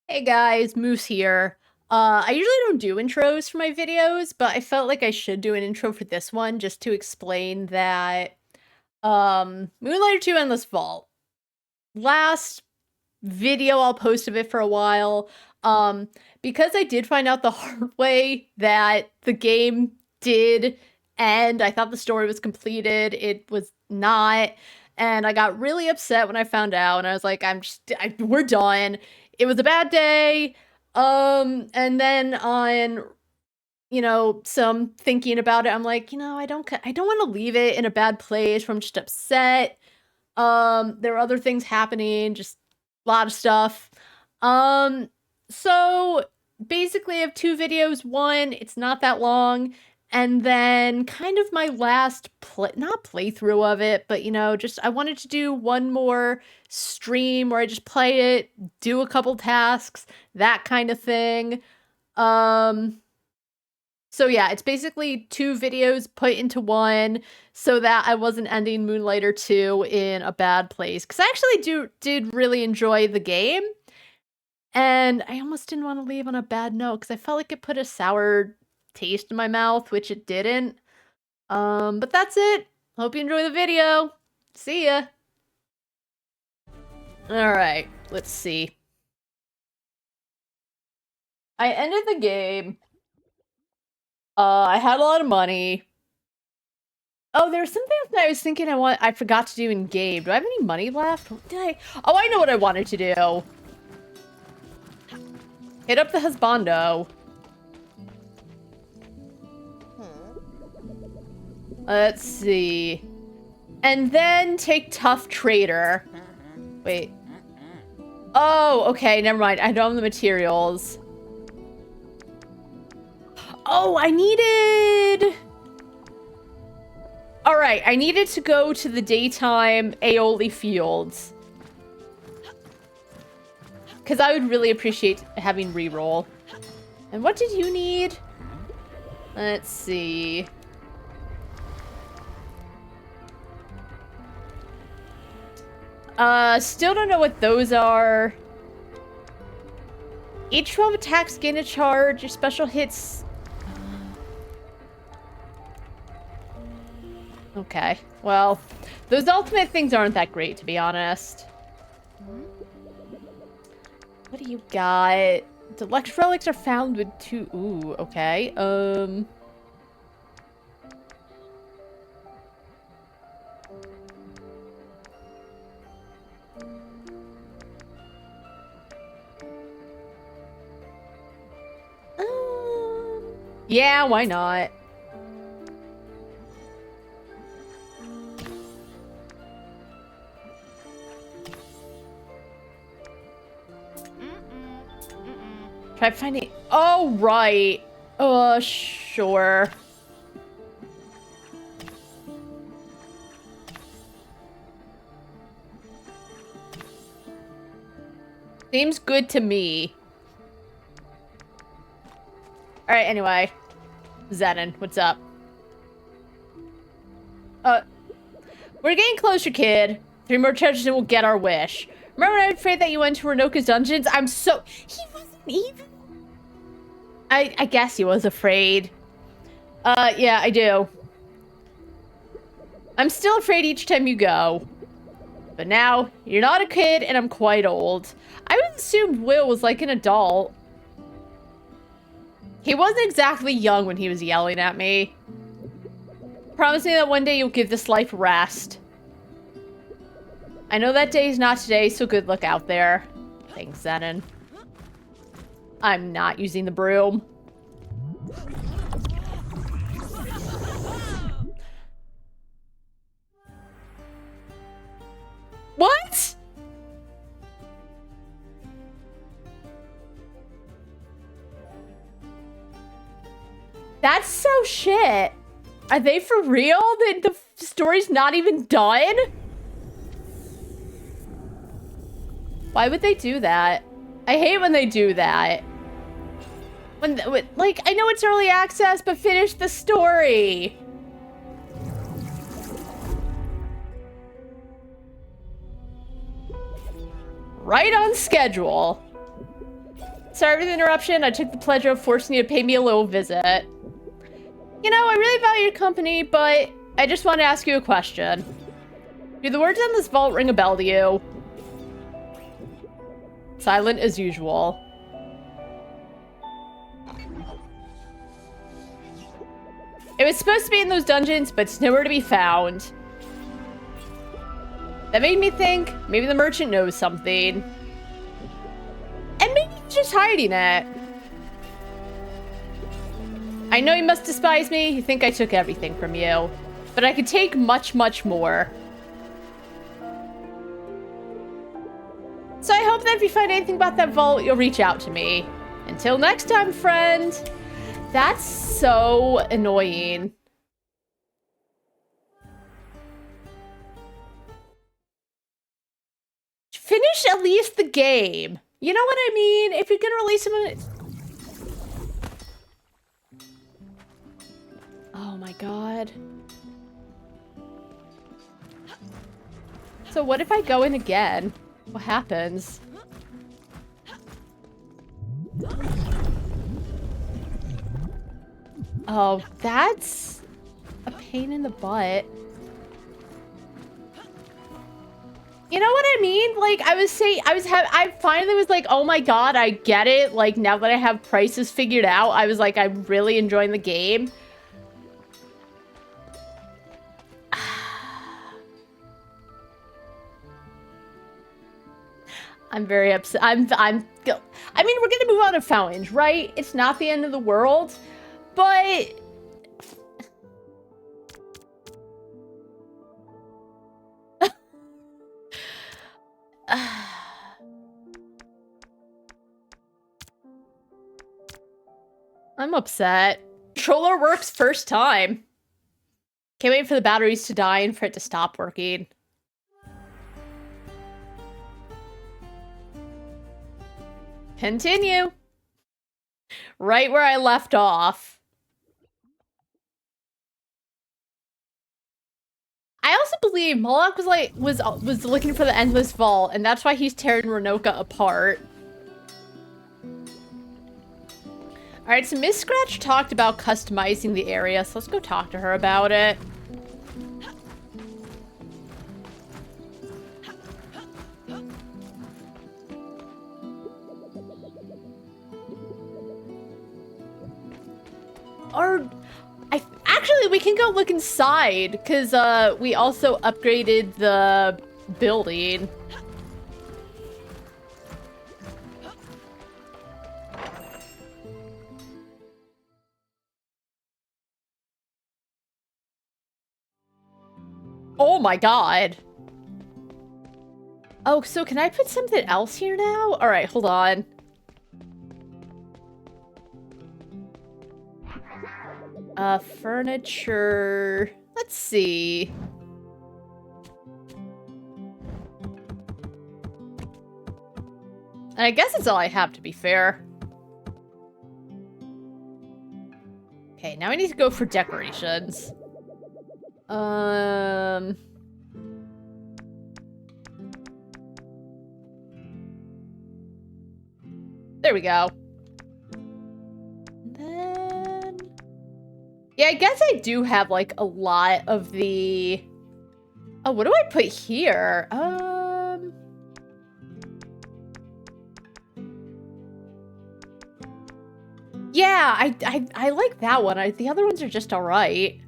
Hey guys, Moose here. I usually don't do intros for my videos, but I felt like I should do an intro for this one just to explain that Moonlighter 2 Endless Vault. Last video I'll post of it for a while. Because I did find out the hard way that the game did end. I thought the story was completed. It was not. And I got really upset when I found out, and I was like, we're done. It was a bad day. And then on, some thinking about it, I'm like, I don't want to leave it in a bad place where I'm just upset. There are other things happening, just a lot of stuff. So basically I have two videos. One, it's not that long, and then kind of my last not playthrough of it, but just I wanted to do one more stream where I just play it, do a couple tasks, that kind of thing. So yeah, it's basically two videos put into one so that I wasn't ending Moonlighter 2 in a bad place. Because I actually did really enjoy the game. And I almost didn't want to leave on a bad note because I felt like it put a sour taste in my mouth, which it didn't. But that's it. Hope you enjoy the video. See ya. Alright, let's see. I ended the game. I had a lot of money. Oh, there's something that I was thinking I forgot to do in game. Do I have any money left? Did I? Oh, I know what I wanted to do. Hit up the husbando. Let's see. And then take tough trader. Wait. Oh, okay, never mind. I don't have the materials. Oh, I needed... Alright, I needed to go to the daytime aioli fields. Because I would really appreciate having reroll. And what did you need? Let's see. Still don't know what those are. Each 12 attacks gain a charge. Your special hits... Okay, well, those ultimate things aren't that great, to be honest. What do you got? The Lex relics are found with two... Ooh, okay. Yeah, why not? Try finding... Oh, right. Sure. Seems good to me. Alright, anyway. Zenon, what's up? We're getting closer, kid. 3 more treasures and we'll get our wish. Remember when I was afraid that you went to Renoka's dungeons? I'm so... He wasn't even... I guess he was afraid. Yeah, I do. I'm still afraid each time you go. But now, you're not a kid and I'm quite old. I would assume Will was like an adult. He wasn't exactly young when he was yelling at me. Promise me that one day you'll give this life rest. I know that day is not today, so good luck out there. Thanks, Zenon. I'm not using the broom. What? That's so shit. Are they for real? The story's not even done? Why would they do that? I hate when they do that. Like, I know it's early access, but finish the story. Right on schedule. Sorry for the interruption. I took the pleasure of forcing you to pay me a little visit. You know, I really value your company, but I just want to ask you a question. Do the words on this vault ring a bell to you? Silent as usual. It was supposed to be in those dungeons, but it's nowhere to be found. That made me think maybe the merchant knows something. And maybe he's just hiding it. I know you must despise me. You think I took everything from you. But I could take much, much more. So I hope that if you find anything about that vault, you'll reach out to me. Until next time, friend. That's so annoying. Finish at least the game. You know what I mean? If you're gonna release them... Oh my god. So what if I go in again? What happens? Oh, that's a pain in the butt. You know what I mean? Like, I finally was like, oh my god, I get it. Like, now that I have prices figured out, I was like, I'm really enjoying the game. I'm very upset. I mean, we're gonna move on to Fountains, right? It's not the end of the world, but... I'm upset. Controller works first time. Can't wait for the batteries to die and for it to stop working. Continue. Right where I left off. I also believe Moloch was looking for the Endless Vault, and that's why he's tearing Renoka apart. Alright, so Miss Scratch talked about customizing the area, so let's go talk to her about it. Or, actually, we can go look inside, because we also upgraded the building. Oh my god. Oh, so can I put something else here now? Alright, hold on. Furniture... Let's see. And I guess that's all I have, to be fair. Okay, now I need to go for decorations. There we go. Then... Yeah, I guess I do have, like, a lot of the... Oh, what do I put here? Yeah, I like that one. The other ones are just alright.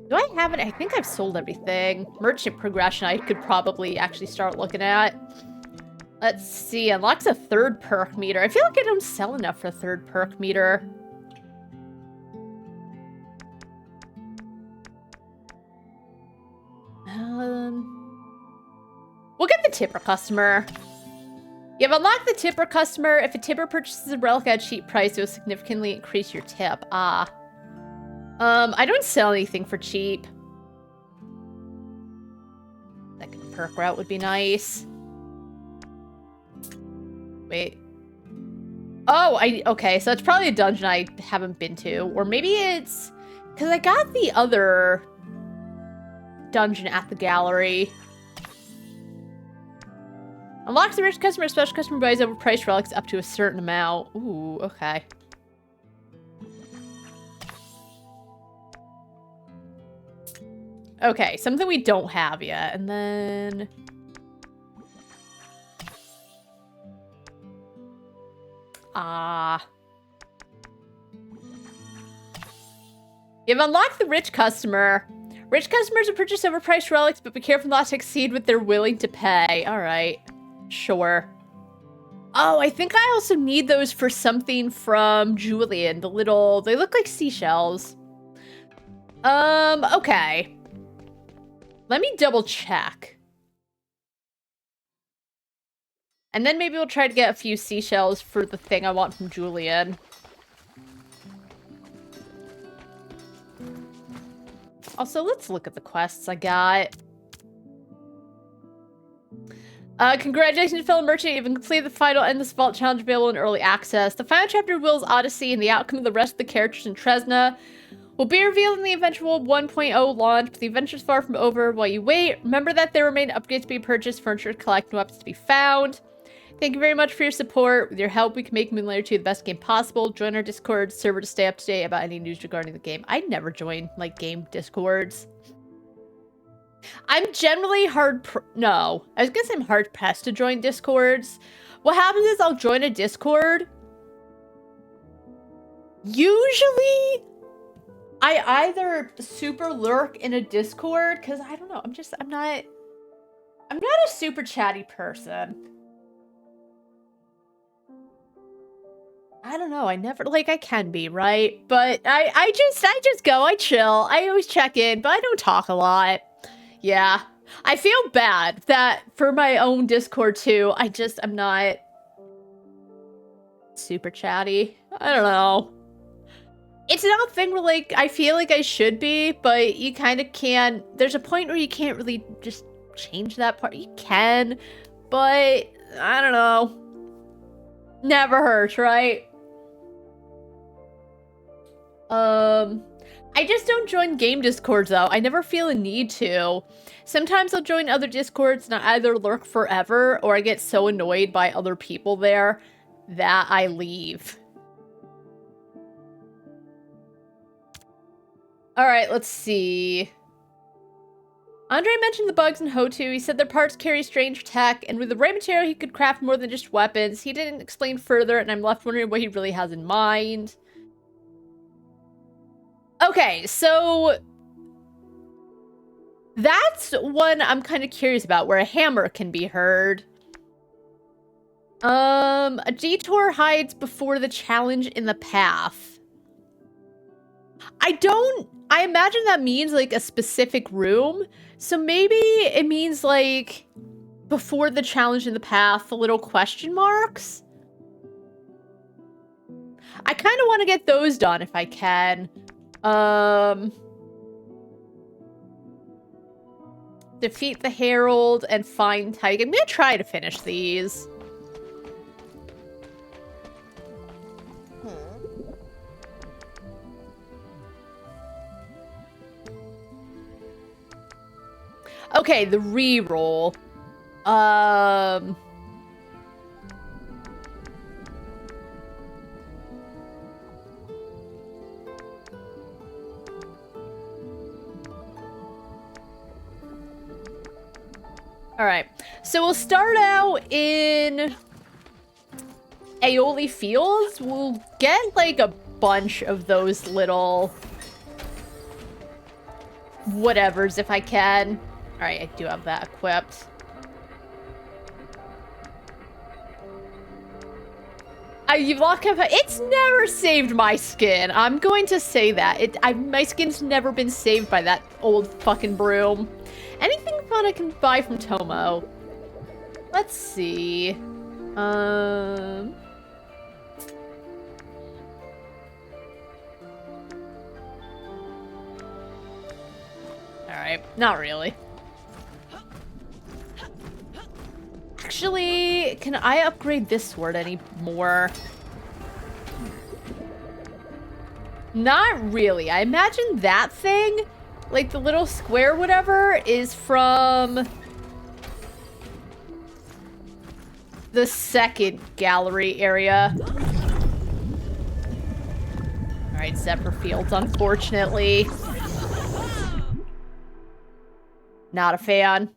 Do I have it? I think I've sold everything. Merchant progression I could probably actually start looking at. Let's see. Unlocks a third perk meter. I feel like I don't sell enough for a third perk meter. We'll get the tipper customer. You have unlocked the tipper customer. If a tipper purchases a relic at a cheap price, it will significantly increase your tip. Ah. I don't sell anything for cheap. Second perk route would be nice. Wait. Oh, okay, so it's probably a dungeon I haven't been to. Or maybe it's... Because I got the other dungeon at the gallery. Unlocks the rich customer. Special customer buys overpriced relics up to a certain amount. Ooh, okay. Okay, something we don't have yet. And then... You've unlocked the rich customer. Rich customers will purchase overpriced relics, but be careful not to exceed what they're willing to pay. Alright. Sure. Oh, I think I also need those for something from Julian. The little... They look like seashells. Okay. Let me double check. And then maybe we'll try to get a few seashells for the thing I want from Julian. Also, let's look at the quests I got. Congratulations, fellow merchant. You've completed the final Endless Vault challenge available in early access. The final chapter of Will's Odyssey and the outcome of the rest of the characters in Tresna will be revealed in the eventual 1.0 launch, but the adventure's far from over. While you wait, remember that there remain upgrades to be purchased, furniture to collect, and weapons to be found. Thank you very much for your support. With your help, we can make Moonlighter 2 the best game possible. Join our Discord server to stay up to date about any news regarding the game. I never join, like, game Discords. I'm generally no. I was gonna say I'm hard-pressed to join Discords. What happens is I'll join a Discord. Usually, I either super lurk in a Discord, because I don't know, I'm not a super chatty person. I don't know, I never, like, I can be, right? But I just go, I chill, I always check in, but I don't talk a lot. Yeah. I feel bad that for my own Discord too, I'm not super chatty. I don't know. It's not a thing where, like, I feel like I should be, but you kind of can't. There's a point where you can't really just change that part. You can, but I don't know. Never hurts, right? I just don't join game Discords, though. I never feel a need to. Sometimes I'll join other Discords and I either lurk forever or I get so annoyed by other people there that I leave. Alright, let's see. Andre mentioned the bugs in HO2. He said their parts carry strange tech, and with the right material he could craft more than just weapons. He didn't explain further, and I'm left wondering what he really has in mind. Okay, so that's one I'm kind of curious about, where a hammer can be heard. A detour hides before the challenge in the path. I imagine that means, like, a specific room. So maybe it means, like, before the challenge in the path, the little question marks. I kind of want to get those done if I can. Defeat the Herald and find Tyke. I'm gonna try to finish these. Okay, the reroll. Alright, so we'll start out in Aeoli Fields. We'll get, like, a bunch of those little whatevers if I can. Alright, I do have that equipped. You've lost campaign. It's never saved my skin. I'm going to say that. My skin's never been saved by that old fucking broom. Anything fun I can buy from Tomo? Let's see. Alright, not really. Actually, can I upgrade this sword anymore? Not really. I imagine that thing, like the little square whatever, is from the second gallery area. Alright, Zephyr Fields, unfortunately. Not a fan.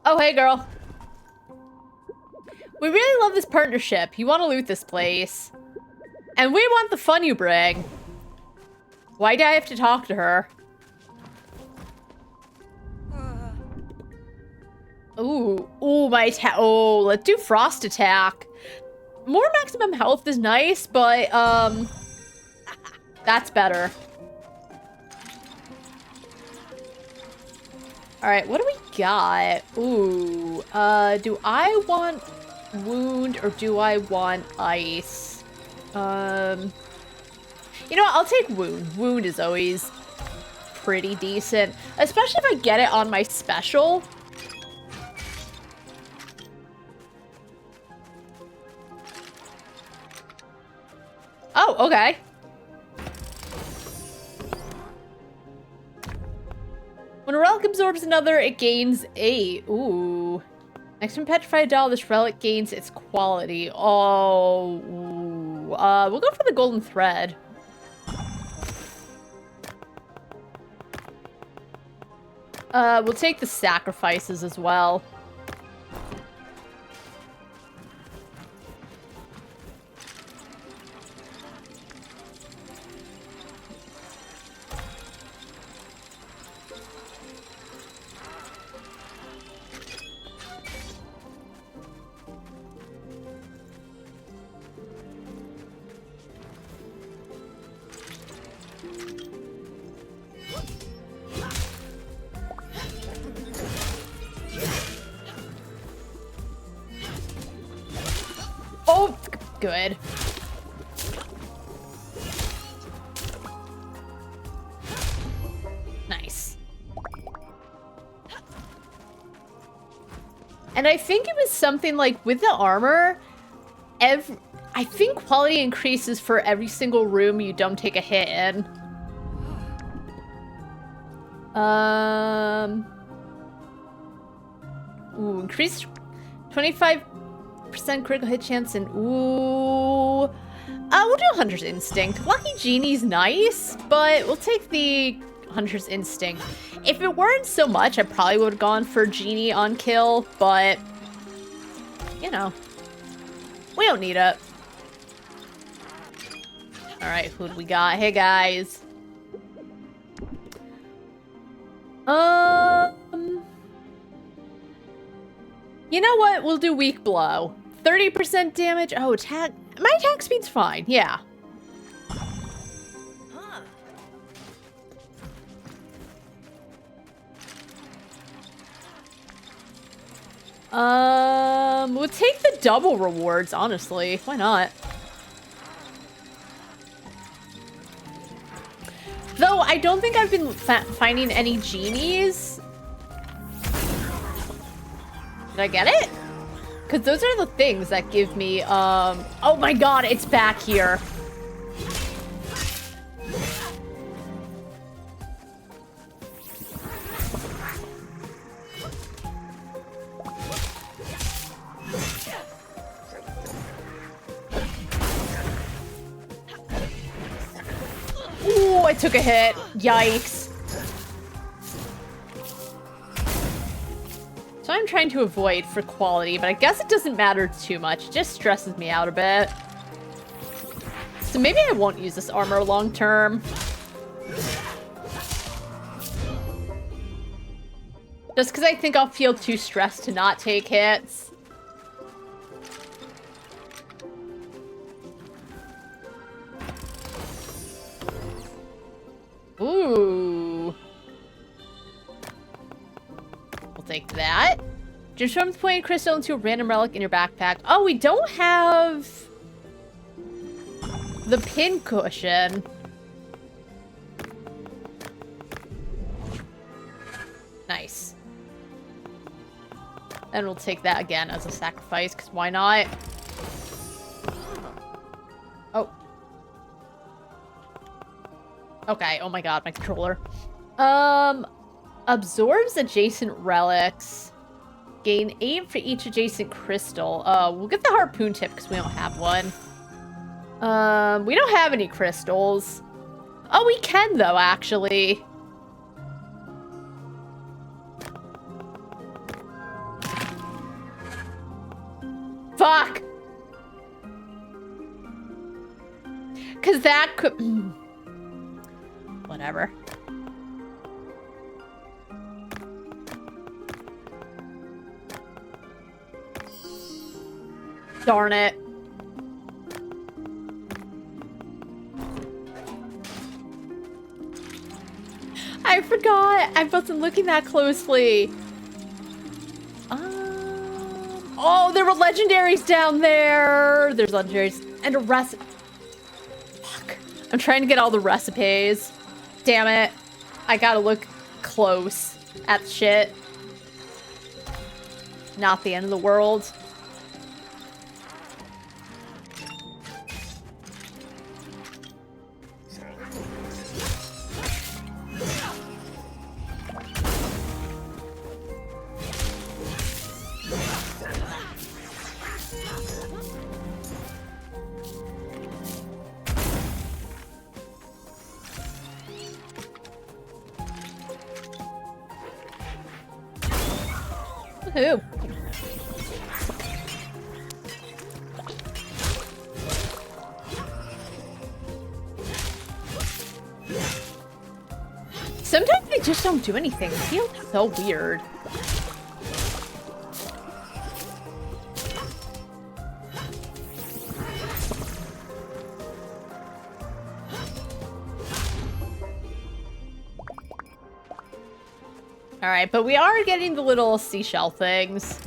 Oh, hey, girl. We really love this partnership. You want to loot this place. And we want the fun you bring. Why do I have to talk to her? Ooh, my attack. Oh, let's do Frost Attack. More maximum health is nice, but, that's better. Alright, what do we got? Ooh, do I want wound or do I want ice? You know what? I'll take wound. Wound is always pretty decent, especially if I get it on my special. Oh, okay. When a relic absorbs another, it gains 8. Ooh. Next time petrified doll, this relic gains its quality. Oh. Ooh. We'll go for the golden thread. We'll take the sacrifices as well. Oh, good. Nice. And I think it was something like with the armor, I think quality increases for every single room you don't take a hit in. Ooh, increased 25% critical hit chance and ooh. We'll do Hunter's Instinct. Lucky Genie's nice, but we'll take the Hunter's Instinct. If it weren't so much, I probably would have gone for Genie on kill, but you know, we don't need it. Alright, who do we got? Hey guys. You know what? We'll do Weak Blow. 30% damage. Oh, attack. My attack speed's fine. Yeah. We'll take the double rewards, honestly. Why not? Though, I don't think I've been finding any genies. Did I get it? Because those are the things that give me, oh my god, it's back here. Ooh, I took a hit. Yikes. So I'm trying to avoid for quality, but I guess it doesn't matter too much. It just stresses me out a bit. So maybe I won't use this armor long term. Just because I think I'll feel too stressed to not take hits. Ooh. We'll take that. Transform the pointed crystal into a random relic in your backpack. Oh, we don't have the pin cushion. Nice. And we'll take that again as a sacrifice, because why not? Oh. Okay, oh my god, my controller. Absorbs adjacent relics. Gain 8 for each adjacent crystal. We'll get the harpoon tip because we don't have one. We don't have any crystals. Oh, we can though, actually. Fuck! Cause that could... Whatever. Darn it. I forgot. I wasn't looking that closely. Oh, there were legendaries down there. There's legendaries and a recipe. Fuck. I'm trying to get all the recipes. Damn it. I gotta look close at shit. Not the end of the world. Woohoo. Sometimes they just don't do anything. It feels so weird. Alright, but we are getting the little seashell things.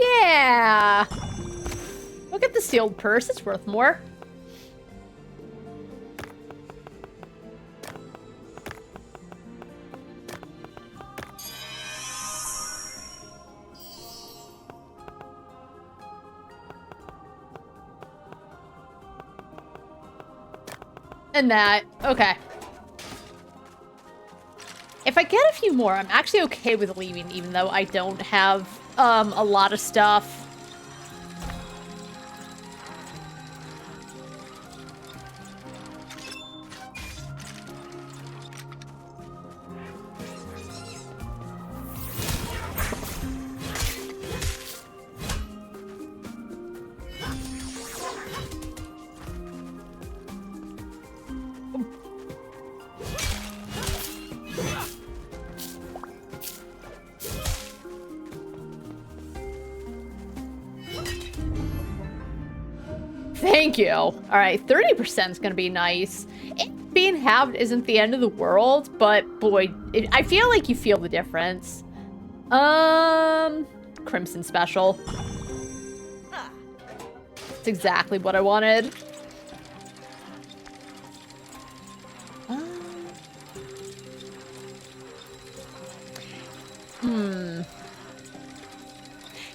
Yeah. Look at the sealed purse. It's worth more. And that. Okay. If I get a few more, I'm actually okay with leaving, even though I don't have a lot of stuff. Thank you. All right, 30% is going to be nice. Being halved isn't the end of the world, but boy, I feel like you feel the difference. Crimson special. It's exactly what I wanted.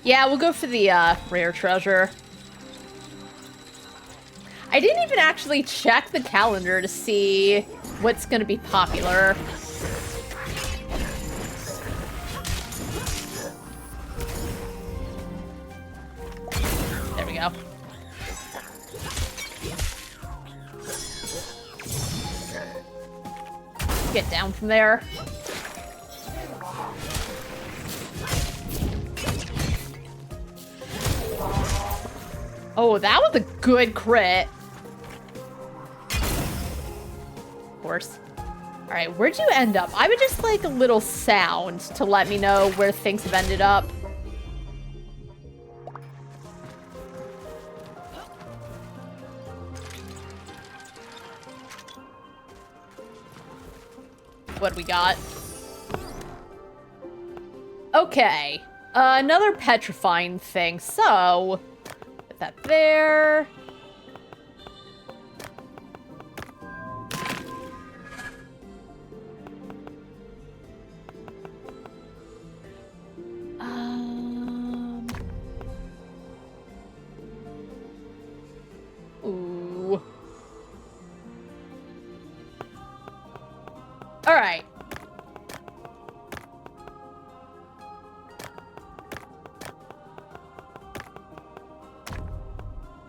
Yeah, we'll go for the rare treasure. I didn't even actually check the calendar to see what's going to be popular. There we go. Get down from there. Oh, that was a good crit. Of course. All right, where'd you end up? I would just like a little sound to let me know where things have ended up. What do we got? Okay, another petrifying thing. So, put that there.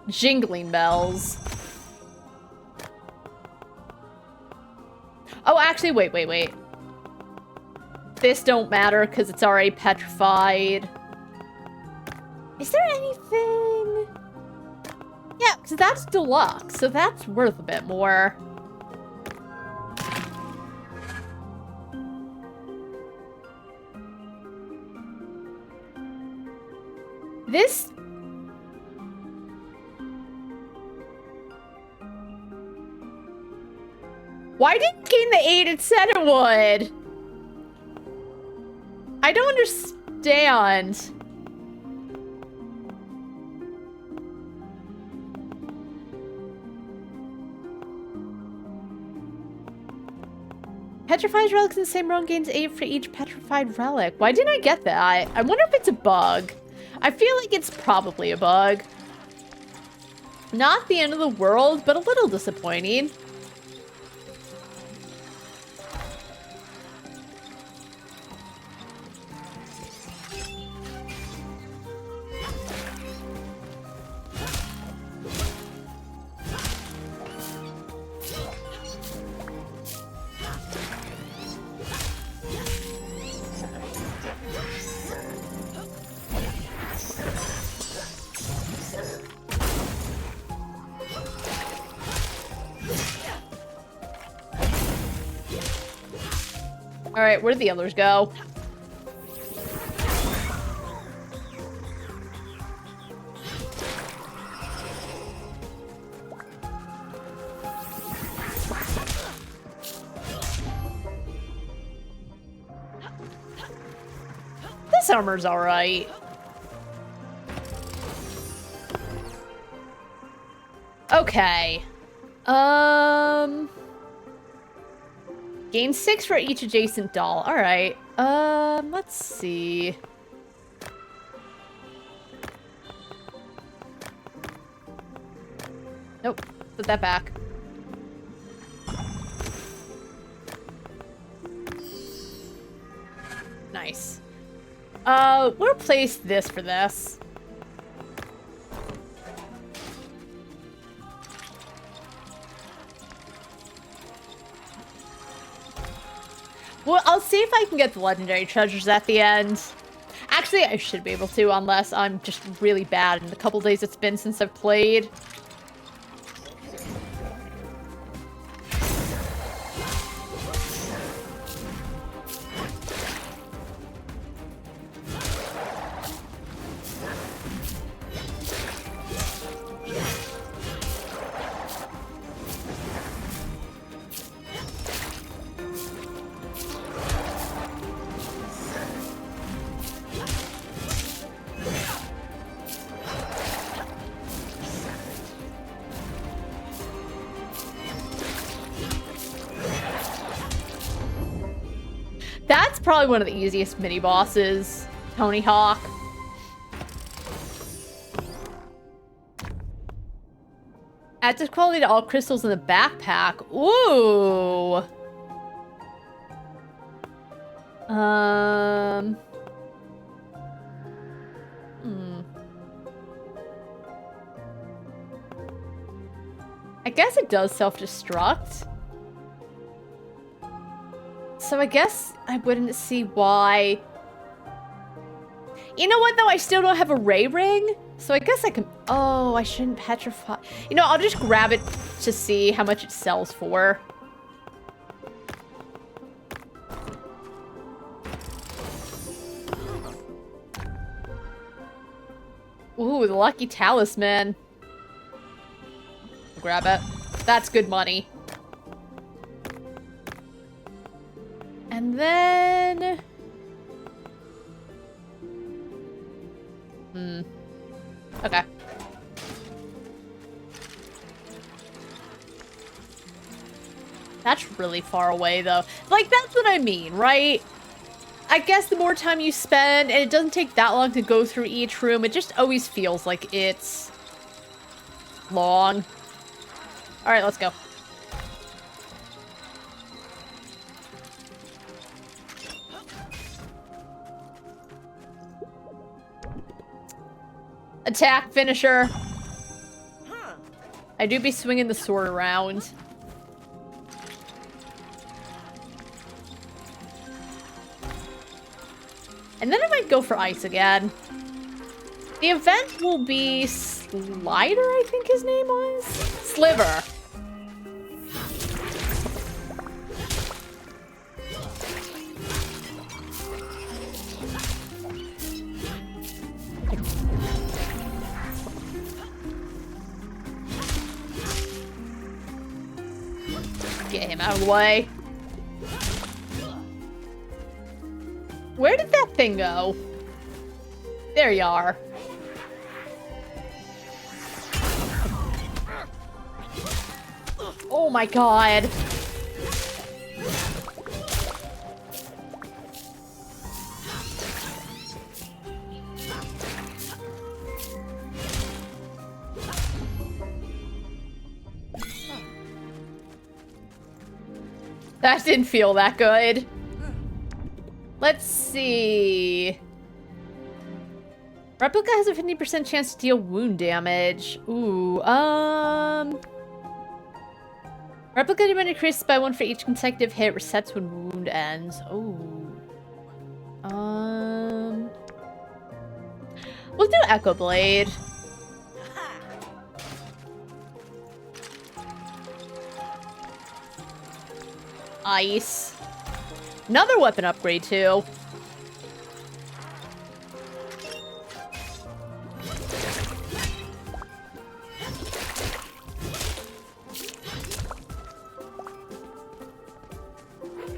Jingling bells. Oh, actually, wait. This don't matter because it's already petrified. Is there anything? Yeah, because that's deluxe, so that's worth a bit more. This... Why didn't it gain the 8 it said it would? I don't understand. Petrified relics in the same room gains 8 for each petrified relic. Why didn't I get that? I wonder if it's a bug. I feel like it's probably a bug. Not the end of the world, but a little disappointing. Alright, where'd the others go? This armor's alright. Okay. Gain 6 for each adjacent doll. Alright. Let's see. Nope. Put that back. Nice. We'll replace this for this. Well, I'll see if I can get the legendary treasures at the end. Actually, I should be able to, unless I'm just really bad in the couple days it's been since I've played. That's probably one of the easiest mini-bosses. Tony Hawk. Add this quality to all crystals in the backpack. Ooh. I guess it does self-destruct. So I guess I wouldn't see why. You know what, though? I still don't have a ray ring. So I guess I can... Oh, I shouldn't petrify. You know, I'll just grab it to see how much it sells for. Ooh, the lucky talisman. Grab it. That's good money. And then... Okay. That's really far away, though. Like, that's what I mean, right? I guess the more time you spend, and it doesn't take that long to go through each room, it just always feels like it's long. Alright, let's go. Attack, finisher. I do be swinging the sword around. And then I might go for ice again. The event will be Slider, I think his name was? Sliver. Get him out of the way. Where did that thing go? There you are. Oh my god. That didn't feel that good. Let's see. Replica has a 50% chance to deal wound damage. Ooh, Replica damage increases by 1 for each consecutive hit, resets when wound ends. Ooh. We'll do Echo Blade. Ice. Another weapon upgrade, too.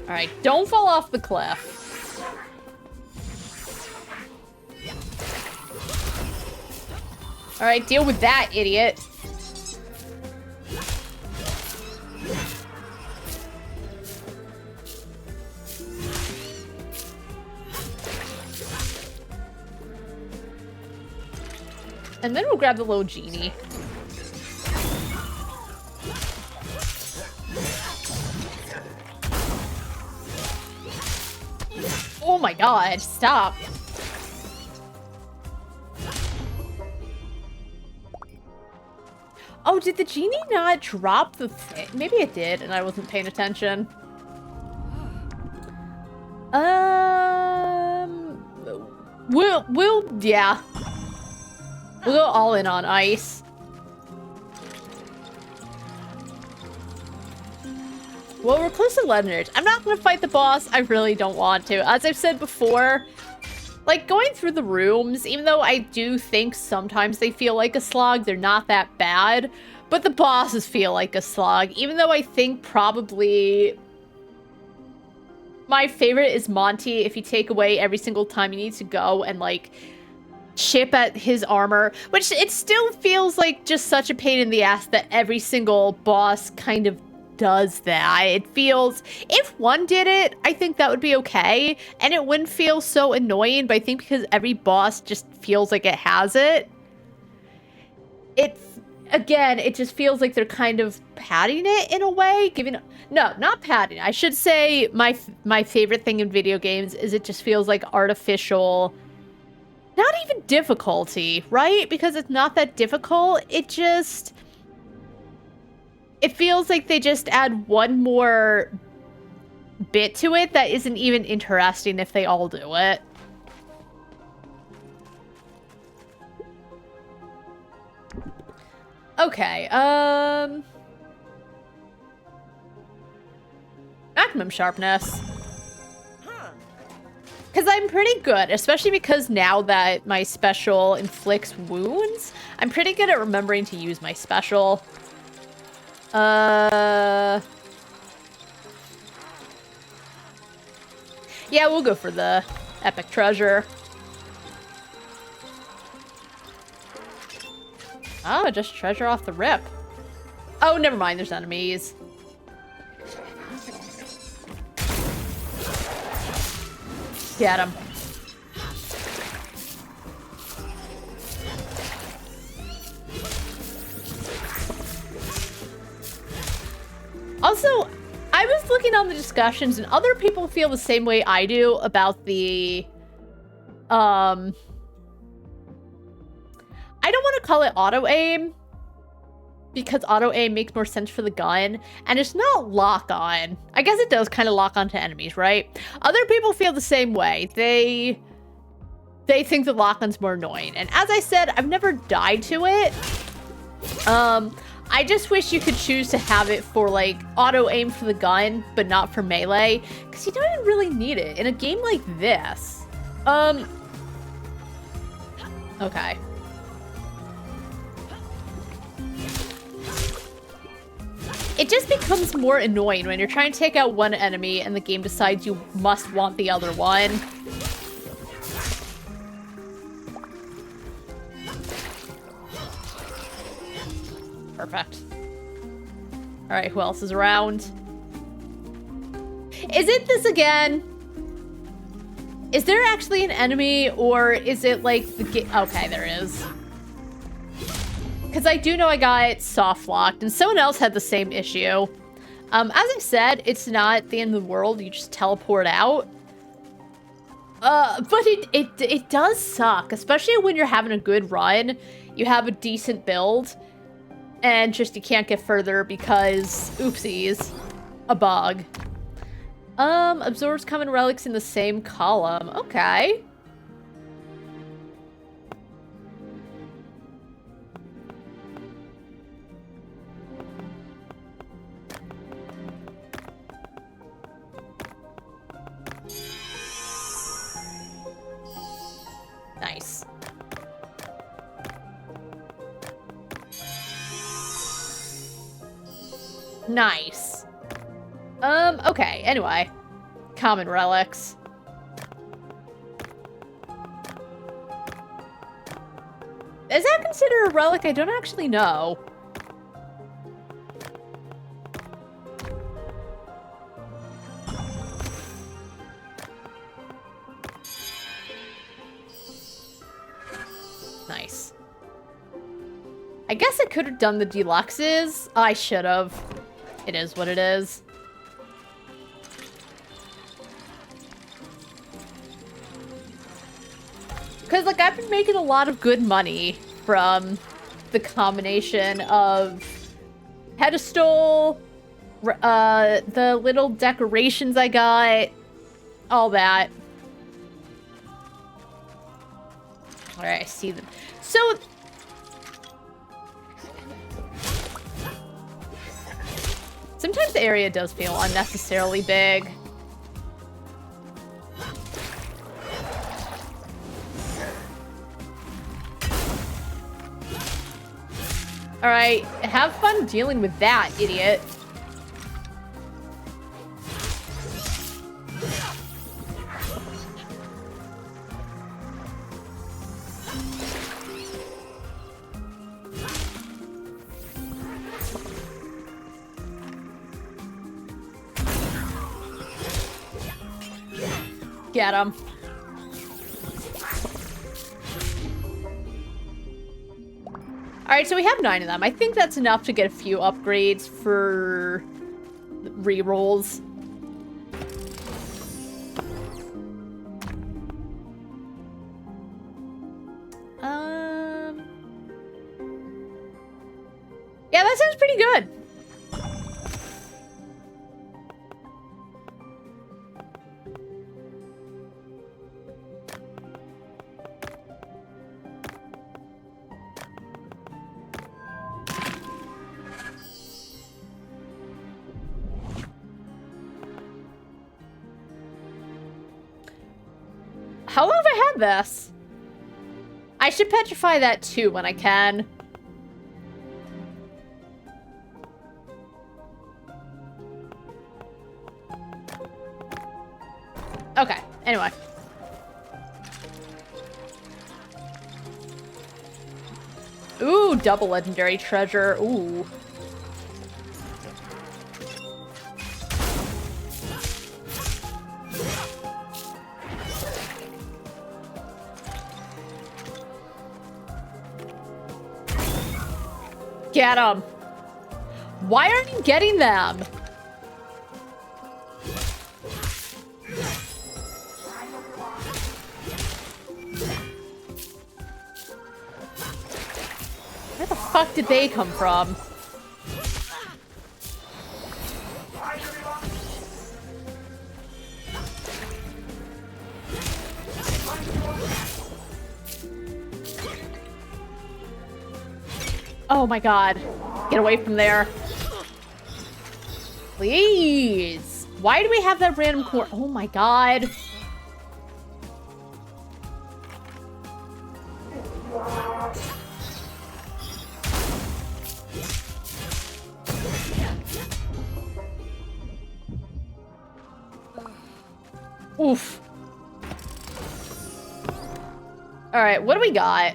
Alright, don't fall off the cliff. Alright, deal with that, idiot. And then we'll grab the little genie. Oh my god, stop. Oh, did the genie not drop the thing? Maybe it did, and I wasn't paying attention. Yeah. We'll go all in on ice. Well, we're close to legendaries. I'm not gonna fight the boss. I really don't want to. As I've said before, like, going through the rooms, even though I do think sometimes they feel like a slog, they're not that bad. But the bosses feel like a slog, even though I think probably my favorite is Monty, if you take away every single time you need to go and, like, chip at his armor, which it still feels like just such a pain in the ass that every single boss kind of does that. It feels, if one did it, I think that would be okay, and it wouldn't feel so annoying, but I think because every boss just feels like it has it, again, it just feels like they're kind of padding it in a way, no, not padding. I should say my favorite thing in video games is it just feels like artificial, not even difficulty, right? Because it's not that difficult. It feels like they just add one more bit to it that isn't even interesting if they all do it. Okay, maximum sharpness. Because I'm pretty good, especially because now that my special inflicts wounds, I'm pretty good at remembering to use my special. Yeah, we'll go for the epic treasure. Oh, just treasure off the rip. Oh, never mind, there's enemies. Get him. Also, I was looking on the discussions, and other people feel the same way I do about the, I don't want to call it auto-aim, because auto-aim makes more sense for the gun, and it's not lock-on. I guess it does kind of lock on to enemies, right? Other people feel the same way. They think the lock-on's more annoying. And as I said, I've never died to it. I just wish you could choose to have it for, like, auto-aim for the gun, but not for melee, because you don't even really need it in a game like this. Okay. It just becomes more annoying when you're trying to take out one enemy and the game decides you must want the other one. Perfect. Alright, who else is around? Is it this again? Is there actually an enemy, or is it like the okay, there is. Because I do know I got soft locked, and someone else had the same issue. As I said, it's not the end of the world. You just teleport out. But it does suck, especially when you're having a good run. You have a decent build, and just you can't get further because, oopsies, a bug. Absorbs common relics in the same column. Okay. Nice. Nice. Okay, anyway. Common relics. Is that considered a relic? I don't actually know. Nice. I guess I could have done the deluxes. I should have. It is what it is. Because, like, I've been making a lot of good money from the combination of pedestal, the little decorations I got, all that. Alright, I see them. So, sometimes the area does feel unnecessarily big. Alright, have fun dealing with that, idiot. Get him. Alright, so we have 9 of them. I think that's enough to get a few upgrades for rerolls. Yeah, that sounds pretty good. How long have I had this? I should petrify that too when I can. Okay, anyway. Ooh, double legendary treasure. Ooh. Get them. Why aren't you getting them? Where the fuck did they come from? Oh my god. Get away from there. Please. Why do we have that random core? Oh my god. Oof. Alright, what do we got?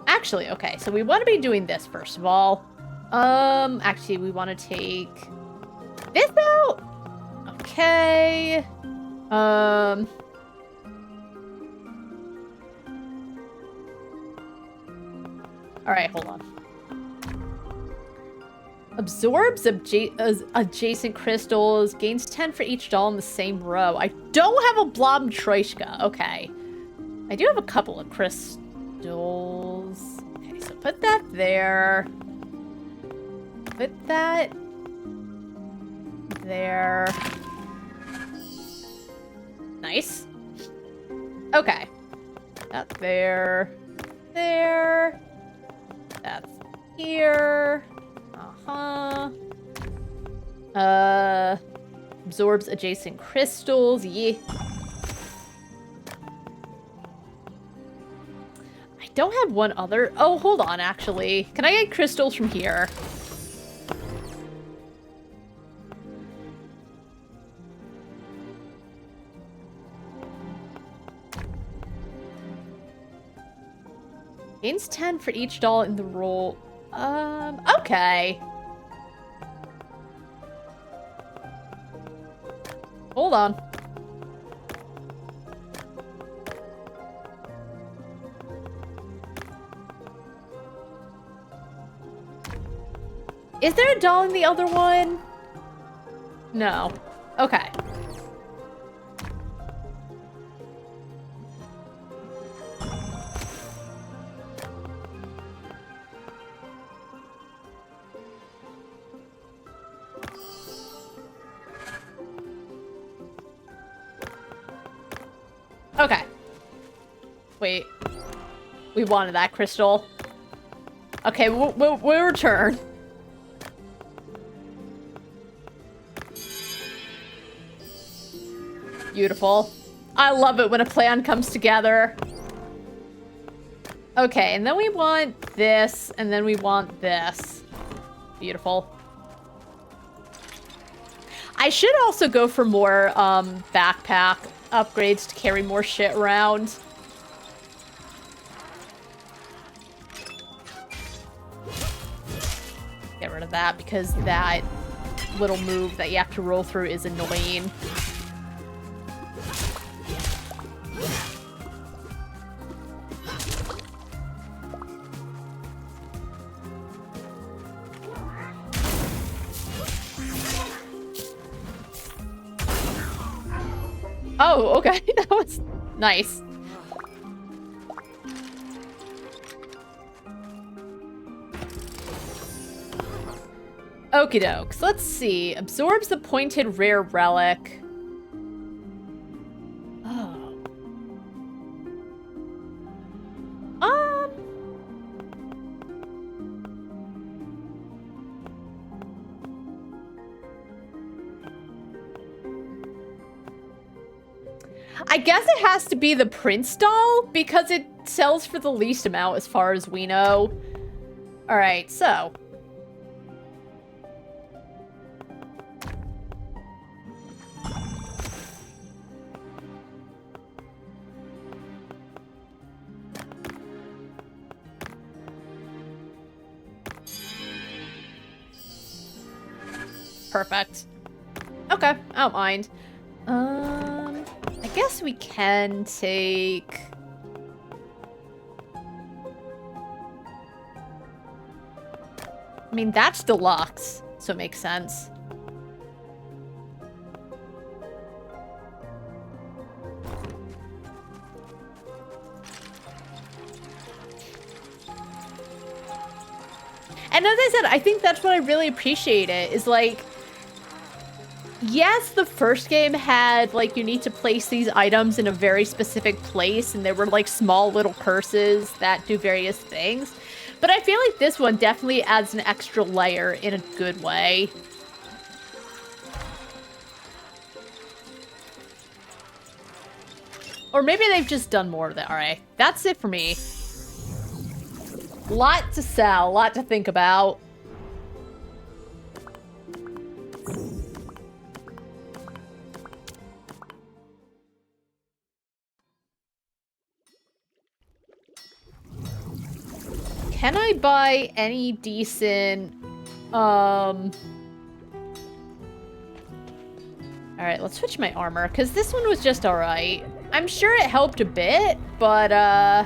Actually, okay, so we want to be doing this first of all. Actually, we want to take this out. Okay. Alright, hold on. Absorbs adjacent crystals, gains 10 for each doll in the same row. I don't have a blob Troishka. Okay. I do have a couple of crystals. Okay, so put that there. Put that there. Nice. Okay. That there. There. That's here. Absorbs adjacent crystals. Yeah. I don't have one other. Oh, hold on, actually. Can I get crystals from here? Gains 10 for each doll in the roll. Okay. Hold on. Is there a doll in the other one? No. Okay. Okay. Wait. We wanted that crystal. Okay, we'll return. Beautiful. I love it when a plan comes together. Okay, and then we want this, and then we want this. Beautiful. I should also go for more backpack upgrades to carry more shit around. Get rid of that because that little move that you have to roll through is annoying. Oh, okay. That was nice. Okie dokes. Let's see. Absorbs the pointed rare relic. Oh. I guess it has to be the Prince doll because it sells for the least amount as far as we know. All right, so. Perfect. Okay, I don't mind. I guess we can take... I mean, that's deluxe, so it makes sense. And as I said, I think that's what I really appreciate it, is like, yes, the first game had, like, you need to place these items in a very specific place, and there were, like, small little curses that do various things. But I feel like this one definitely adds an extra layer in a good way. Or maybe they've just done more of that. All right, that's it for me. Lot to sell, lot to think about. Can I buy any decent, Alright, let's switch my armor, because this one was just alright. I'm sure it helped a bit, but, I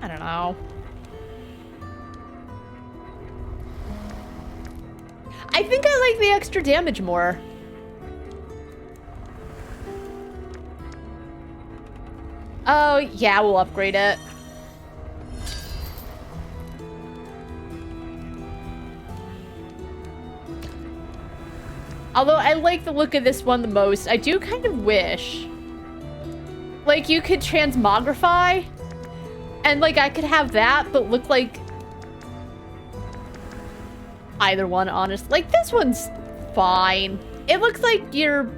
don't know. I think I like the extra damage more. Oh, yeah, we'll upgrade it. Although I like the look of this one the most, I do kind of wish, like, you could transmogrify, and, like, I could have that, but look like either one, honest. Like, this one's fine. It looks like your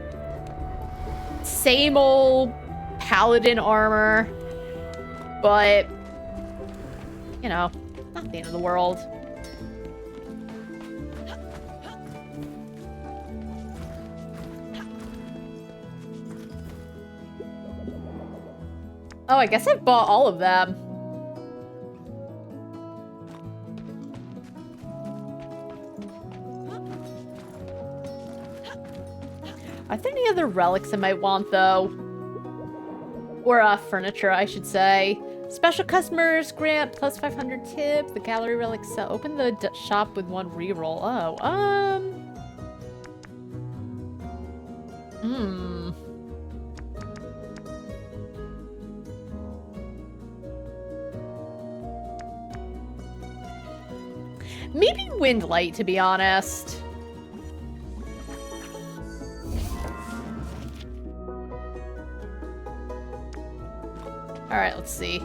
same old paladin armor, but, you know, not the end of the world. Oh, I guess I've bought all of them. Are there any other relics I might want, though? Or, furniture, I should say. Special customers grant plus 500 tip. The gallery relics sell. Open the shop with one reroll. Oh, maybe Windlight, to be honest. Alright, let's see.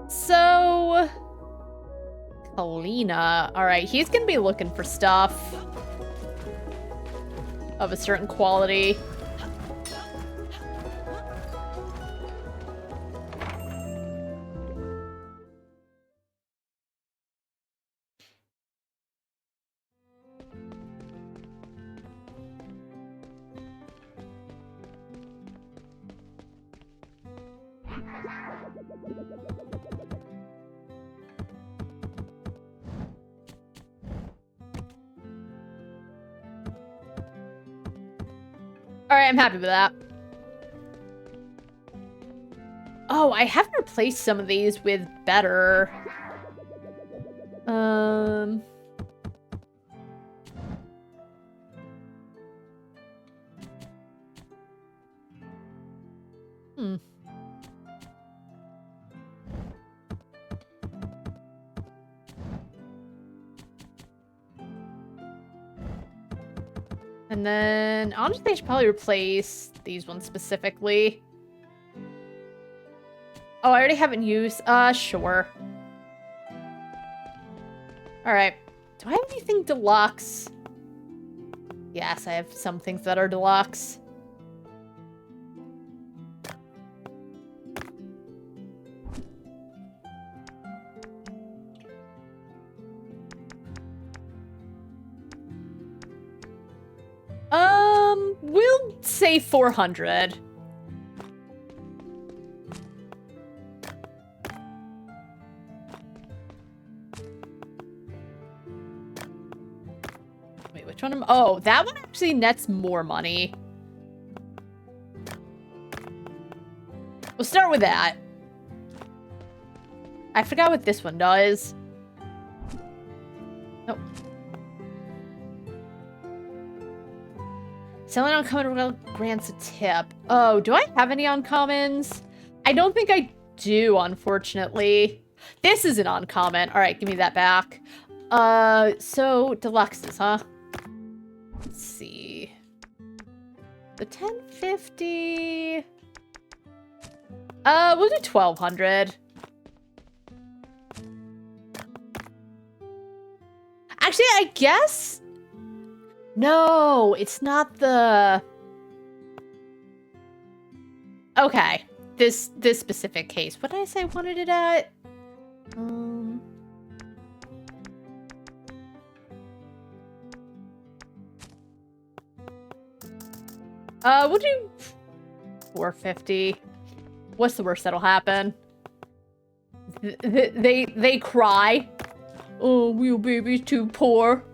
So... Kalina. Alright, he's gonna be looking for stuff of a certain quality. Alright, I'm happy with that. Oh, I haven't replaced some of these with better. And then, honestly, I should probably replace these ones specifically. Oh, I already haven't used. Sure. Alright. Do I have anything deluxe? Yes, I have some things that are deluxe. We'll say 400. Wait, which one am... Oh, that one actually nets more money. We'll start with that. I forgot what this one does. Nope. Selling uncommon grants a tip. Oh, do I have any uncommons? I don't think I do, unfortunately. This is an uncommon. All right, give me that back. So deluxes, huh? Let's see. The 1050. We'll do 1,200. Actually, I guess... No, it's not the... Okay. This specific case. What did I say I wanted it at? We'll do 450. What's the worst that'll happen? They cry. Oh, your baby's too poor.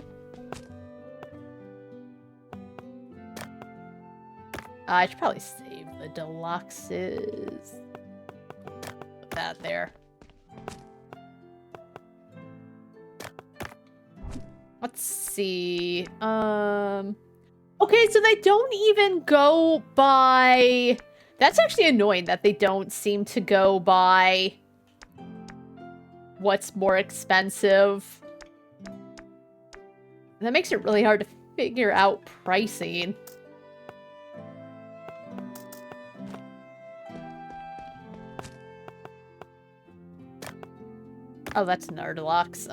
I should probably save the deluxes. Put that there. Let's see. Okay, so they don't even go by... That's actually annoying that they don't seem to go by what's more expensive. That makes it really hard to figure out pricing. Oh, that's another deluxe.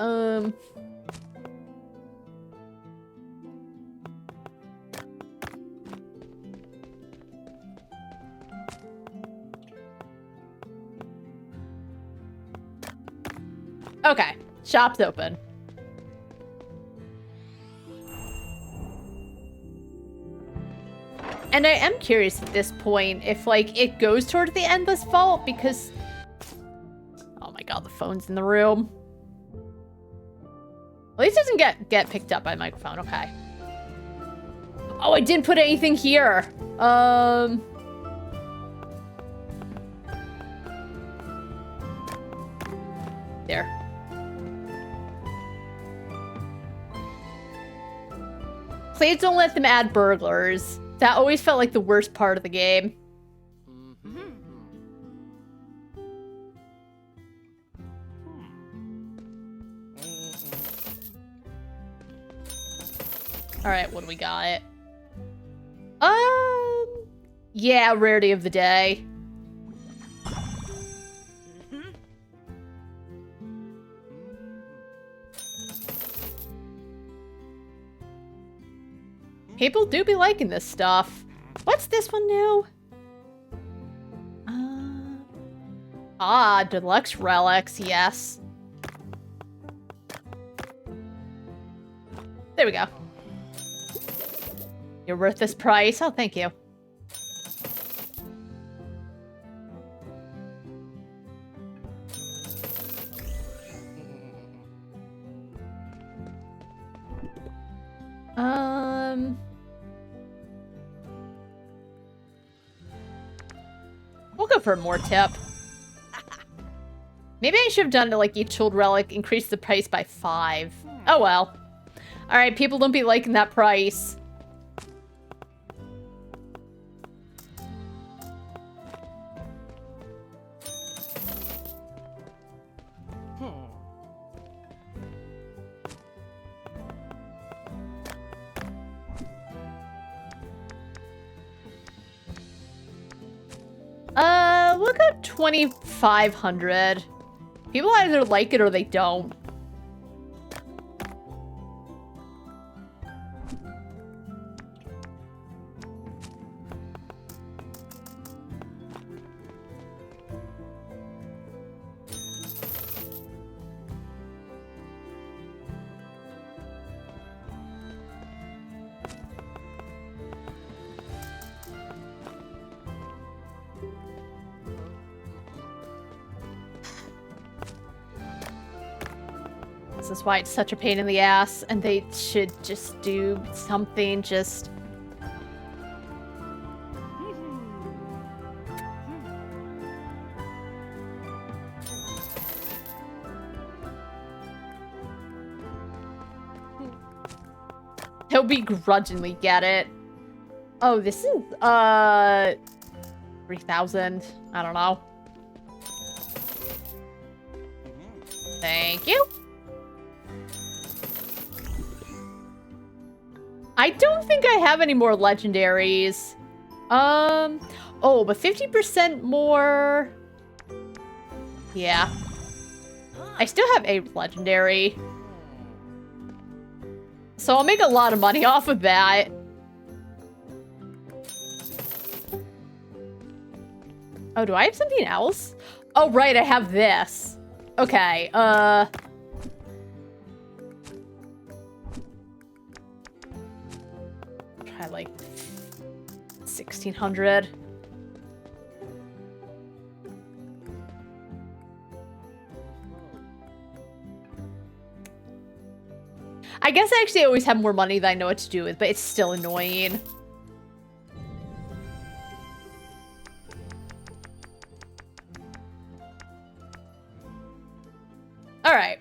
Okay, shop's open. And I am curious at this point if, like, it goes toward the endless vault because... Oh my god, the phone's in the room. At least it doesn't get picked up by microphone, okay. Oh, I didn't put anything here. There. Please don't let them add burglars. That always felt like the worst part of the game. Alright, what do we got? Yeah, rarity of the day. People do be liking this stuff. What's this one now? Deluxe relics, yes. There we go. You're worth this price. Oh, thank you. We'll go for more tip. Maybe I should have done it like each tool relic, increase the price by 5. Oh well. Alright, people don't be liking that price. We'll go 2,500. People either like it or they don't. This is why it's such a pain in the ass, and they should just do something, just... He'll begrudgingly get it. Oh, this is, 3,000. I don't know. Thank you. I don't think I have any more legendaries. Oh, but 50% more... Yeah. I still have a legendary. So I'll make a lot of money off of that. Oh, do I have something else? Oh, right, I have this. Okay, try like 1600. I guess I actually always have more money than I know what to do with, but it's still annoying. Alright.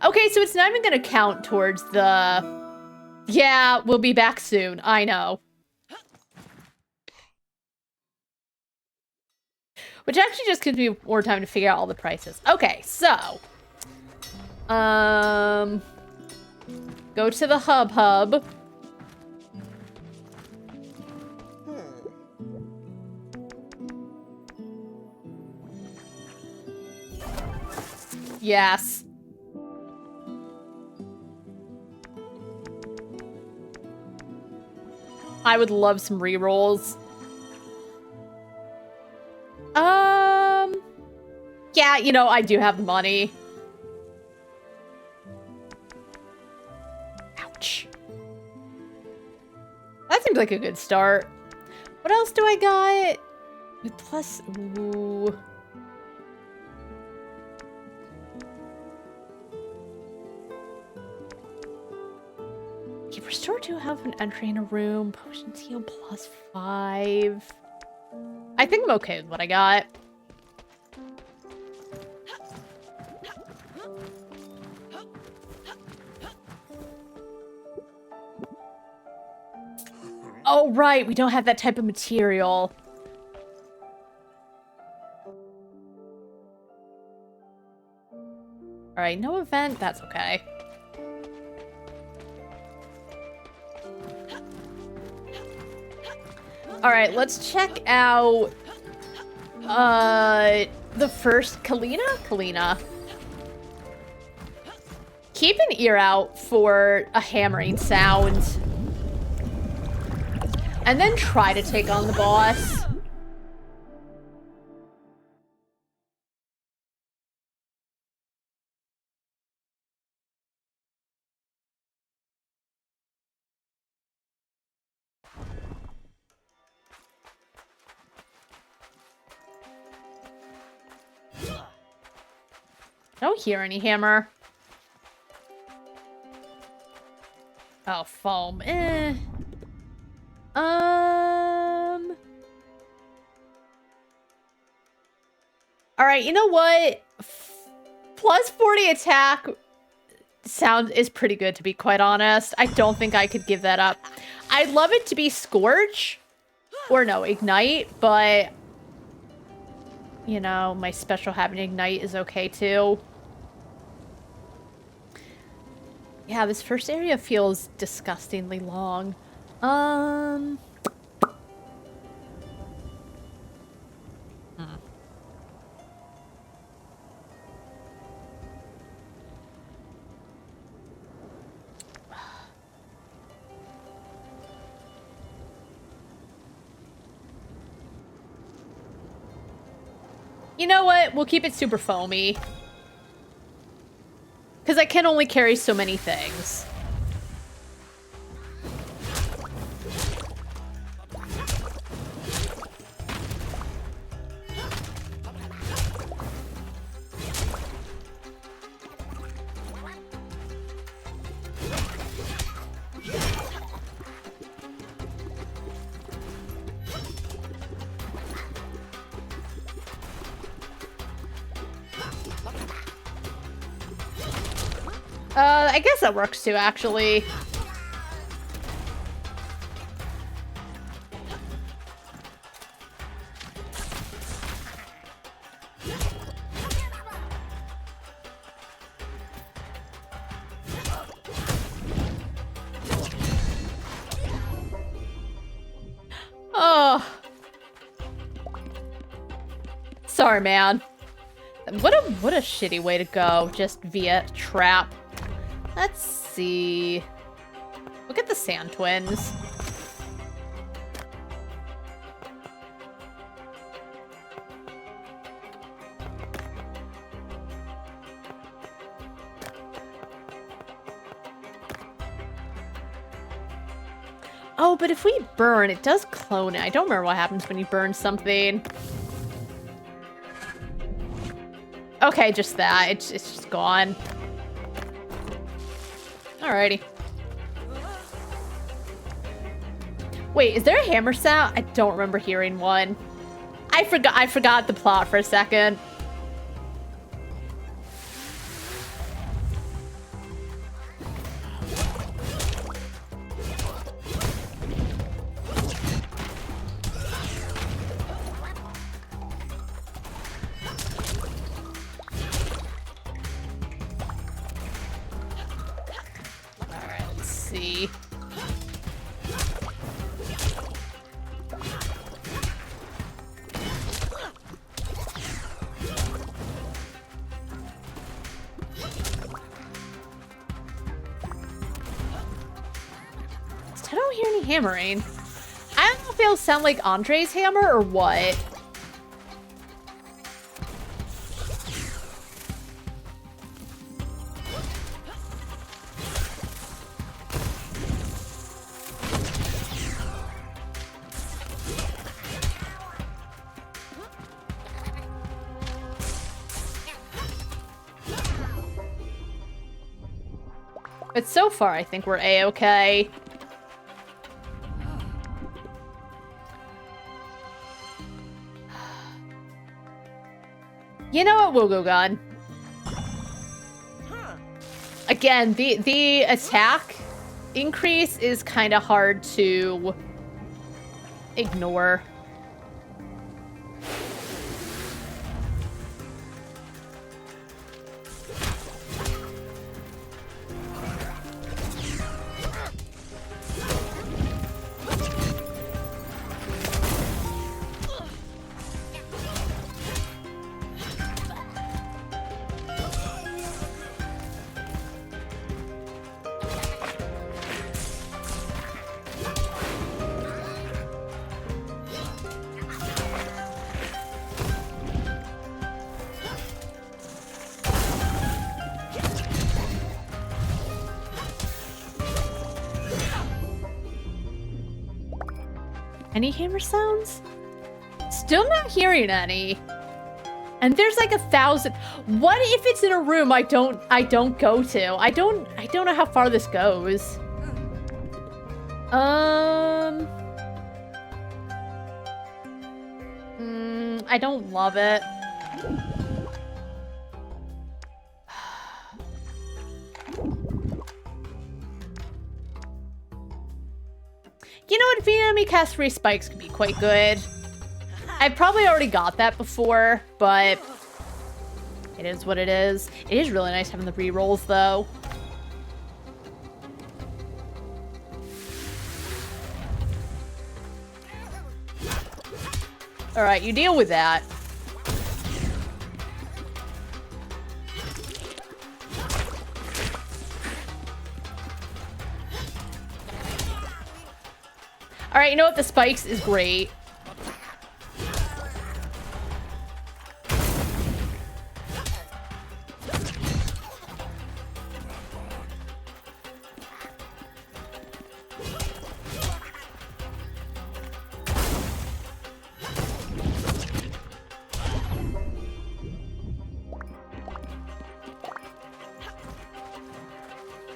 Okay, so it's not even gonna count towards the... Yeah, we'll be back soon. I know. Which actually just gives me more time to figure out all the prices. Okay, so... Go to the hub. Yes. I would love some rerolls. Yeah, you know, I do have the money. Ouch. That seems like a good start. What else do I got? With plus, ooh. Keep restore 2 health when entering a room. Potions heal plus 5. I think I'm okay with what I got. Oh, right. We don't have that type of material. All right. No event. That's okay. All right. Let's check out the first Kalina. Keep an ear out for a hammering sound. And then try to take on the boss. I don't hear any hammer. Oh, foam. All right, you know what? Plus 40 attack is pretty good, to be quite honest. I don't think I could give that up. I'd love it to be Scorch. Or no, Ignite, but... You know, my special having Ignite is okay, too. Yeah, this first area feels disgustingly long. You know what? We'll keep it super foamy. Because I can only carry so many things. I guess that works too, actually. Oh. Sorry, man. What a shitty way to go, just via trap. Let's see. Look at the Sand Twins. Oh, but if we burn, it does clone it. I don't remember what happens when you burn something. Okay, just that. It's just gone. Alrighty. Wait, is there a hammer sound? I don't remember hearing one. I forgot the plot for a second. Hammering. I don't know if it'll sound like Andre's hammer or what. But so far, I think we're A-okay. You know what? We'll go gun. Again, the attack increase is kind of hard to ignore. Any hammer sounds? Still not hearing any. And there's like 1,000. What if it's in a room I don't go to? I don't know how far this goes. I don't love it. You know what? If the enemy casts 3 spikes could be quite good. I've probably already got that before, but it is what it is. It is really nice having the rerolls, though. All right, you deal with that. All right, you know what? The spikes is great.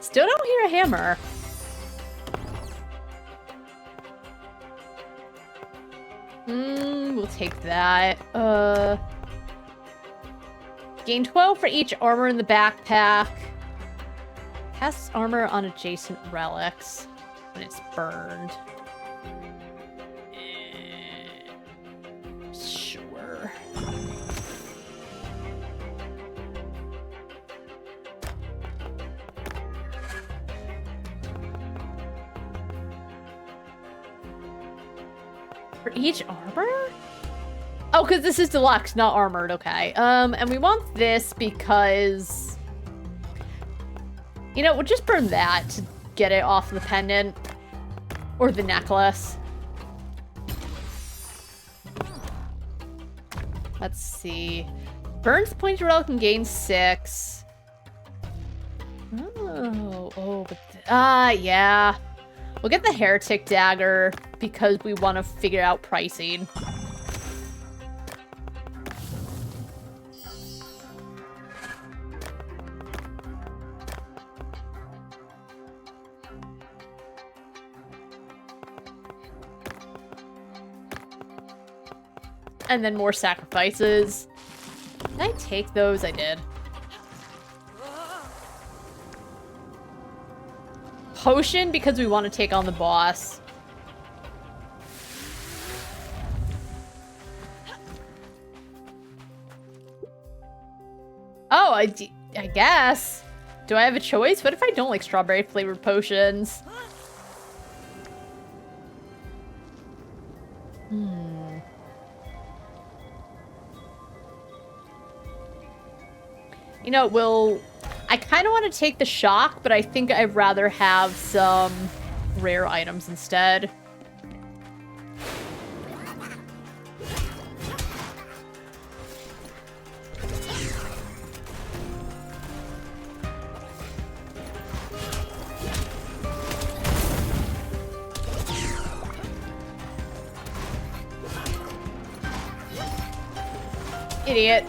Still don't hear a hammer. We'll take that. Gain 12 for each armor in the backpack. Casts armor on adjacent relics when it's burned. Sure. For each armor? Oh, because this is deluxe, not armored. Okay. And we want this because... You know, we'll just burn that to get it off the pendant. Or the necklace. Let's see. Burns the pointy relic and gains 6. Oh, but... yeah. We'll get the heretic dagger because we want to figure out pricing. And then more sacrifices. Did I take those? I did. Potion because we want to take on the boss. Oh, I guess. Do I have a choice? What if I don't like strawberry flavored potions? You know, I kind of want to take the shock, but I think I'd rather have some rare items instead. Idiot.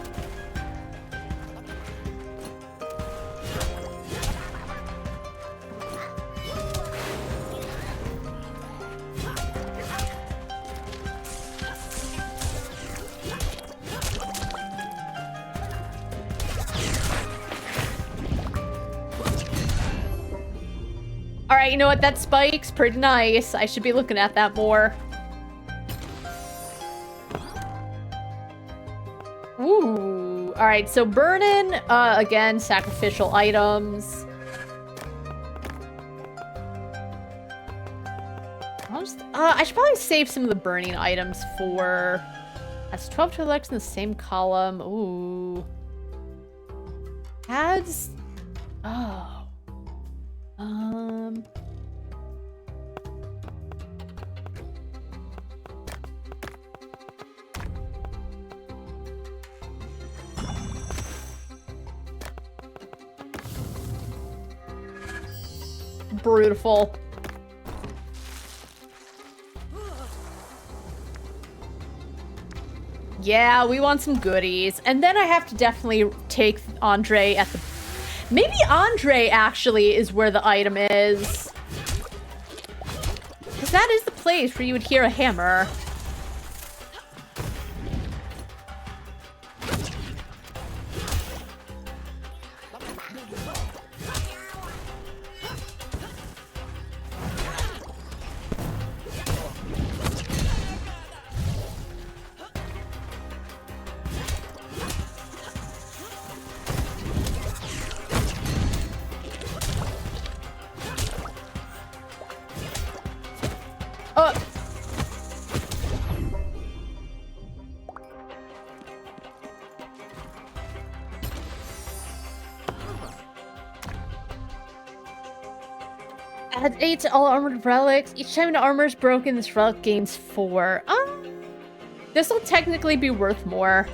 Alright, you know what? That spike's pretty nice. I should be looking at that more. Ooh. Alright, so burning, again, sacrificial items. I should probably save some of the burning items for... That's 12 to elect in the same column. Ooh. Adds... Oh. Beautiful. Yeah, we want some goodies. And then I have to definitely take Andre at the... Maybe Andre actually is where the item is. Because that is the place where you would hear a hammer. Add 8 to all armored relics. Each time an armor is broken, this relic gains 4. This will technically be worth more.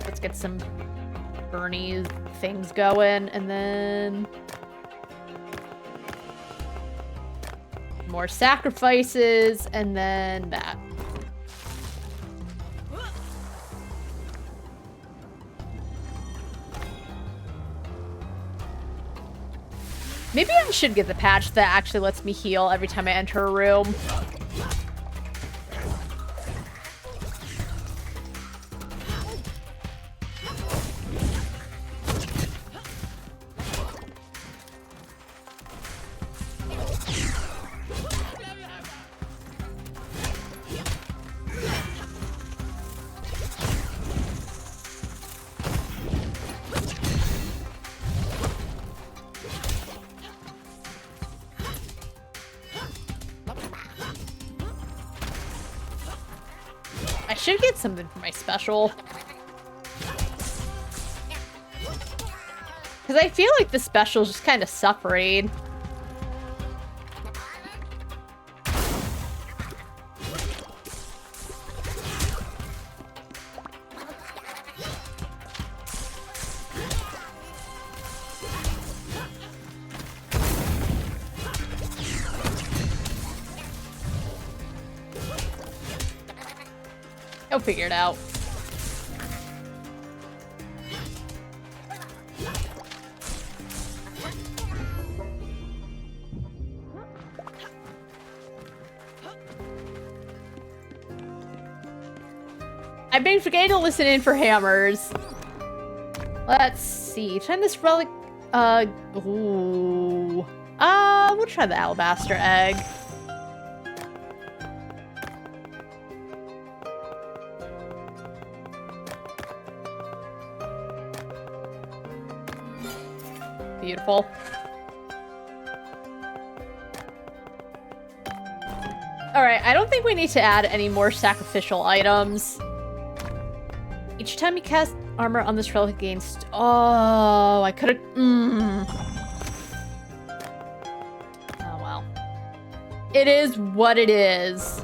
Let's get some Bernie things going, and then... more sacrifices, and then that. Maybe I should get the patch that actually lets me heal every time I enter a room. I should get something for my special. Because I feel like the special is just kind of suffering. I'll figure it out. I've been forgetting to listen in for hammers. Let's see. Try this relic. Ooh. We'll try the alabaster egg. Beautiful. Alright, I don't think we need to add any more sacrificial items. Each time you cast armor on this relic against... Oh, I could've... Oh, well. It is what it is.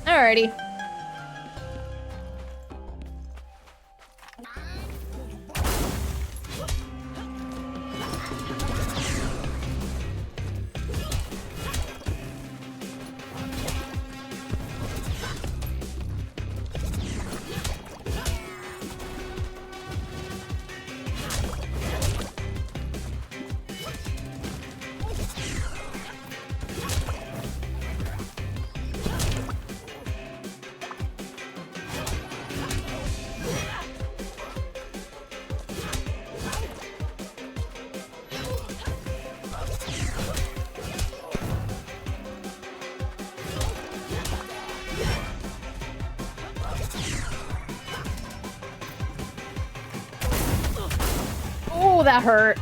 Alrighty. Oh, that hurt.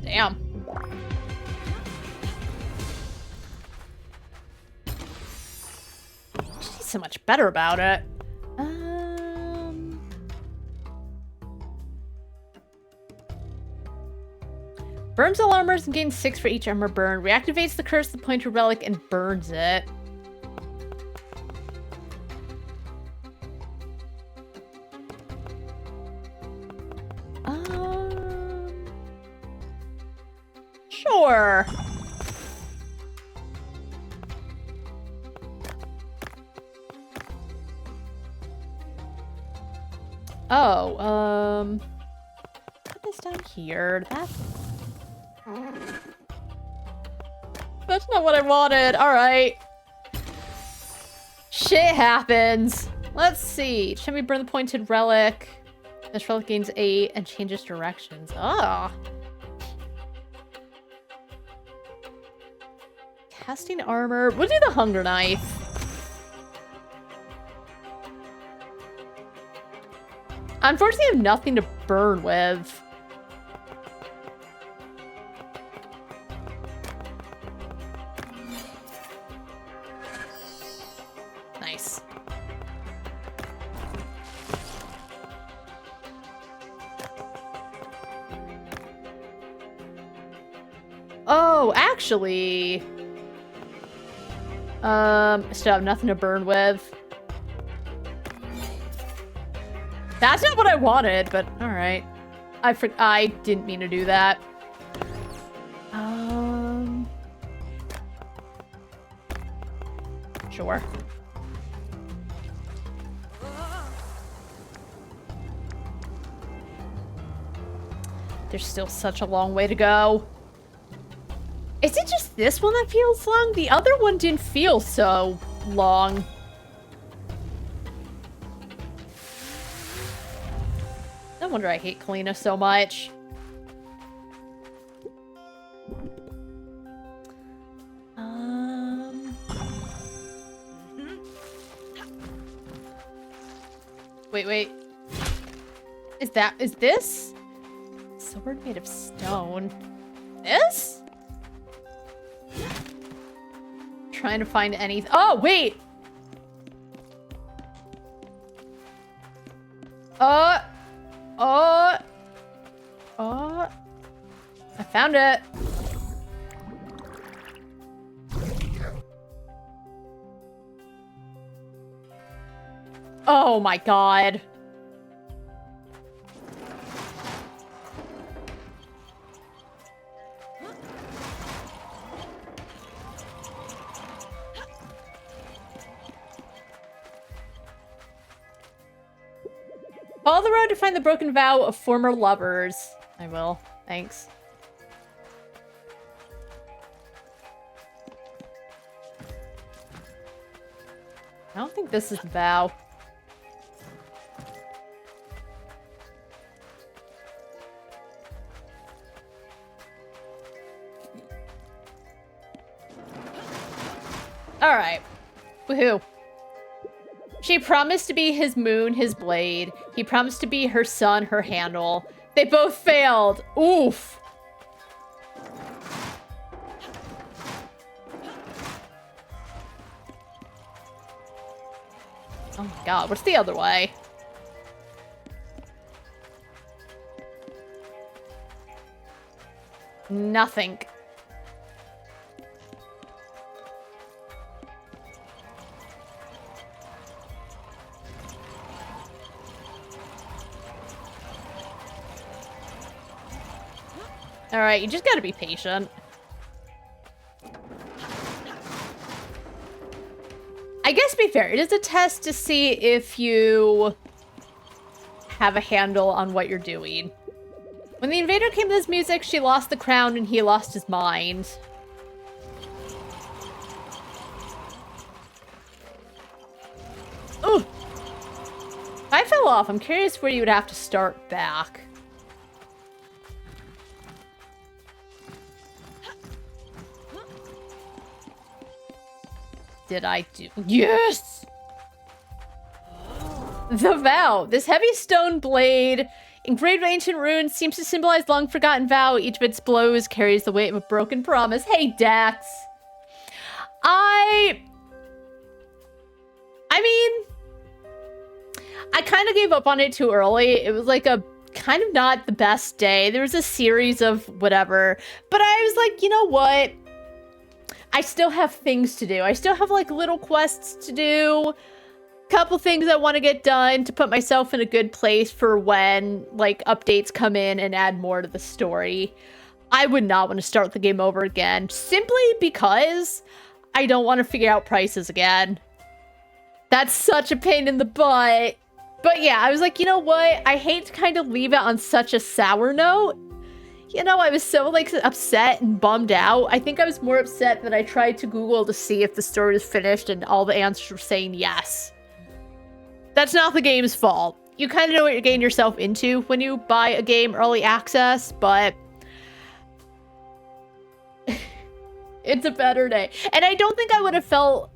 Damn. She's so much better about it. Burns all armors and gains 6 for each armor burn. Reactivates the curse of the pointer relic and burns it. Sure. Oh, put this down here. That's not what I wanted. All right. Shit happens. Let's see. Should we burn the pointed relic? This relic gains 8 and changes directions. Ah. Casting armor. We'll do the hunger knife. Unfortunately, I have nothing to burn with. Nice. Oh, actually... I still have nothing to burn with. That's not what I wanted, but alright. I didn't mean to do that. Sure. There's still such a long way to go. Is it just this one that feels long? The other one didn't feel so long. No wonder I hate Kalina so much. wait. Is this? Sword made of stone. This? Trying to find anything. Oh, wait! I found it. Oh my god. Follow the road to find the broken vow of former lovers. I will. Thanks. I don't think this is the vow. Alright. Woohoo. She promised to be his moon, his blade. He promised to be her sun, her handle. They both failed. Oof. Oh my god, what's the other way? Nothing. Alright, you just gotta be patient. I guess to be fair, it is a test to see if you have a handle on what you're doing. When the invader came to this music, she lost the crown and he lost his mind. Ooh! If I fell off, I'm curious where you would have to start back. Did I do? Yes! The vow. This heavy stone blade, engraved with ancient runes, seems to symbolize long-forgotten vow. Each of its blows carries the weight of a broken promise. Hey, Dax. I mean, I kind of gave up on it too early. It was like a kind of not the best day. There was a series of whatever. But I was like, you know what? I still have things to do. I still have, like, little quests to do. Couple things I want to get done to put myself in a good place for when, like, updates come in and add more to the story. I would not want to start the game over again, simply because I don't want to figure out prices again. That's such a pain in the butt. But yeah, I was like, you know what? I hate to kind of leave it on such a sour note. You know, I was so, like, upset and bummed out. I think I was more upset that I tried to Google to see if the story was finished and all the answers were saying yes. That's not the game's fault. You kind of know what you're getting yourself into when you buy a game early access, but it's a better day. And I don't think I would have felt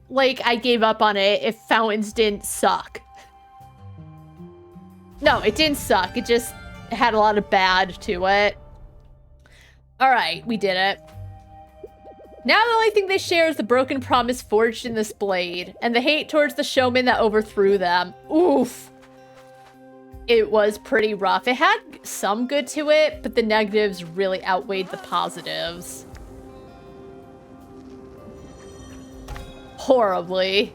like I gave up on it if Fountains didn't suck. No, it didn't suck. It just had a lot of bad to it. Alright, we did it. Now the only thing they share is the broken promise forged in this blade, and the hate towards the showman that overthrew them. Oof. It was pretty rough. It had some good to it, but the negatives really outweighed the positives. Horribly.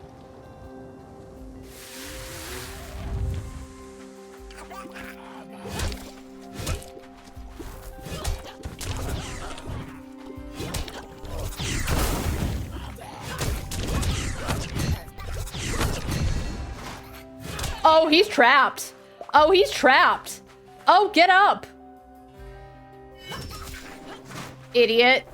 Oh, he's trapped. Oh, he's trapped. Oh, get up. Idiot.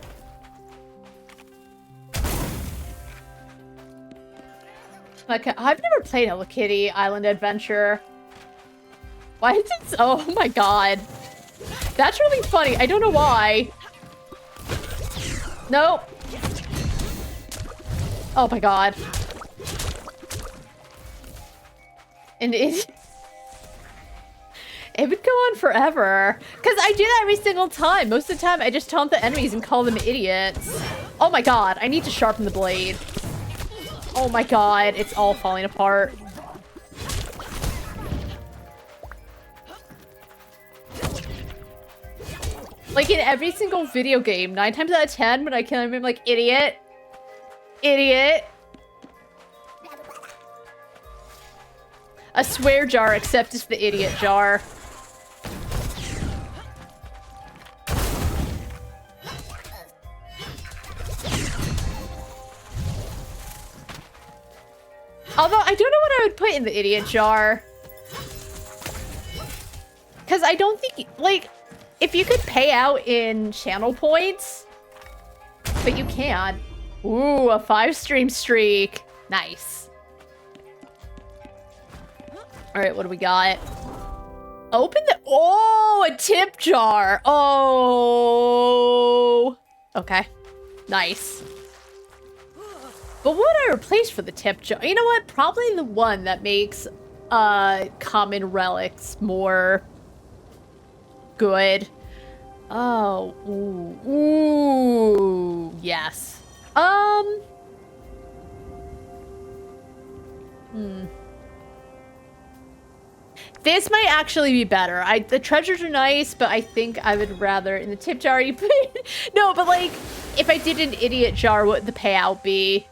Okay, I've never played Hello Kitty Island Adventure. Why is it so? Oh my god. That's really funny. I don't know why. Nope. Oh my god. And it It would go on forever. Because I do that every single time. Most of the time, I just taunt the enemies and call them idiots. Oh my god, I need to sharpen the blade. Oh my god, it's all falling apart. Like in every single video game, 9 times out of 10, when I kill him, I'm like, idiot. Idiot. A swear jar, except it's the idiot jar. Although, I don't know what I would put in the idiot jar. Because I don't think, like, if you could pay out in channel points, but you can't. Ooh, a 5-stream streak. Nice. All right, what do we got? Open the... Oh, a tip jar. Oh. Okay. Nice. But what would I replace for the tip jar? You know what? Probably the one that makes common relics more good. Oh. Ooh. Ooh. Yes. This might actually be better. The treasures are nice, but I think I would rather in the tip jar you put... No, but like, if I did an idiot jar, what would the payout be?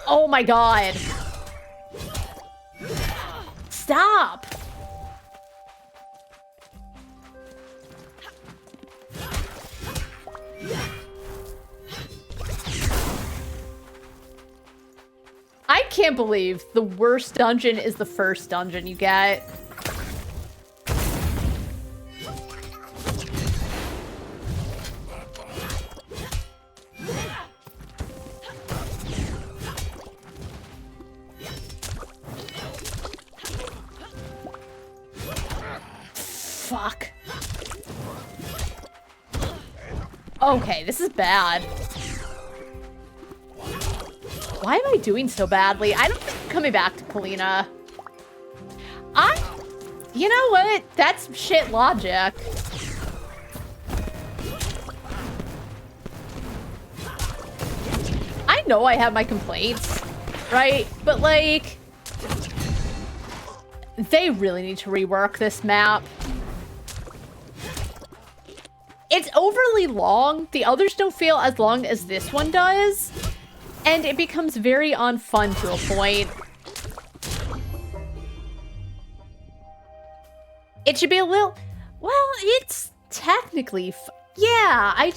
Oh my god. Stop. I can't believe the worst dungeon is the first dungeon you get. Fuck. Okay, this is bad. Why am I doing so badly? I don't think I'm coming back to Polina. You know what? That's shit logic. I know I have my complaints, right? But like, they really need to rework this map. It's overly long. The others don't feel as long as this one does. And it becomes very unfun to a point. It should be a little... Well, it's technically... Yeah,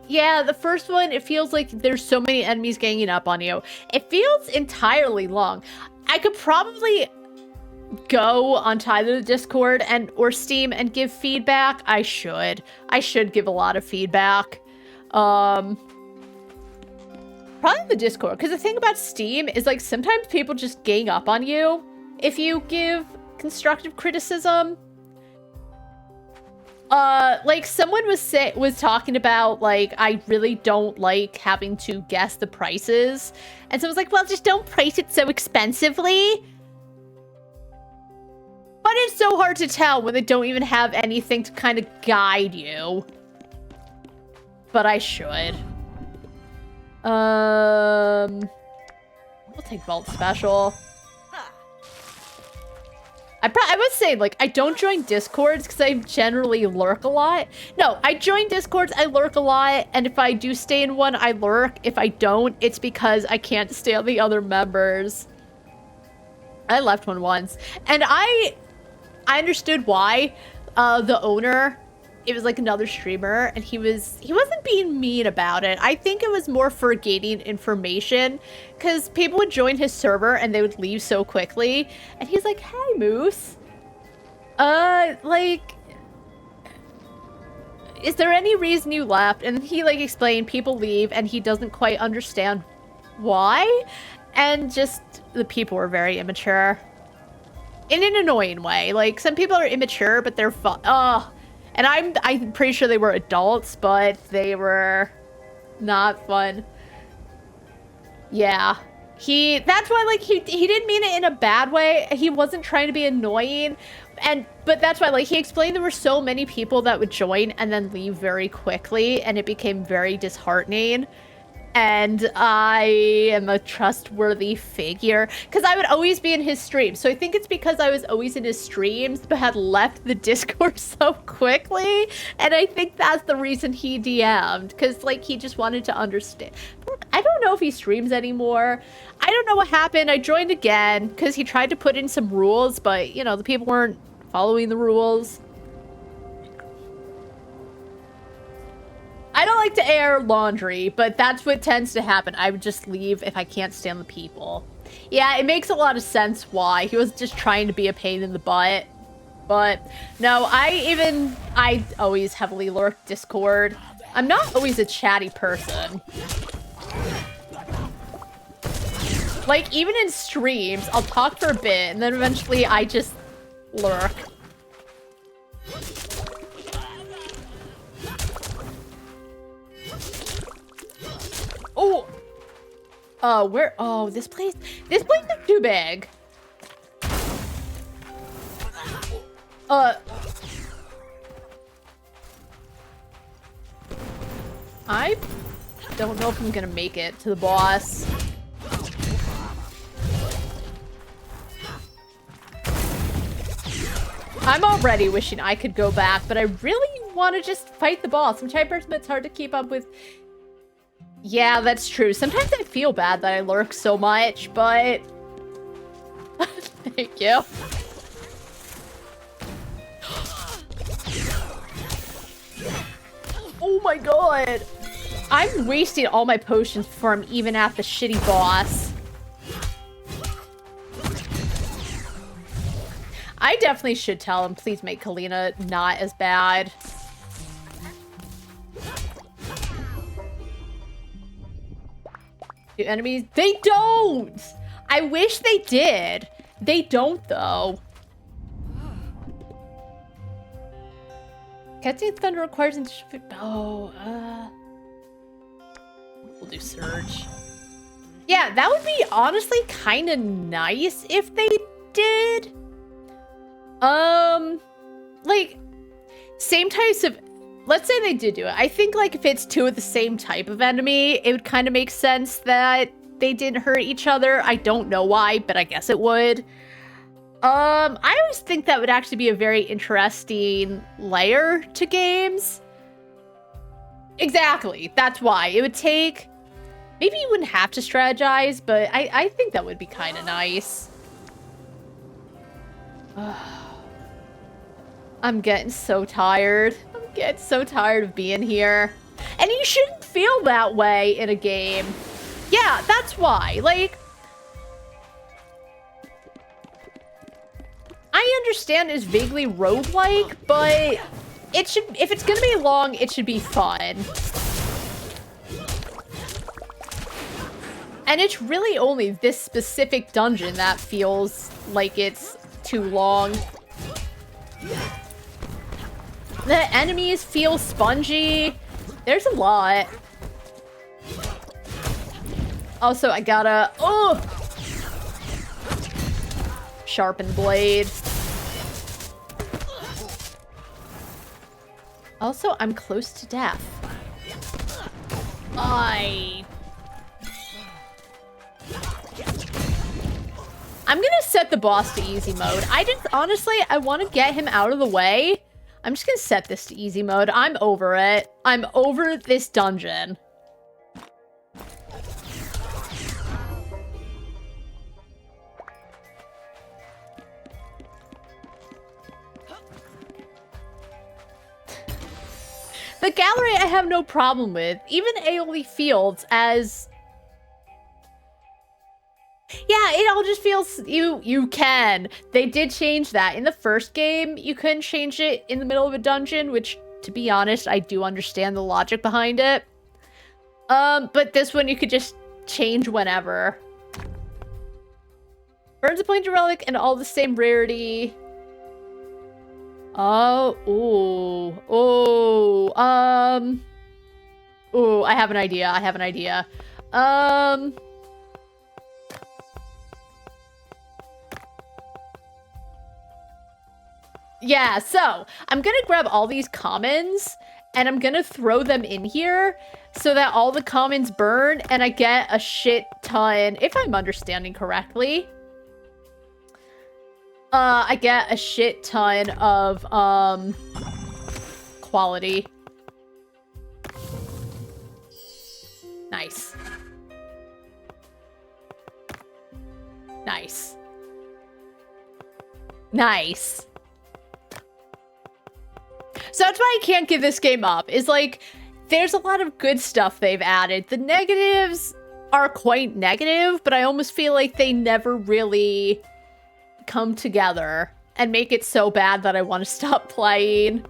yeah, the first one, it feels like there's so many enemies ganging up on you. It feels entirely long. I could probably go onto either the Discord or Steam and give feedback. I should give a lot of feedback. Probably the Discord, because the thing about Steam is like sometimes people just gang up on you if you give constructive criticism. Like someone was talking about like, I really don't like having to guess the prices, and someone's like, well, just don't price it so expensively. But it's so hard to tell when they don't even have anything to kind of guide you. But I should. We'll take Vault Special. I would say, like, I don't join Discords because I generally lurk a lot. No, I join Discords, I lurk a lot, and if I do stay in one, I lurk. If I don't, it's because I can't stand the other members. I left one once, and I understood why. The owner, it was like another streamer, and he wasn't being mean about it. I think it was more for gaining information, because people would join his server and they would leave so quickly, and he's like, hey, Moose, like, is there any reason you left? And he like explained people leave and he doesn't quite understand why, and just the people were very immature in an annoying way. Like, some people are immature, but they're fun. And I'm pretty sure they were adults, but they were not fun. Yeah. That's why, like, he didn't mean it in a bad way. He wasn't trying to be annoying. But that's why, like, he explained there were so many people that would join and then leave very quickly, and it became very disheartening. And I am a trustworthy figure, because I would always be in his streams. So I think it's because I was always in his streams, but had left the Discord so quickly. And I think that's the reason he DM'd, because, like, he just wanted to understand. I don't know if he streams anymore. I don't know what happened. I joined again, because he tried to put in some rules, but, you know, the people weren't following the rules. I don't like to air laundry, but that's what tends to happen. I would just leave if I can't stand the people. Yeah, it makes a lot of sense why. He was just trying to be a pain in the butt. But, no, I always heavily lurk Discord. I'm not always a chatty person. Like, even in streams, I'll talk for a bit, and then eventually I just lurk. Oh! Where? Oh, this place is too big. I don't know if I'm gonna make it to the boss. I'm already wishing I could go back, but I really want to just fight the boss. I'm trying person, but it's hard to keep up with. Yeah, that's true. Sometimes I feel bad that I lurk so much, but... Thank you. Oh my god! I'm wasting all my potions before I'm even at the shitty boss. I definitely should tell him, please make Kalina not as bad. Do enemies? They don't! I wish they did. They don't, though. Catching Thunder requires... we'll do Surge. Yeah, that would be honestly kind of nice if they did. Like, same types of... Let's say they did do it. I think, like, if it's two of the same type of enemy, it would kind of make sense that they didn't hurt each other. I don't know why, but I guess it would. I always think that would actually be a very interesting layer to games. Exactly. That's why. It would take... Maybe you wouldn't have to strategize, but I think that would be kind of nice. I'm getting so tired. I'm getting so tired of being here. And you shouldn't feel that way in a game. Yeah, that's why. Like, I understand it's vaguely roguelike, but it should, if it's gonna be long, it should be fun. And it's really only this specific dungeon that feels like it's too long. The enemies feel spongy. There's a lot. Also, I gotta... Oh! Sharpen blade. Also, I'm close to death. I'm gonna set the boss to easy mode. Honestly, I want to get him out of the way. I'm just gonna set this to easy mode. I'm over it. I'm over this dungeon. The gallery I have no problem with. Even Aeoli Fields as... Yeah, it all just feels... You can. They did change that. In the first game, you couldn't change it in the middle of a dungeon, which, to be honest, I do understand the logic behind it. But this one, you could just change whenever. Burns a Pointed Relic and all the same rarity. Oh, ooh, ooh, I have an idea. Yeah, so I'm gonna grab all these commons and I'm gonna throw them in here so that all the commons burn and I get a shit ton, if I'm understanding correctly. I get a shit ton of, quality. Nice. Nice. Nice. So that's why I can't give this game up, is like, there's a lot of good stuff they've added. The negatives are quite negative, but I almost feel like they never really come together and make it so bad that I want to stop playing.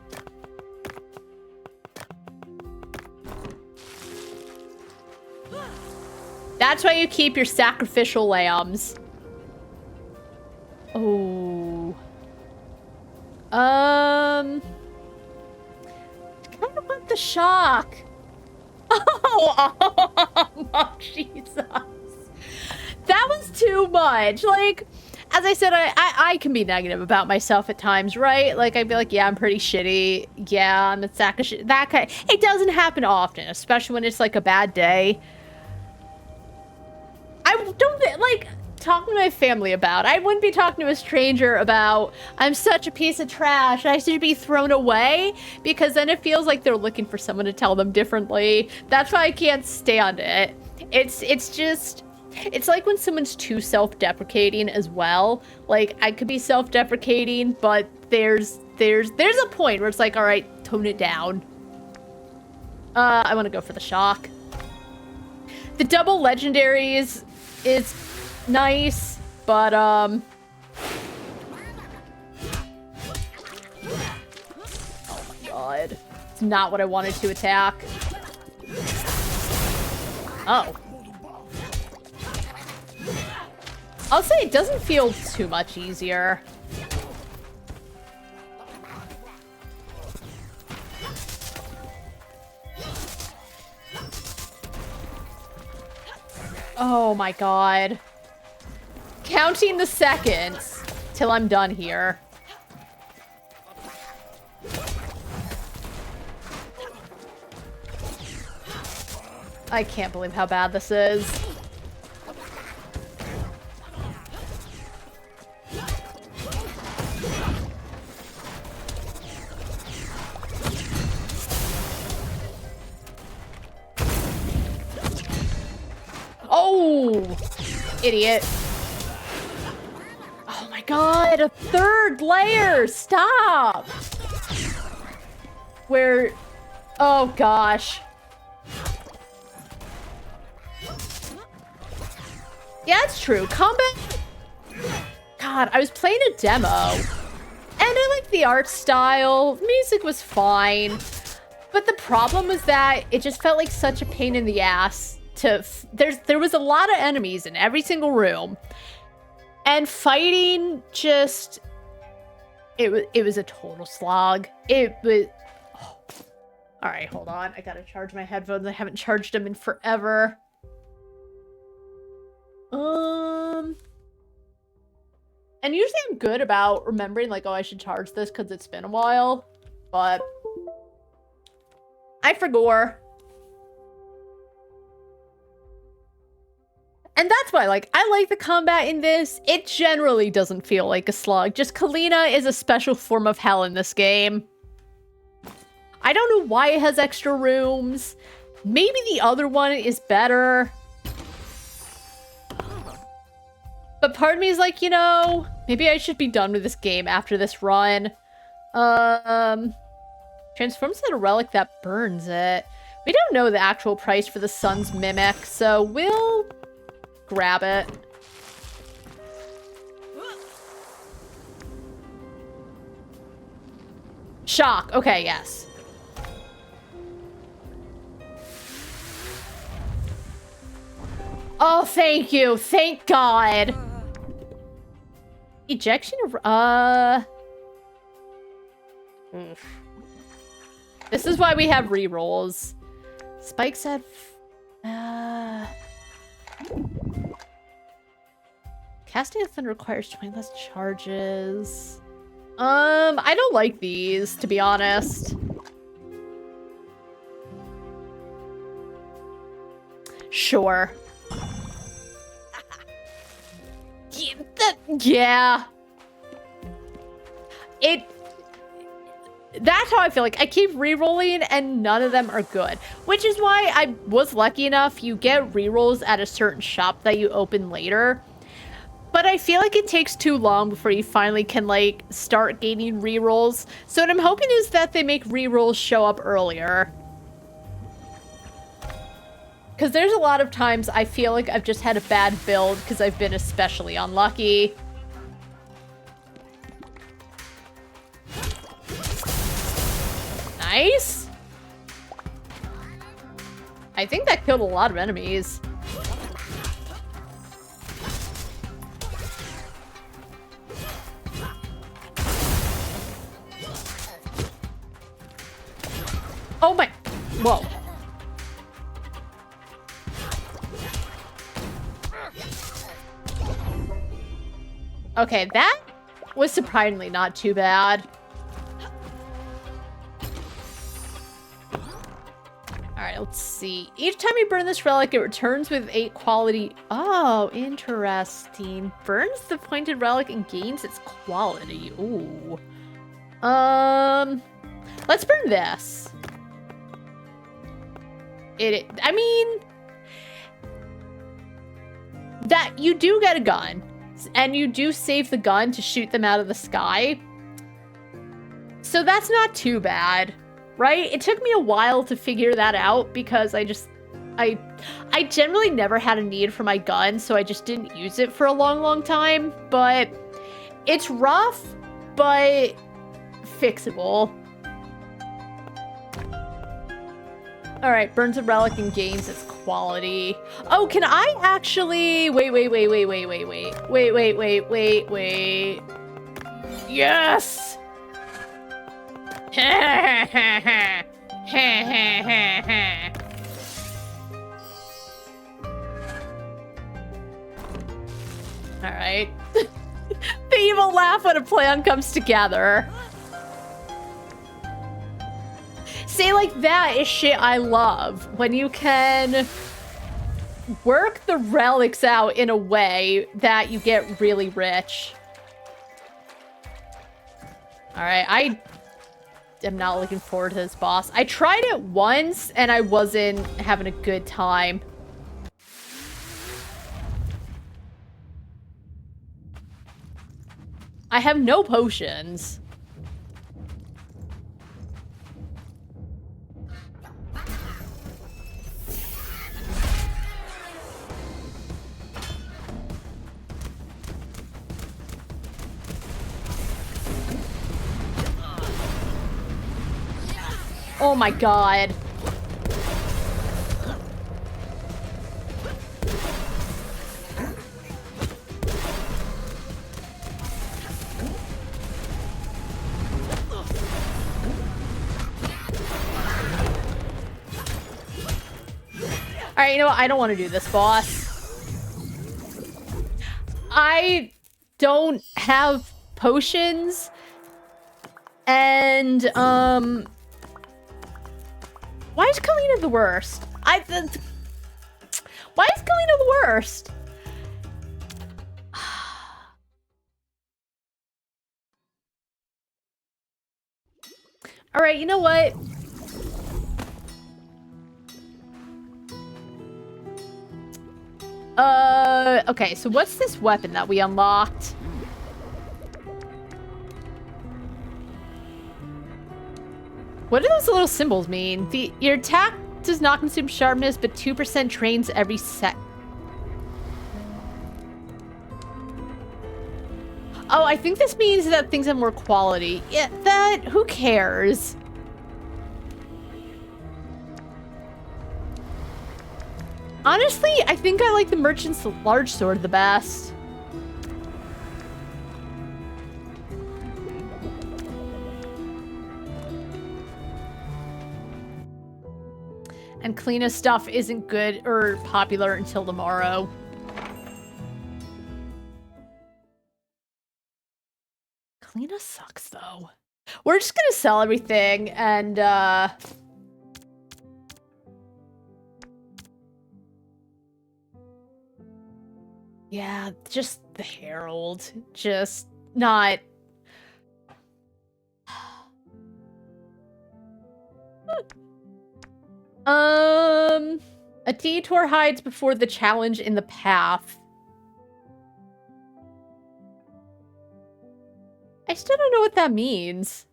That's why you keep your sacrificial lambs. Oh. I kind of want the shock. Oh, Jesus. That was too much. Like, as I said, I can be negative about myself at times, right? Like, I'd be like, yeah, I'm pretty shitty. Yeah, I'm a sack of shit. That kind. It doesn't happen often, especially when it's like a bad day. I don't, like, talking to my family about. I wouldn't be talking to a stranger about, I'm such a piece of trash, I should be thrown away, because then it feels like they're looking for someone to tell them differently. That's why I can't stand it. It's just, it's like when someone's too self-deprecating as well. Like, I could be self-deprecating, but there's a point where it's like, all right, tone it down. I want to go for the shock. The double legendaries is nice, but, oh my god. It's not what I wanted to attack. Oh. I'll say it doesn't feel too much easier. Oh my god. Counting the seconds till I'm done here. I can't believe how bad this is. Oh, idiot. Oh my god, a third layer, stop. Where, oh gosh. Yeah, it's true. Combat, God, I was playing a demo and I liked the art style. Music was fine. But the problem was that it just felt like such a pain in the ass to, there was a lot of enemies in every single room. And fighting just, it was a total slog. It was, oh. All right, hold on. I gotta charge my headphones. I haven't charged them in forever. And usually I'm good about remembering, like, oh, I should charge this because it's been a while. But I forgot. And that's why, like, I like the combat in this. It generally doesn't feel like a slug. Just Kalina is a special form of hell in this game. I don't know why it has extra rooms. Maybe the other one is better. But part of me is like, you know, maybe I should be done with this game after this run. Transforms into a relic that burns it. We don't know the actual price for the sun's mimic, so we'll grab it. Shock. Okay, yes. Oh, thank you. Thank God. Ejection of, This is why we have rerolls. Spike said, casting a thunder requires 20 less charges. I don't like these, to be honest. Sure. Yeah. That's how I feel. Like, I keep re-rolling and none of them are good. Which is why I was lucky enough you get re-rolls at a certain shop that you open later. But I feel like it takes too long before you finally can, like, start gaining re-rolls. So what I'm hoping is that they make re-rolls show up earlier. Because there's a lot of times I feel like I've just had a bad build because I've been especially unlucky. Nice. I think that killed a lot of enemies. Oh my... Whoa. Okay, that was surprisingly not too bad. Alright, let's see. Each time you burn this relic, it returns with 8 quality... Oh, interesting. Burns the pointed relic and gains its quality. Ooh. Let's burn this. I mean... That, you do get a gun. And you do save the gun to shoot them out of the sky. So that's not too bad. Right? It took me a while to figure that out because I generally never had a need for my gun, so I just didn't use it for a long time. But it's rough, but fixable. Alright, burns a relic and gains its quality. Oh, can I actually... Wait. Yes! Alright. The evil laugh when a plan comes together. See, like, that is shit I love. When you can work the relics out in a way that you get really rich. Alright, I am not looking forward to this boss. I tried it once, and I wasn't having a good time. I have no potions. Oh my god. Alright, you know what? I don't want to do this, boss. I don't have potions. And, why is Kalina the worst? Why is Kalina the worst? Alright, you know what? Okay, so what's this weapon that we unlocked? What do those little symbols mean? Your attack does not consume sharpness, but 2% drains every sec. Oh, I think this means that things have more quality. Yeah, who cares? Honestly, I think I like the Merchant's large sword the best. And Kalina's stuff isn't good or popular until tomorrow. Kalina sucks, though. We're just gonna sell everything, and, yeah, just the Herald. Just not... A detour hides before the challenge in the path. I still don't know what that means.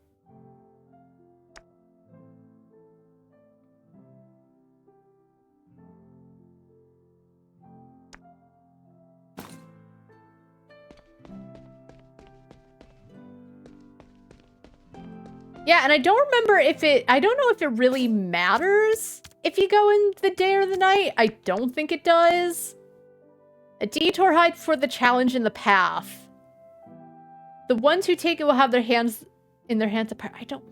Yeah, and I don't remember if I don't know if it really matters if you go in the day or the night. I don't think it does. A detour hide before the challenge in the path. The ones who take it will have their hands in their hands apart. I don't...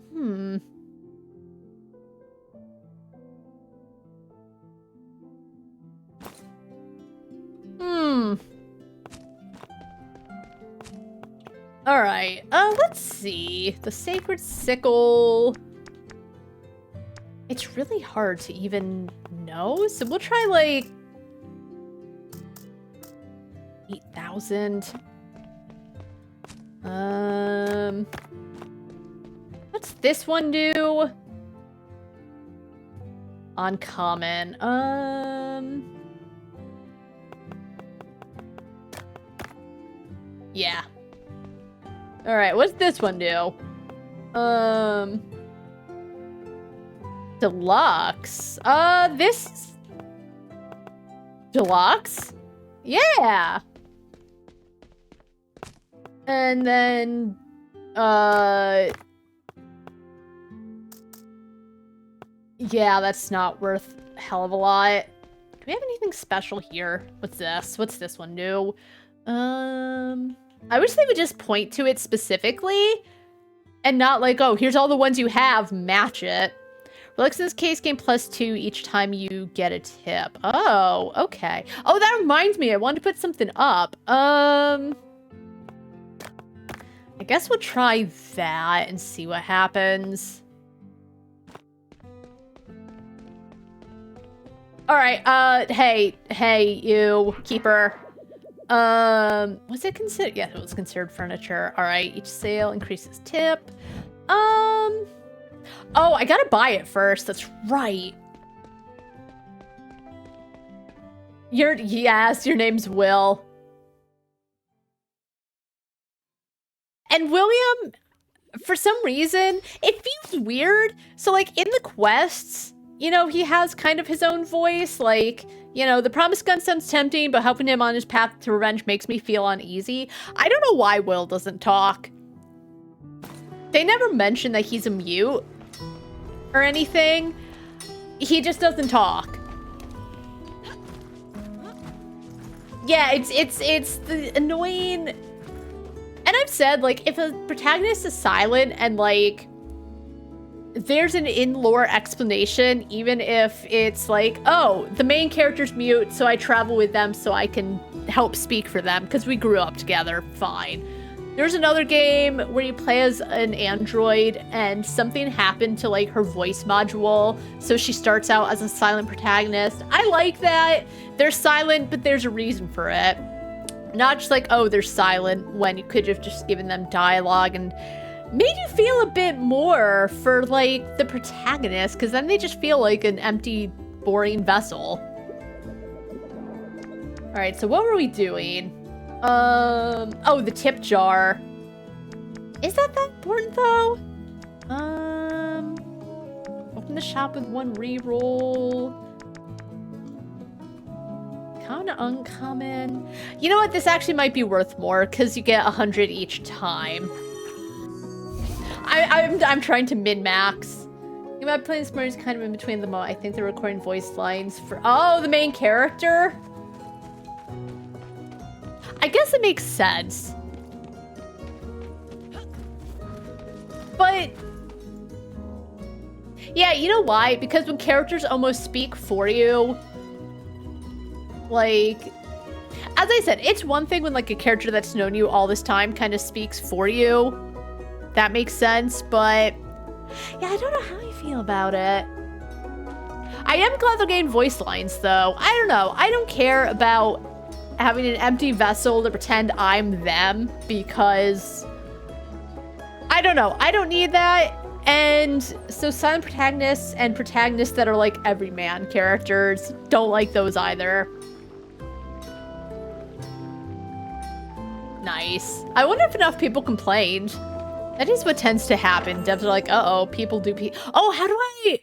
Alright, let's see. The Sacred Sickle... It's really hard to even know, so we'll try, like... 8,000. What's this one do? Uncommon. Yeah. Alright, what's this one do? Deluxe. This... Deluxe? Yeah! And then... Yeah, that's not worth a hell of a lot. Do we have anything special here? What's this? What's this one do? I wish they would just point to it specifically and not like, oh, here's all the ones you have, match it. Relics in this case gain +2 each time you get a tip. Oh, okay. Oh, that reminds me, I wanted to put something up. I guess we'll try that and see what happens. Alright, hey, you, keeper. Was it considered? Yeah, it was considered furniture. Alright, each sale increases tip. Oh, I gotta buy it first, that's right. Yes, your name's Will. And William, for some reason, it feels weird. So, like, in the quests, you know, he has kind of his own voice. Like, you know, the promised gun sounds tempting, but helping him on his path to revenge makes me feel uneasy. I don't know why Will doesn't talk. They never mention that he's a mute or anything. He just doesn't talk. Yeah, it's the annoying... And I've said, like, if a protagonist is silent and, like, there's an in-lore explanation, even if it's like, oh, the main character's mute, so I travel with them so I can help speak for them, because we grew up together, fine. There's another game where you play as an android, and something happened to, like, her voice module, so she starts out as a silent protagonist. I like that. They're silent, but there's a reason for it. Not just like, oh, they're silent, when you could have just given them dialogue and made you feel a bit more for, like, the protagonist, because then they just feel like an empty, boring vessel. Alright, so what were we doing? Oh, the tip jar. Is that important, though? Open the shop with 1 reroll. Kinda uncommon. You know what? This actually might be worth more because you get 100 each time. I'm trying to min-max. You might play this is kind of in between them all. I think they're recording voice lines for the main character. I guess it makes sense. But yeah, you know why? Because when characters almost speak for you, like, as I said, it's one thing when, like, a character that's known you all this time kind of speaks for you. that makes sense, but yeah, I don't know how I feel about it. I am glad they're getting voice lines, though. I don't know. I don't care about having an empty vessel to pretend I'm them, because I don't know. I don't need that. And so silent protagonists and protagonists that are like everyman characters, don't like those either. Nice. I wonder if enough people complained. That is what tends to happen. Devs are like, uh-oh, people do oh, how do I...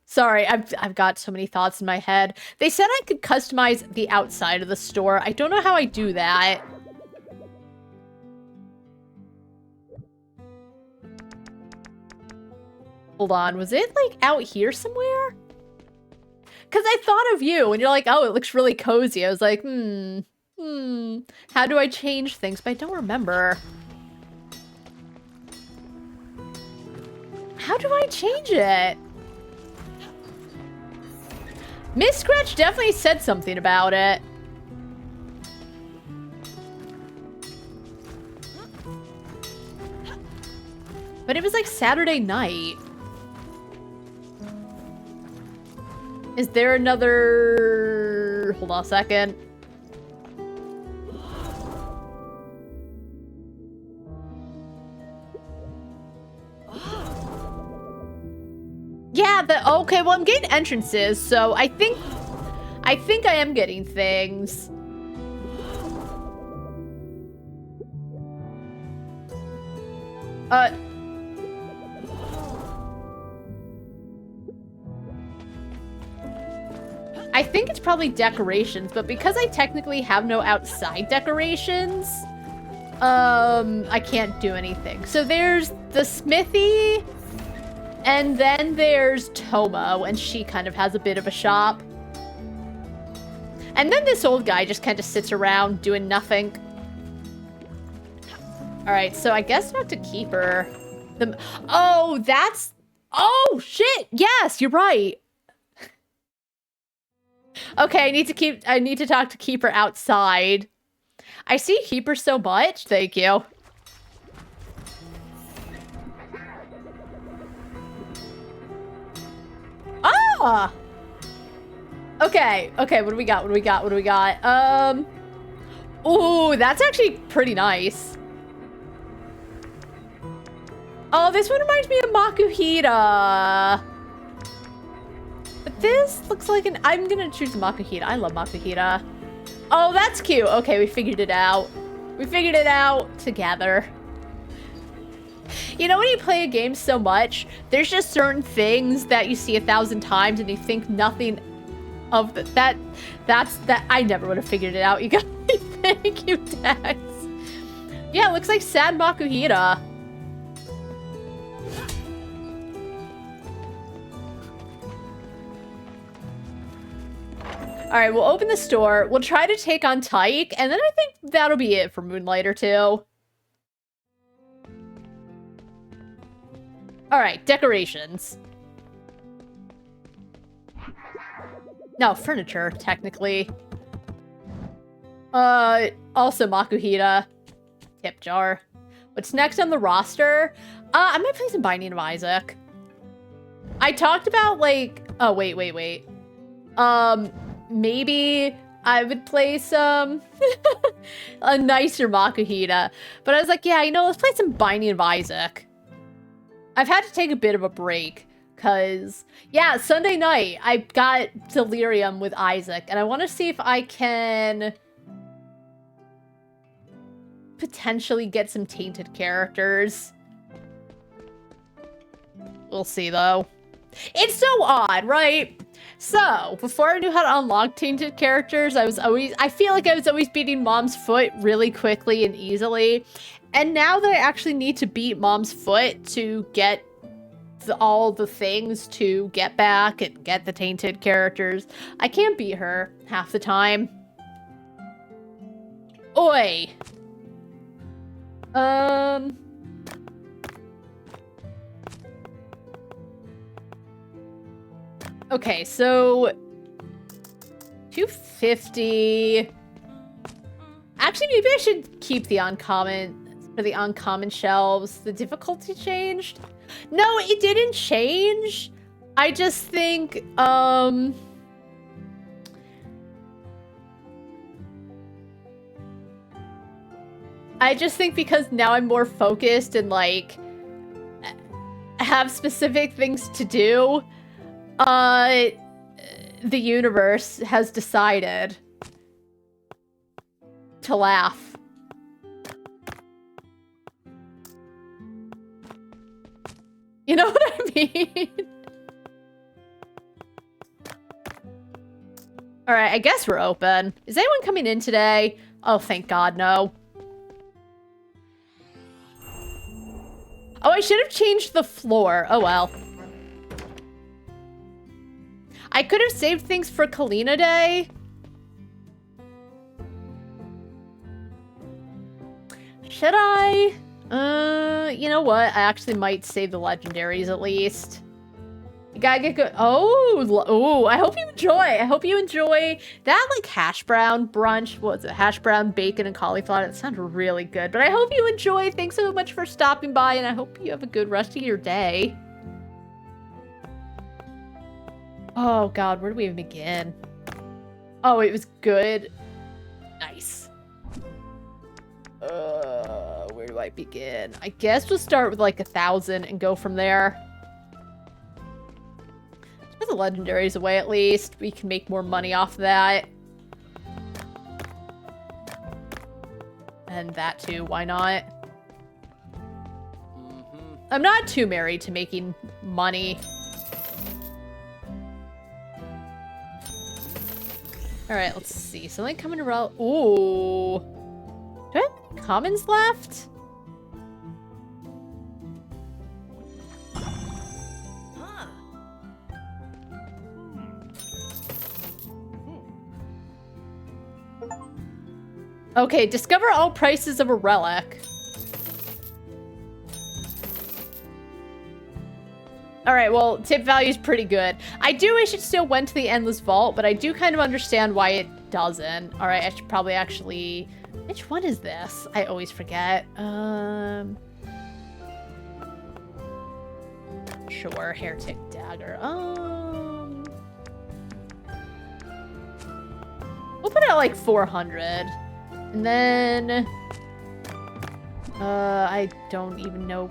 Sorry, I've got so many thoughts in my head. They said I could customize the outside of the store. I don't know how I do that. Hold on, was it like out here somewhere? Because I thought of you and you're like, oh, it looks really cozy. I was like, how do I change things? But I don't remember. How do I change it? Miss Scratch definitely said something about it. But it was like Saturday night. Is there another... Hold on a second. Yeah, okay, well, I'm getting entrances, so I think I am getting things. I think it's probably decorations, but because I technically have no outside decorations, I can't do anything. So there's the smithy, and then there's Tomo, and she kind of has a bit of a shop. And then this old guy just kind of sits around doing nothing. Alright, so I guess not to keep her. Oh, that's... Oh, shit! Yes, you're right! Okay, I need to talk to Keeper outside. I see Keeper so much. Thank you. Ah! Okay, okay, what do we got? What do we got? What do we got? Ooh, that's actually pretty nice. Oh, this one reminds me of Makuhita. But this looks like an... I'm gonna choose Makuhita. I love Makuhita. Oh, that's cute. Okay, we figured it out. We figured it out together. You know when you play a game so much, there's just certain things that you see 1,000 times and you think nothing of that. I never would have figured it out, you guys. Thank you, Dex. Yeah, it looks like sad Makuhita. All right, we'll open the store. We'll try to take on Tyke, and then I think that'll be it for Moonlighter 2. All right, decorations. No, furniture, technically. Also Makuhita. Tip jar. What's next on the roster? I might play some Binding of Isaac. I talked about, like... Oh, wait. Maybe I would play some... a nicer Makuhita. But I was like, yeah, you know, let's play some Binding of Isaac. I've had to take a bit of a break. Because, yeah, Sunday night, I got Delirium with Isaac. And I want to see if I can... potentially get some tainted characters. We'll see, though. It's so odd, right? So, before I knew how to unlock tainted characters, I feel like I was always beating Mom's Foot really quickly and easily. And now that I actually need to beat Mom's Foot to get all the things to get back and get the tainted characters, I can't beat her half the time. Oi! Okay, so 250. Actually, maybe I should keep the uncommon. For the uncommon shelves, the difficulty changed? No, it didn't change. I just think, I just think because now I'm more focused and, like, have specific things to do, the universe has decided to laugh. You know what I mean? Alright, I guess we're open. Is anyone coming in today? Oh, thank God, no. Oh, I should have changed the floor. Oh, well. I could have saved things for Kalina Day. Should I? You know what? I actually might save the legendaries at least. You gotta get good. Oh, I hope you enjoy. I hope you enjoy that, like, hash brown brunch. What was it? Hash brown, bacon, and cauliflower. That sounded really good. But I hope you enjoy. Thanks so much for stopping by, and I hope you have a good rest of your day. Oh, God. Where do we even begin? Oh, it was good. Nice. Where do I begin? I guess we'll start with, like, 1,000 and go from there. Put the legendaries away at least. We can make more money off that. And that too, why not? I'm not too married to making money. Alright, let's see. Something coming around. Ooh. Do I have any commons left? Okay, discover all prices of a relic. Alright, well, tip value is pretty good. I do wish it still went to the Endless Vault, but I do kind of understand why it doesn't. Alright, I should probably actually... Which one is this? I always forget. Sure, Heretic Dagger. We'll put it at like 400. And then... I don't even know...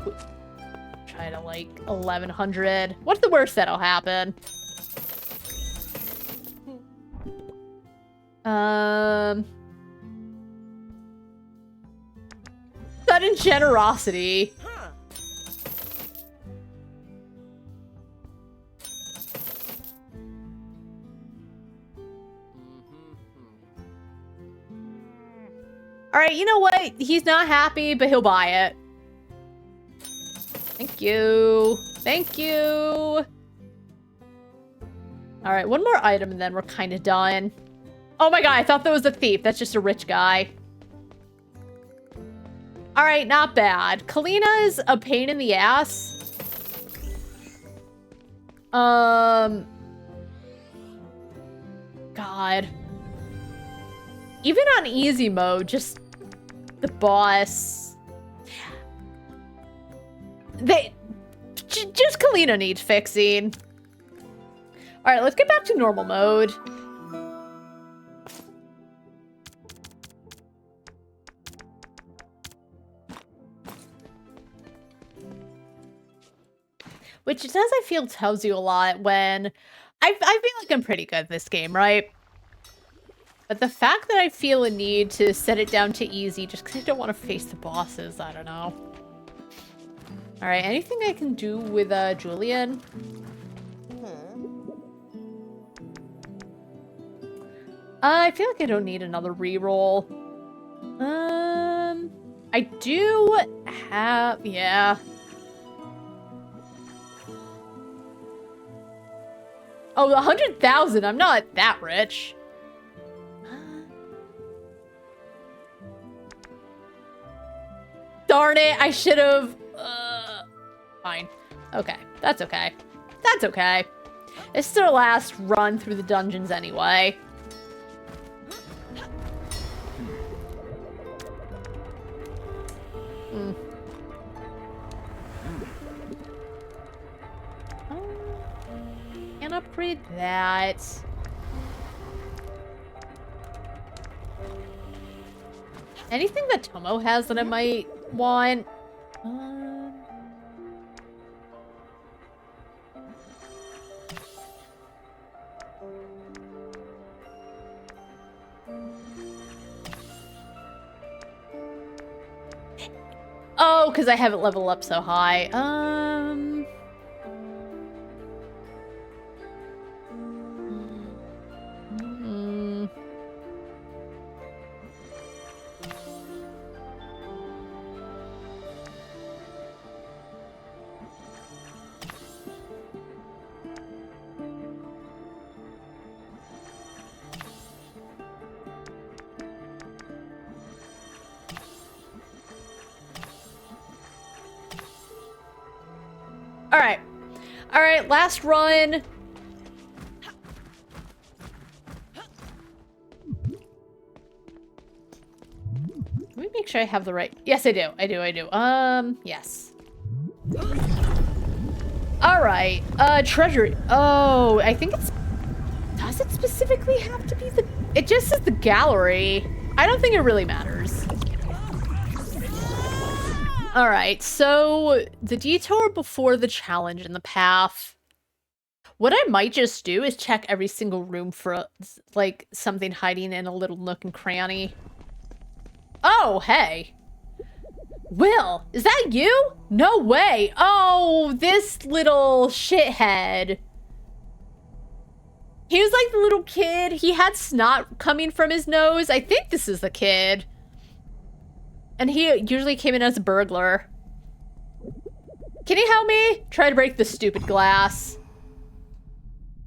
Try to like 1,100. What's the worst that'll happen? Sudden generosity. Alright, you know what? He's not happy, but he'll buy it. Thank you. Thank you. Alright, one more item and then we're kind of done. Oh my god, I thought that was a thief. That's just a rich guy. Alright, not bad. Kalina is a pain in the ass. God. Even on easy mode, just the boss. Just Kalina needs fixing. Alright, let's get back to normal mode. Which does, I feel, tells you a lot when... I feel like I'm pretty good at this game, right? But the fact that I feel a need to set it down to easy just because I don't want to face the bosses, I don't know. Alright, anything I can do with Julian? I feel like I don't need another reroll. I do have... Yeah. Oh, 100,000. I'm not that rich. Darn it. I should have... Fine. Okay. That's okay. That's okay. It's their last run through the dungeons anyway. Hmm. Can't upgrade that. Anything that Tomo has that I might want? Oh, because I haven't leveled up so high. Alright. Alright, last run. Let me make sure I have the right... Yes, I do. I do. Yes. Alright. Treasury. Oh, I think it's... Does it specifically have to be the... It just says the gallery. I don't think it really matters. Alright, so the detour before the challenge in the path. What I might just do is check every single room for, like, something hiding in a little nook and cranny. Oh, hey. Will, is that you? No way. Oh, this little shithead. He was like the little kid. He had snot coming from his nose. I think this is the kid. And he usually came in as a burglar. Can you help me? Try to break this stupid glass.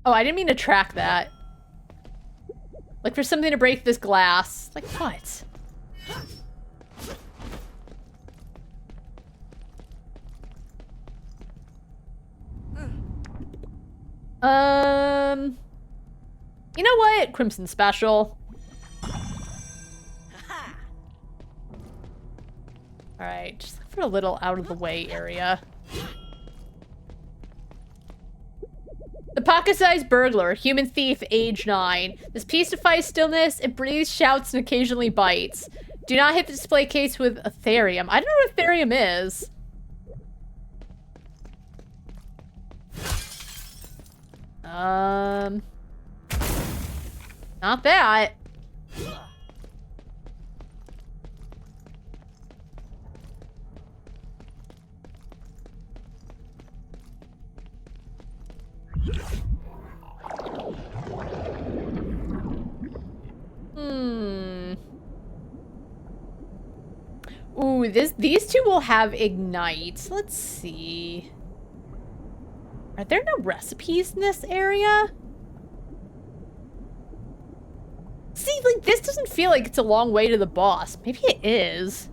Oh, I didn't mean to track that. Like for something to break this glass. Like what? You know what? Crimson Special. Alright, just look for a little out of the way area. The pocket-sized burglar, human thief, age 9. This piece defies stillness, it breathes, shouts, and occasionally bites. Do not hit the display case with Ethereum. I don't know what Ethereum is. Not that. Ooh, these two will have ignite. Let's see. Are there no recipes in this area? See, like, this doesn't feel like it's a long way to the boss. Maybe it is.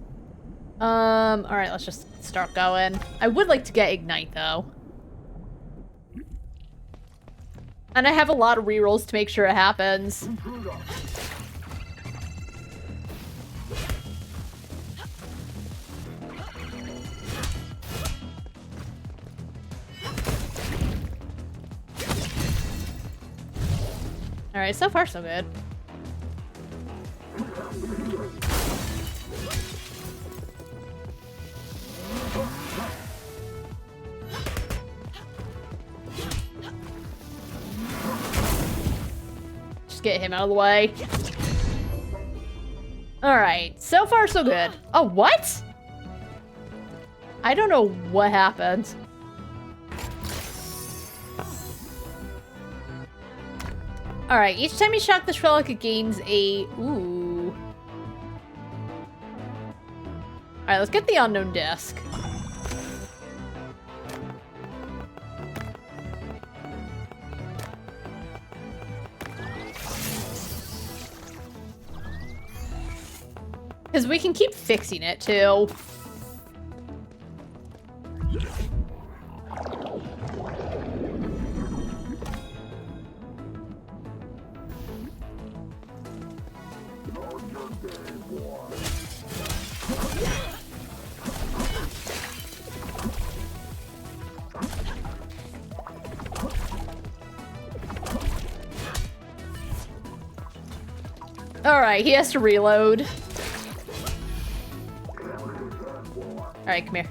Alright, let's just start going. I would like to get ignite, though. And I have a lot of rerolls to make sure it happens. Alright, so far so good. Just get him out of the way. Alright, so far so good. Oh, what? I don't know what happened. Alright, each time you shock this relic, it gains a... Ooh. Alright, let's get the unknown disc. Because we can keep fixing it, too. Alright, he has to reload. Alright, come here.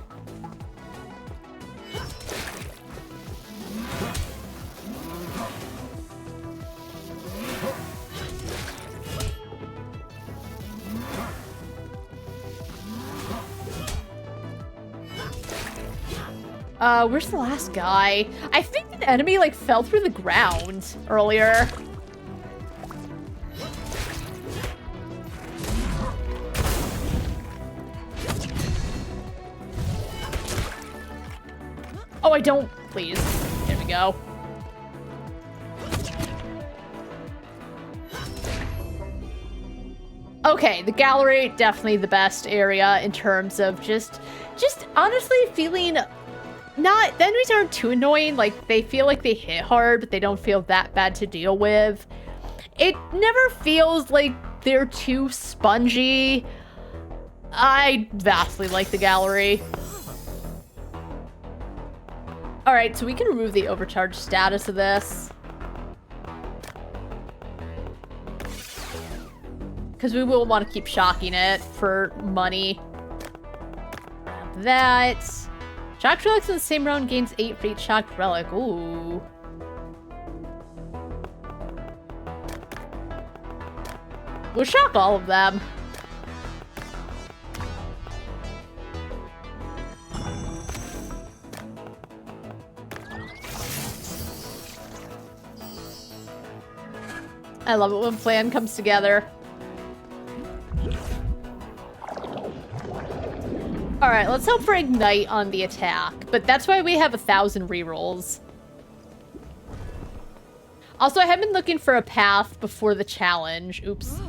Where's the last guy? I think an enemy, like, fell through the ground earlier. Oh, I don't. Please. There we go. Okay, the gallery, definitely the best area in terms of just honestly feeling not, the enemies aren't too annoying, like they feel like they hit hard, but they don't feel that bad to deal with. It never feels like they're too spongy. I vastly like the gallery. Alright, so we can remove the overcharge status of this. Because we will want to keep shocking it for money. Grab that. Shocked relics in the same round gains 8 for each shocked relic. Ooh. We'll shock all of them. I love it when plan comes together. Alright, let's hope for Ignite on the attack. But that's why we have 1,000 rerolls. Also, I have been looking for a path before the challenge. Oops.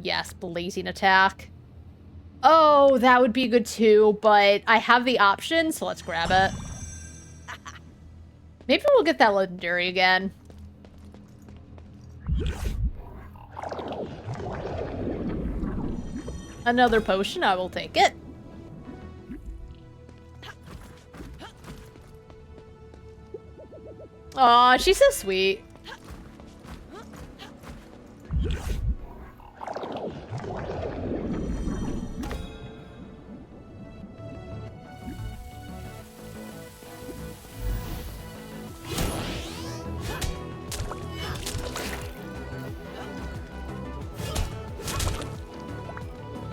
Yes, blazing attack. Oh, that would be good too, but I have the option, so let's grab it. Maybe we'll get that legendary again. Another potion, I will take it. Aw, she's so sweet.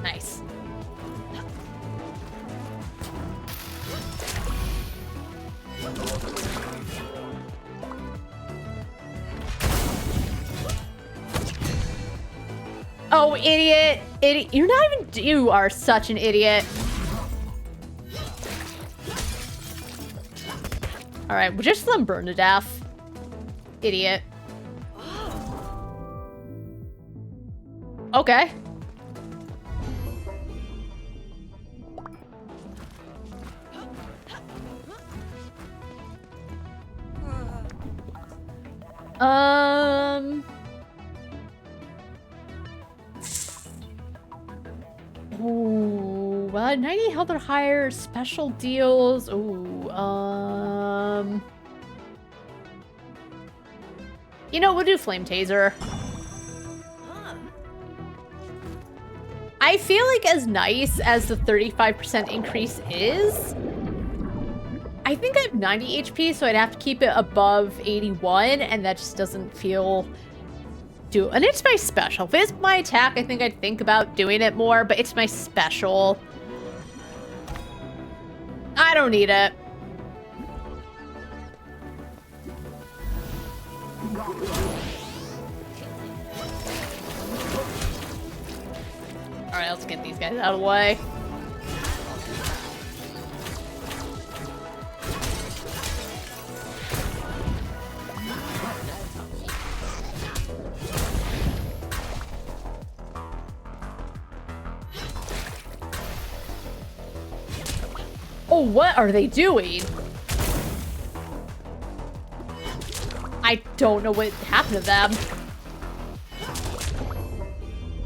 Nice. Oh, idiot. Idiot. You're not even... You are such an idiot. Alright, we'll just let him burn to death. Idiot. Okay. Ooh, 90 health or higher, special deals. Ooh, you know, we'll do Flame Taser. I feel like as nice as the 35% increase is, I think I have 90 HP, so I'd have to keep it above 81, and that just doesn't feel... And it's my special. If it's my attack, I think I'd think about doing it more, but it's my special. I don't need it. Alright, let's get these guys out of the way. Oh, what are they doing? I don't know what happened to them.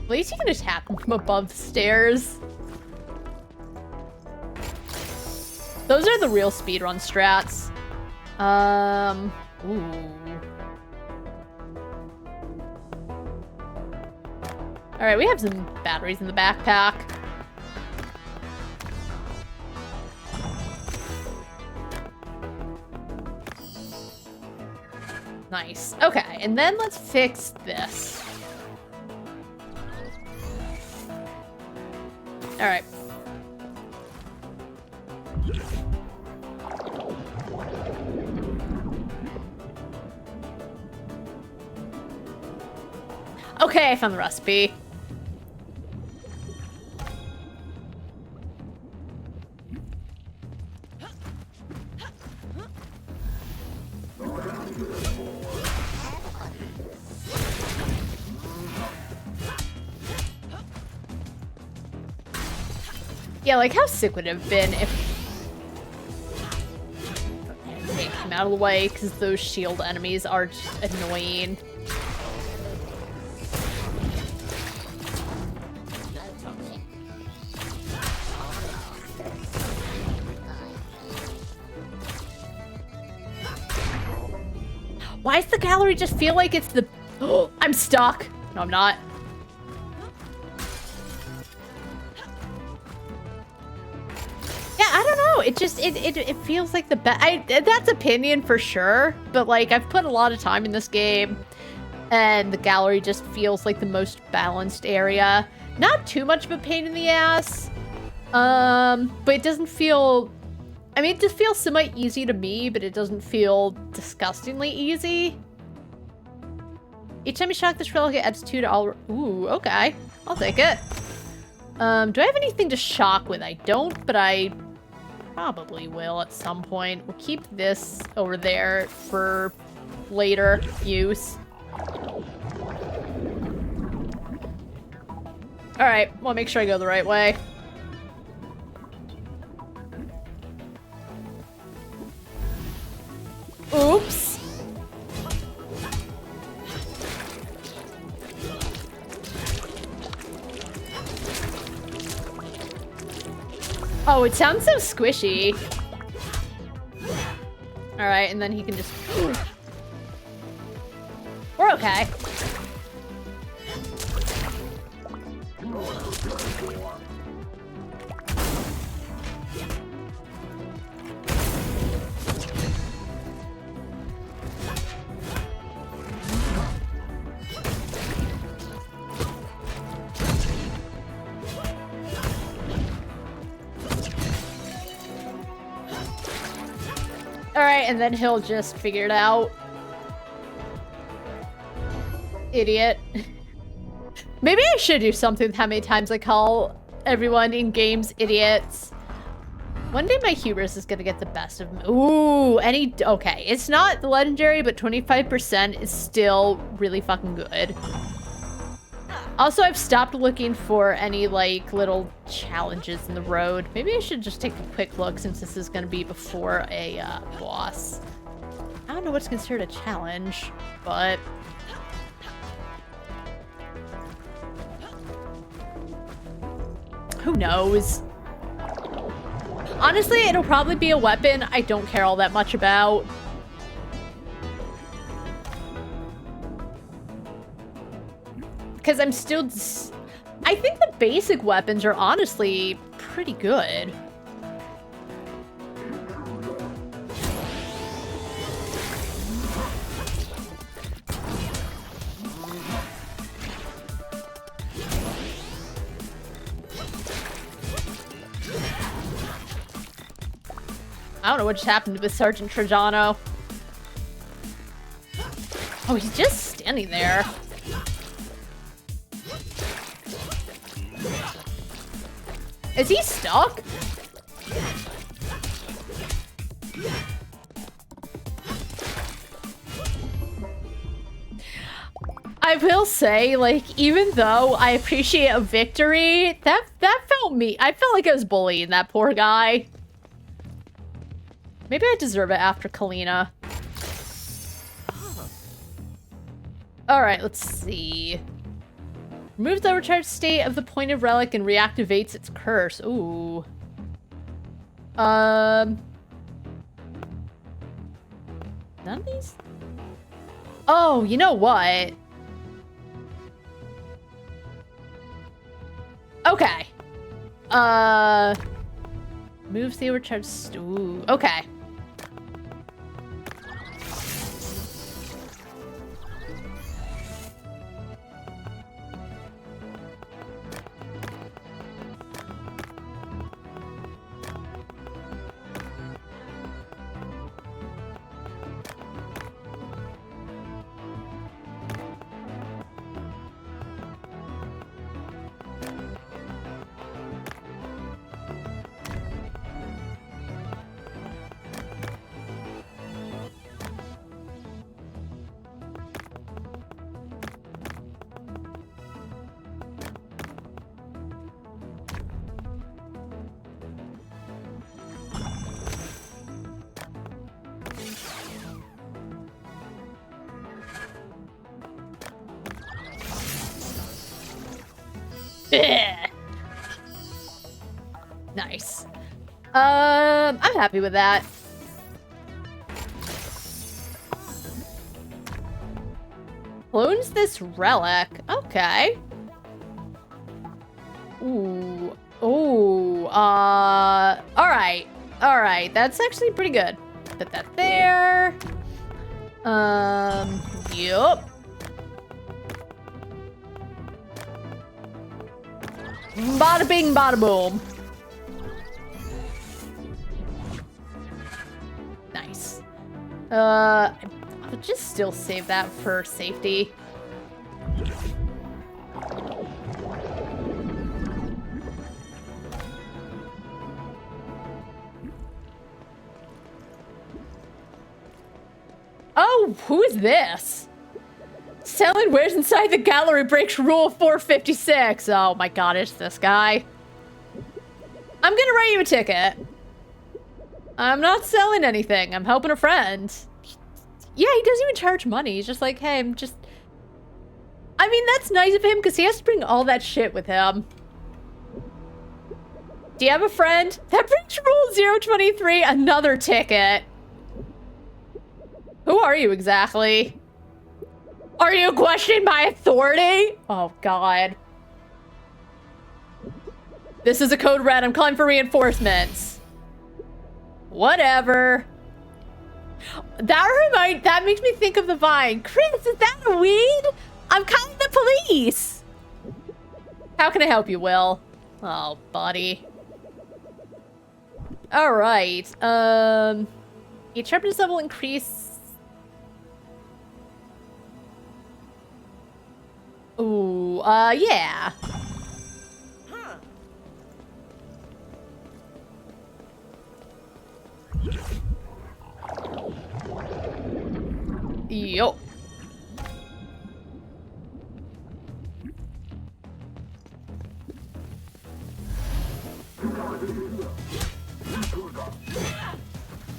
At least you can attack them from above the stairs. Those are the real speedrun strats. Ooh. Alright, we have some batteries in the backpack. Nice. Okay, and then let's fix this. Alright. Okay, I found the recipe. Yeah, like how sick would it have been if... Take him out of the way, because those shield enemies are just annoying. Why does the gallery just feel like it's the... Oh, I'm stuck. No, I'm not. Yeah, I don't know. It just, it feels like the best. That's opinion for sure. But like, I've put a lot of time in this game. And the gallery just feels like the most balanced area. Not too much of a pain in the ass. But it doesn't feel... I mean, it just feels semi-easy to me, but it doesn't feel disgustingly easy. Each time you shock this relic, it adds 2 to all... Ooh, okay. I'll take it. Do I have anything to shock with? I don't, but I probably will at some point. We'll keep this over there for later use. Alright, well, make sure I go the right way. Oops. Oh, it sounds so squishy. Alright, and then he can just... We're okay. Alright, and then he'll just figure it out. Idiot. Maybe I should do something with how many times I call everyone in games idiots. One day my hubris is gonna get the best of me. Ooh, okay, it's not the legendary, but 25% is still really fucking good. Also, I've stopped looking for any, like, little challenges in the road. Maybe I should just take a quick look since this is gonna be before a, boss. I don't know what's considered a challenge, but... Who knows? Honestly, it'll probably be a weapon I don't care all that much about. Because I'm still... I think the basic weapons are honestly pretty good. I don't know what just happened with Sergeant Trajano. Oh, he's just standing there. Is he stuck? I will say, like, even though I appreciate a victory, that felt me. I felt like I was bullying that poor guy. Maybe I deserve it after Kalina. Alright, let's see. Removes the overcharged state of the pointed relic and reactivates its curse. Ooh. None of these? Oh, you know what? Okay. Moves the overcharged. Ooh, okay. Nice. I'm happy with that. Clones this relic. Okay. Ooh. Ooh. Alright. Alright. That's actually pretty good. Put that there. Yup. Bada bing, bada boom. Nice. I'll just still save that for safety. Oh, who is this? Selling wares inside the gallery breaks rule 456. Oh my god, it's this guy. I'm gonna write you a ticket. I'm not selling anything. I'm helping a friend. Yeah, he doesn't even charge money. He's just like, hey, I'm just... I mean, that's nice of him because he has to bring all that shit with him. Do you have a friend? That breaks rule 023. Another ticket. Who are you exactly? Are you questioning my authority? Oh, God. This is a code red. I'm calling for reinforcements. Whatever. That makes me think of the vine. Chris, is that a weed? I'm calling the police. How can I help you, Will? Oh, buddy. All right. Each sharpness level increase. Ooh, yeah. Huh. Yo.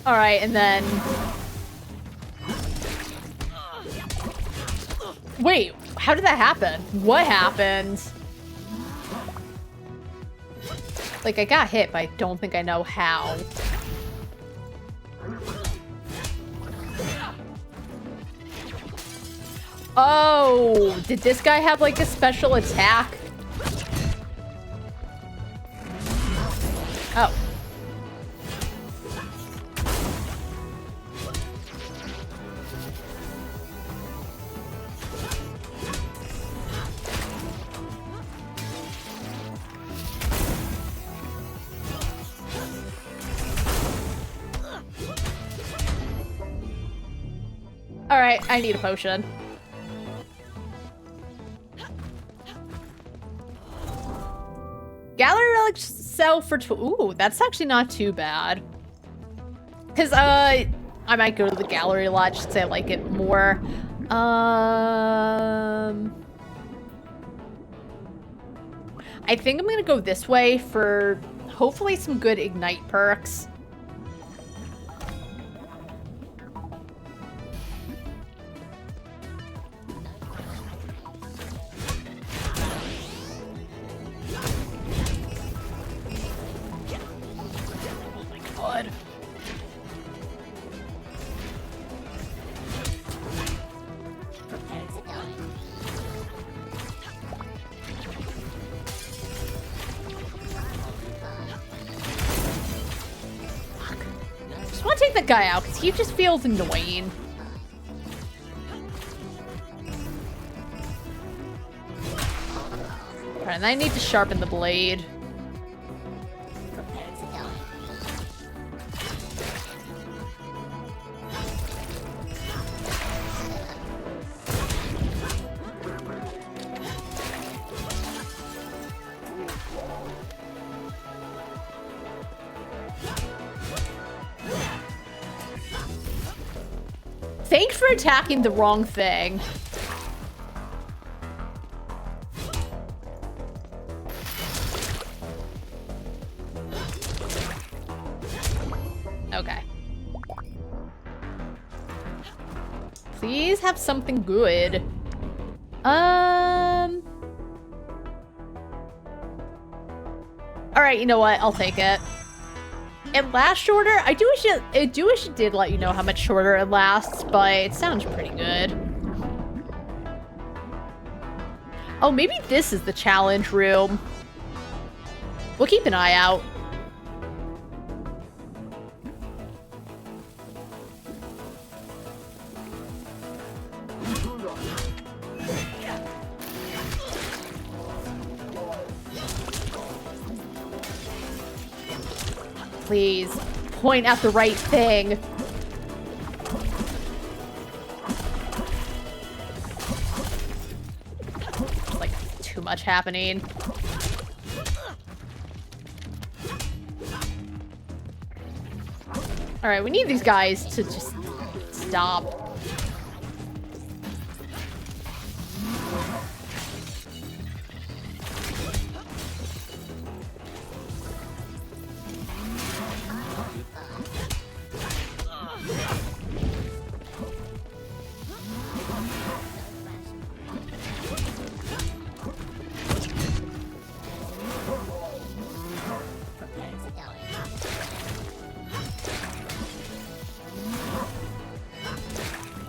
All right, and then... Wait, how did that happen? What happened? Like, I got hit, but I don't think I know how. Oh, did this guy have, like, a special attack? Oh. Alright, I need a potion. Gallery relics sell for ooh, that's actually not too bad. Cause I might go to the gallery lot just 'cause I like it more. I think I'm gonna go this way for hopefully some good ignite perks. God. want to take that guy out because he just feels annoying. Alright, and I need to sharpen the blade. Thanks for attacking the wrong thing. Okay. Please have something good. Alright, you know what? I'll take it. It lasts shorter. I do wish it did let you know how much shorter it lasts, but it sounds pretty good. Oh, maybe this is the challenge room. We'll keep an eye out. Please, point at the right thing. Like, too much happening. Alright, we need these guys to just stop.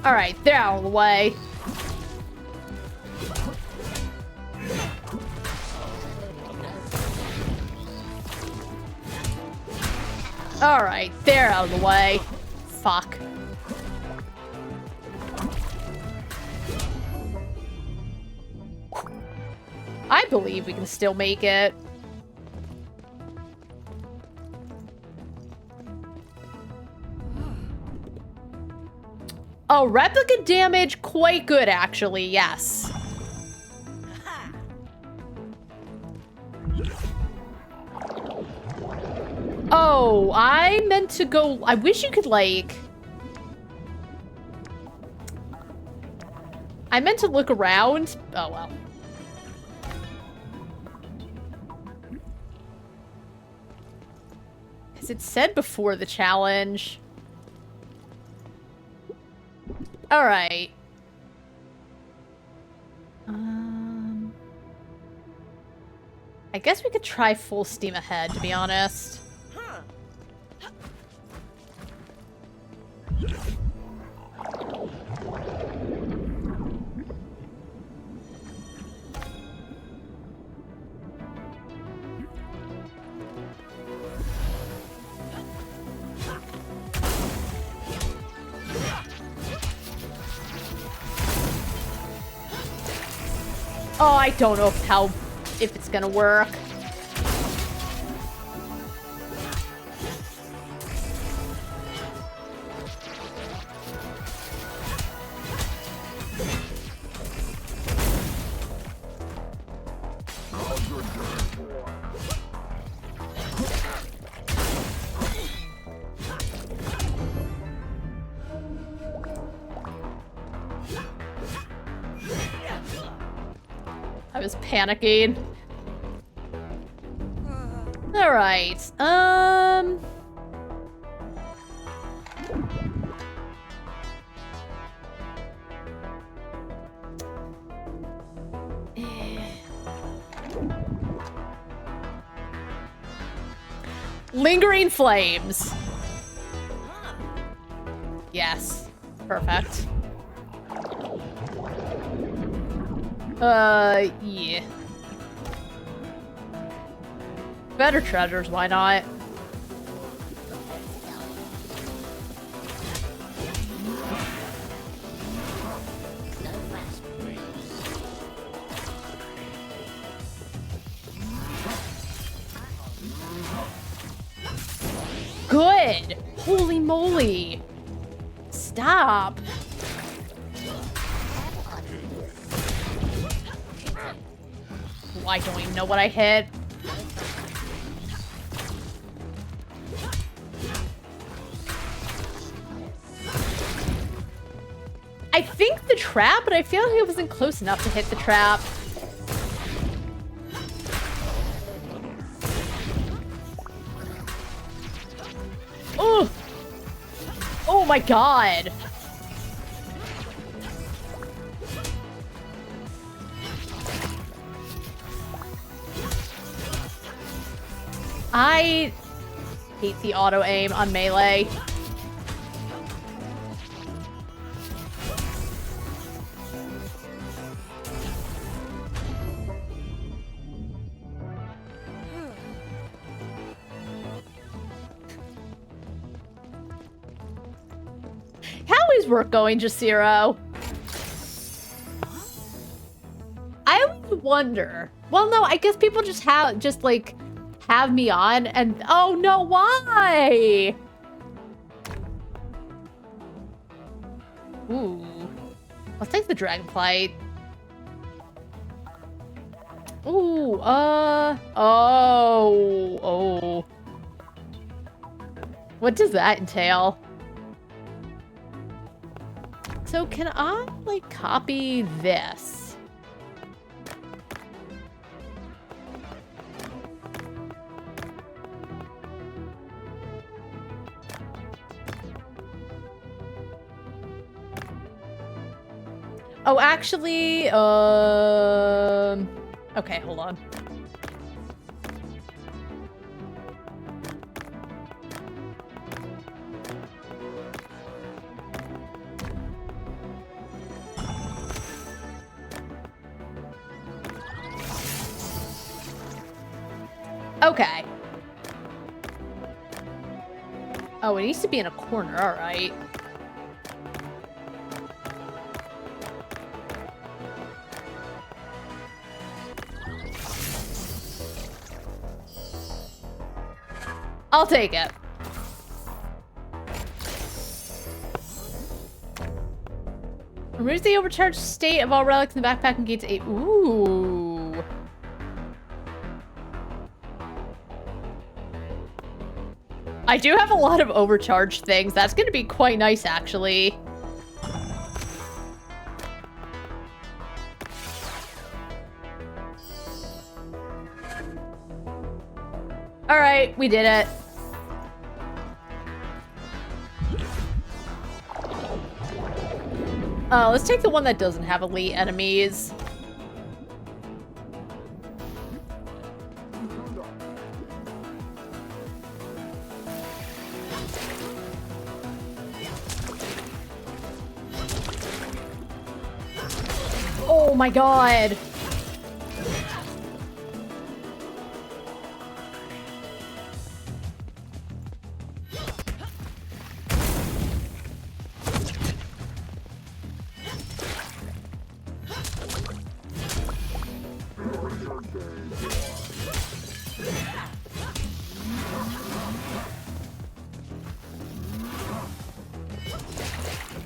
Alright, they're out of the way. Alright, they're out of the way. Fuck. I believe we can still make it. Oh, replica damage, quite good, actually, yes. Oh, I meant to go... I wish you could, like... I meant to look around. Oh, well. Because it said before the challenge... Alright. I guess we could try full steam ahead, to be honest. Huh. Oh, I don't know if it's gonna work. I was panicking. All right. Lingering flames. Yes. Perfect. Yeah. Better treasures, why not? good. Holy moly. Stop. Oh, I don't even know what I hit. I think the trap, but I feel like it wasn't close enough to hit the trap. Oh! Oh my god! I hate the auto aim on melee. How is work going, Jasiro? I always wonder. Well, no, I guess people just have me on and oh no, why? Ooh. Let's take the dragonflight. Ooh, oh. What does that entail? So can I, like, copy this? Oh, actually, okay, hold on. Okay. Oh, it needs to be in a corner, all right. I'll take it. Removes the overcharged state of all relics in the backpack and gains 8. Ooh. I do have a lot of overcharged things. That's going to be quite nice, actually. All right, we did it. Let's take the one that doesn't have elite enemies. Oh my god.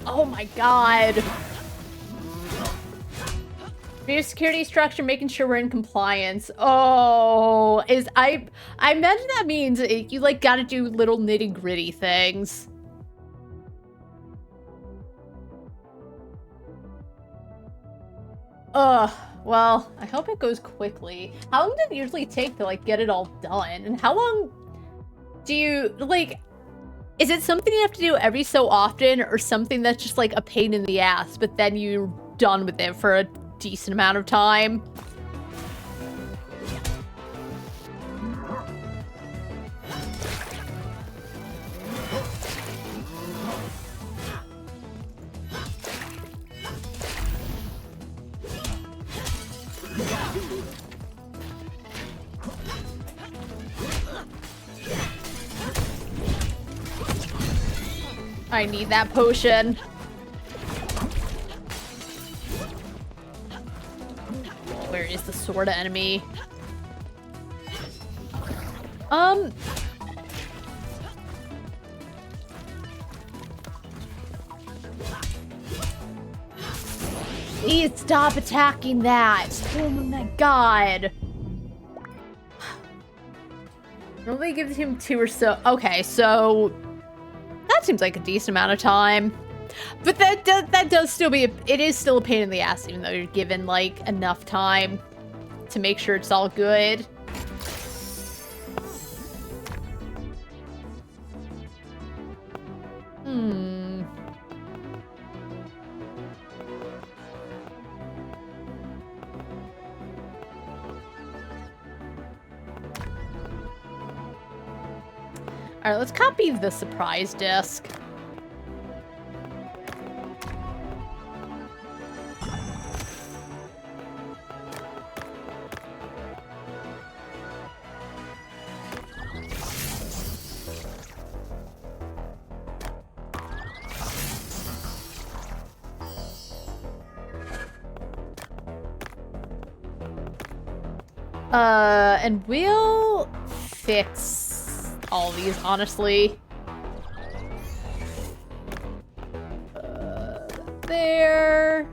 Oh my god. New security structure, making sure we're in compliance. Oh, I imagine that means you like gotta do little nitty gritty things. Ugh, well, I hope it goes quickly. How long does it usually take to like get it all done? And how long do you like, is it something you have to do every so often or something that's just like a pain in the ass, but then you're done with it for a decent amount of time? I need that potion. Where is the sword enemy? Please stop attacking that. Oh my god. Normally gives him 2 or so. Okay, so that seems like a decent amount of time. But that does still be, it is still a pain in the ass, even though you're given, like, enough time to make sure it's all good. Alright, let's copy the surprise disc. And we'll fix all these, honestly. There.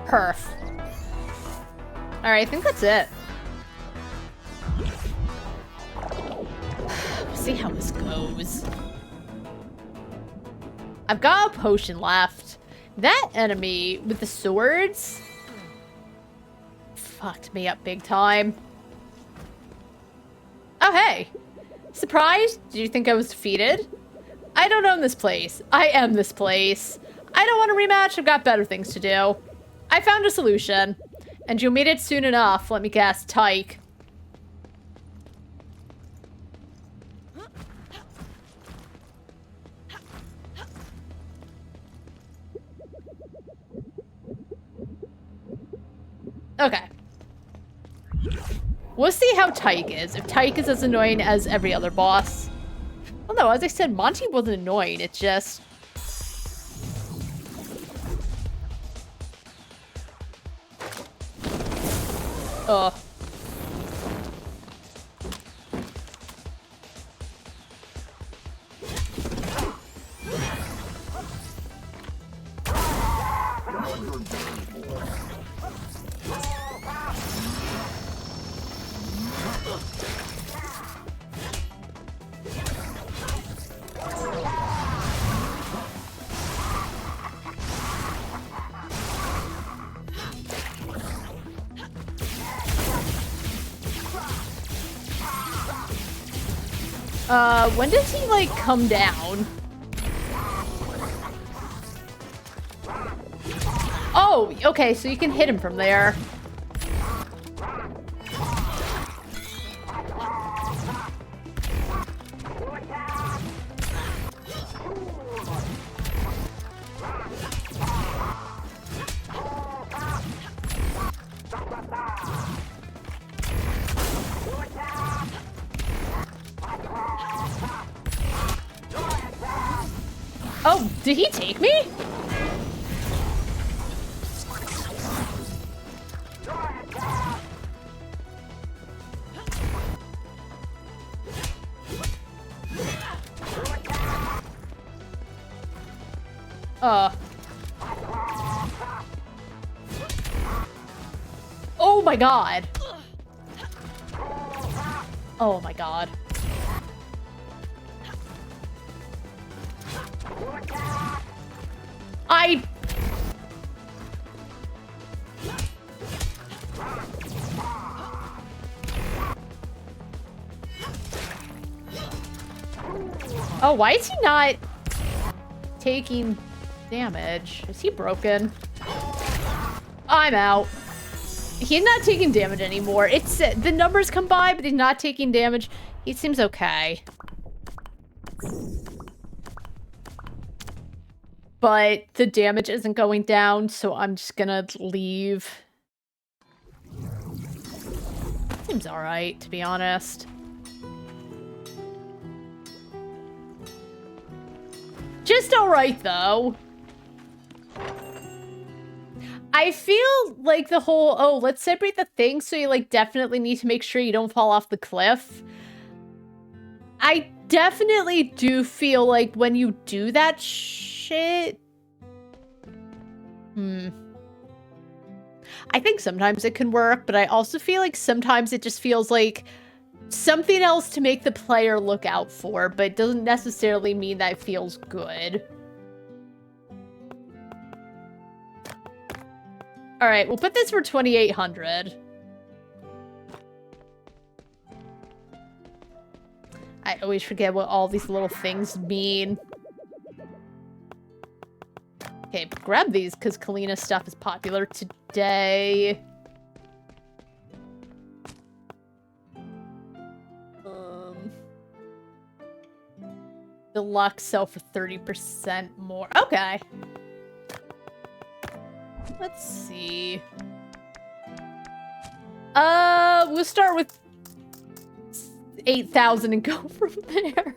Perf. Alright, I think that's it. We'll see how this goes. I've got a potion left. That enemy with the swords fucked me up big time. Oh, hey. Surprised? Did you think I was defeated? I don't own this place. I am this place. I don't want a rematch. I've got better things to do. I found a solution. And you'll meet it soon enough. Let me guess. Tyke. Okay. We'll see how Tyke is. If Tyke is as annoying as every other boss. Well, no, as I said, Monty wasn't annoying. It's just... Ugh. When does he, like, come down? Oh, okay, so you can hit him from there. Oh, did he take me? Oh my god. Oh my god. Oh, why is he not taking damage? Is he broken? I'm out. He's not taking damage anymore. It's the numbers come by, but he's not taking damage. He seems okay. But the damage isn't going down, so I'm just gonna leave. Seems alright, to be honest. Just alright, though. I feel like the whole, oh, let's separate the things so you, like, definitely need to make sure you don't fall off the cliff. I definitely do feel like when you do that shit... I think sometimes it can work, but I also feel like sometimes it just feels like something else to make the player look out for, but it doesn't necessarily mean that it feels good. All right, we'll put this for 2,800. I always forget what all these little things mean. Okay, grab these because Kalina's stuff is popular today. Deluxe sell for 30% more. Okay. Let's see. We'll start with 8,000 and go from there.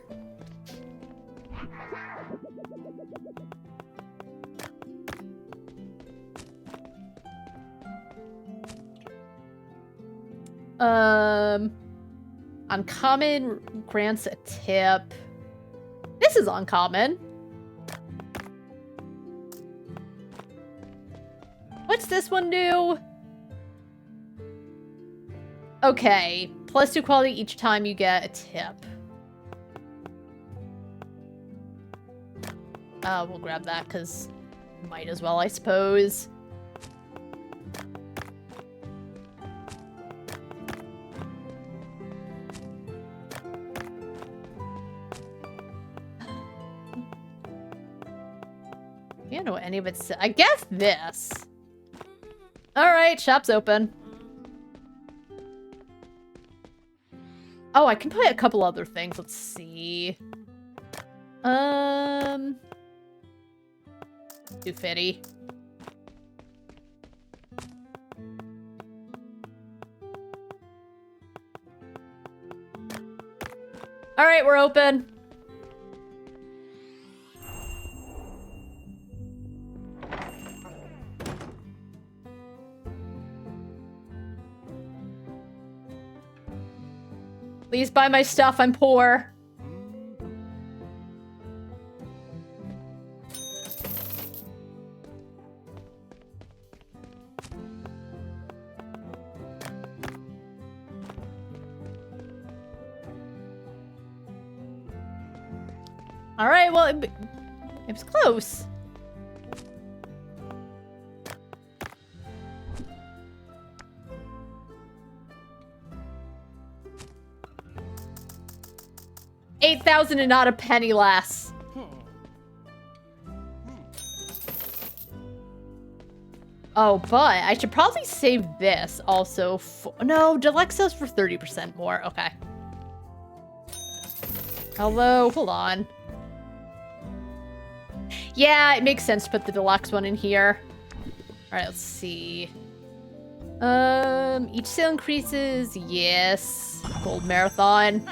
Uncommon grants a tip. This is uncommon. What's this one do? Okay, +2 quality each time you get a tip. We'll grab that because might as well, I suppose. You don't know what any of it's... I guess this. Alright, shop's open. Oh, I can put a couple other things. Let's see. 250. Alright, we're open. Please buy my stuff, I'm poor. Alright, well, it was close. $8,000 and not a penny less. Oh, but I should probably save this also. No, Deluxe sells for 30% more. Okay. Although, hold on. Yeah, it makes sense to put the Deluxe one in here. All right, let's see. Each sale increases. Yes. Gold Marathon.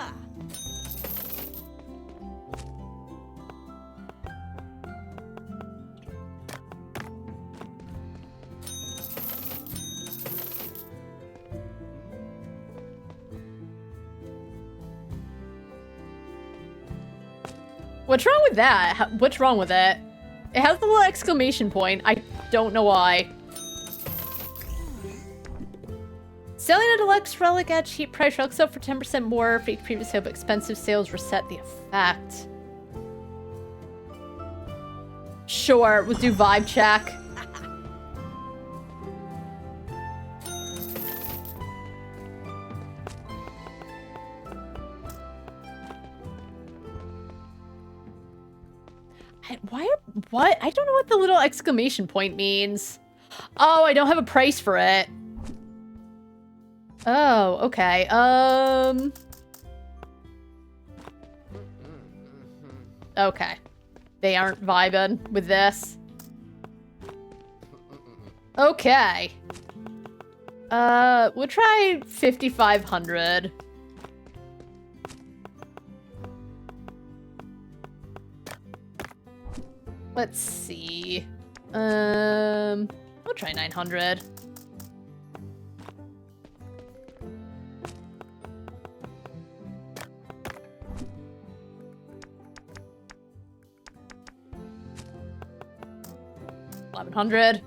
What's wrong with that? What's wrong with it? It has the little exclamation point. I don't know why. Selling a deluxe relic at cheap price. Relic sell for 10% more for each previous sale, but expensive sales reset the effect. Sure, we'll do vibe check. What? I don't know what the little exclamation point means. Oh, I don't have a price for it. Oh, okay. Okay. They aren't vibing with this. Okay. We'll try 5,500. Let's see. We'll try 900. $1,100.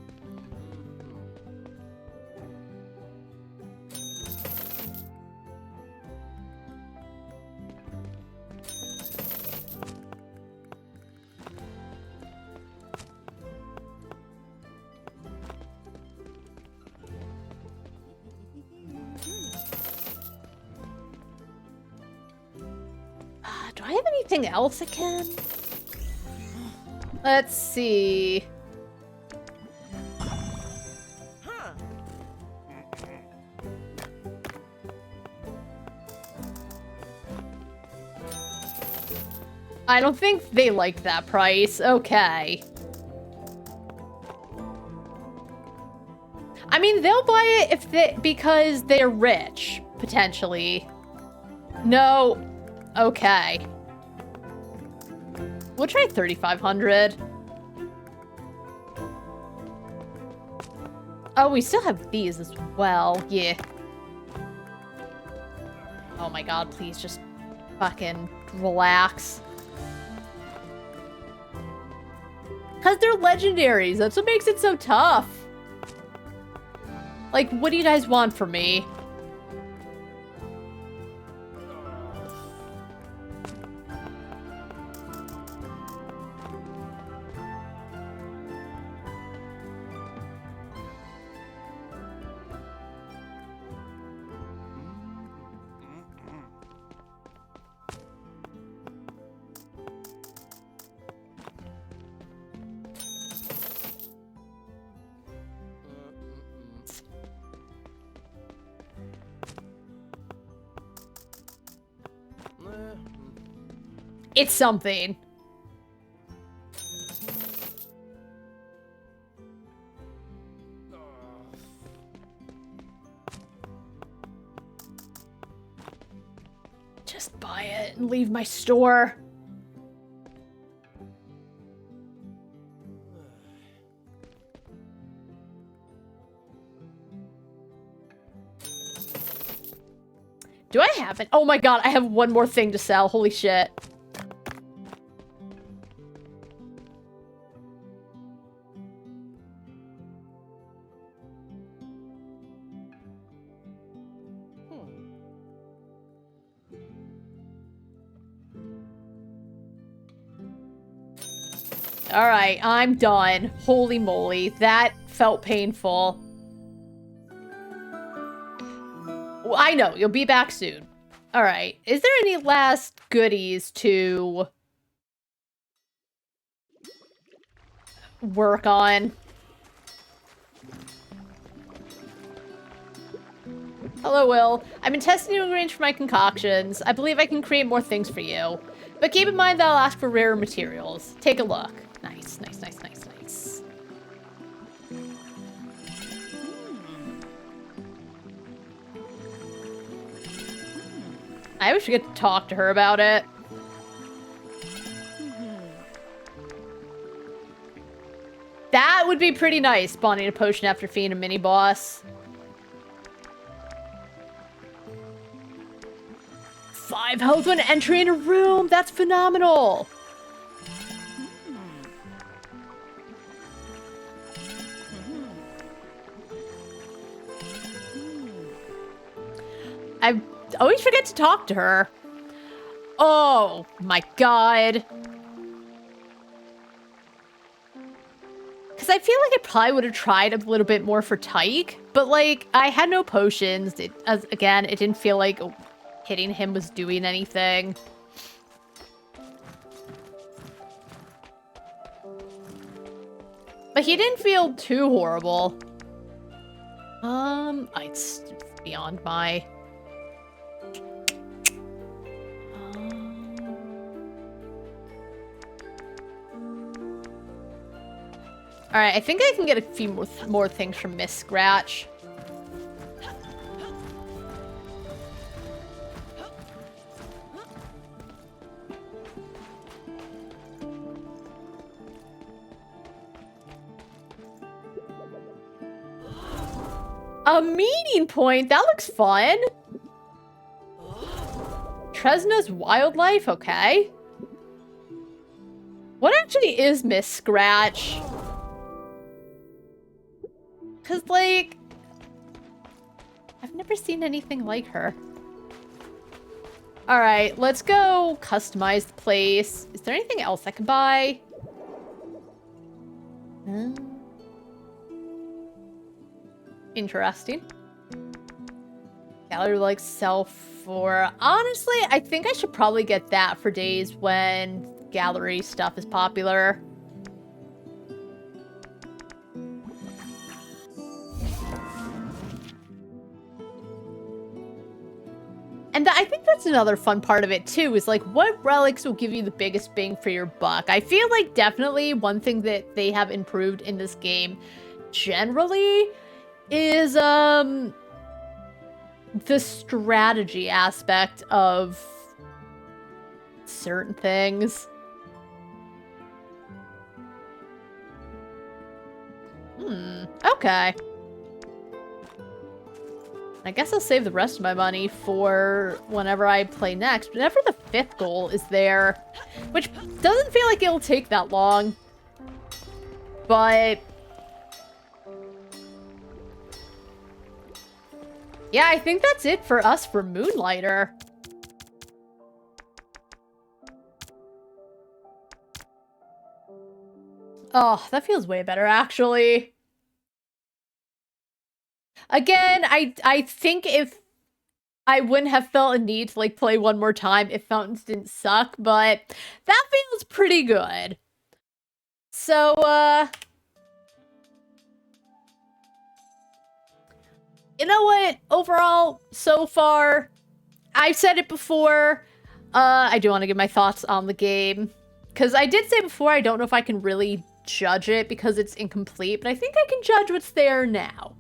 Do I have anything else I can? Let's see. Huh. I don't think they like that price. Okay. I mean, they'll buy it because they're rich, potentially. No. Okay. We'll try 3,500. Oh, we still have these as well. Yeah. Oh my god, please just fucking relax. Because they're legendaries. That's what makes it so tough. Like, what do you guys want from me? It's something. Just buy it and leave my store. Do I have it? Oh my god, I have one more thing to sell. Holy shit. Alright, I'm done. Holy moly, that felt painful. Well, I know, you'll be back soon. Alright, is there any last goodies to work on? Hello, Will. I've been testing new ingredients for my concoctions. I believe I can create more things for you. But keep in mind that I'll ask for rarer materials. Take a look. Nice, nice, nice, nice, nice. I wish we could talk to her about it. That would be pretty nice, spawning a potion after feeding a mini-boss. 5 health when entering a room! That's phenomenal! I always forget to talk to her. Oh my god. Because I feel like I probably would have tried a little bit more for Tyke, but like, I had no potions. Again, it didn't feel like hitting him was doing anything. But he didn't feel too horrible. It's beyond my... Alright, I think I can get a few more things from Miss Scratch. A meeting point? That looks fun. Tresna's wildlife? Okay. What actually is Miss Scratch? Because, like, I've never seen anything like her. Alright, let's go customize the place. Is there anything else I can buy? Interesting. Gallery like sell for... Honestly, I think I should probably get that for days when gallery stuff is popular. And I think that's another fun part of it, too, is, like, what relics will give you the biggest bang for your buck? I feel like definitely one thing that they have improved in this game generally is, the strategy aspect of certain things. Okay. I guess I'll save the rest of my money for whenever I play next. Whenever the 5th goal is there, which doesn't feel like it'll take that long. But yeah, I think that's it for us for Moonlighter. Oh, that feels way better, actually. Again, I think if I wouldn't have felt a need to, like, play one more time if fountains didn't suck, but that feels pretty good. So, you know what? Overall, so far, I've said it before, I do want to give my thoughts on the game. Because I did say before, I don't know if I can really judge it because it's incomplete, but I think I can judge what's there now.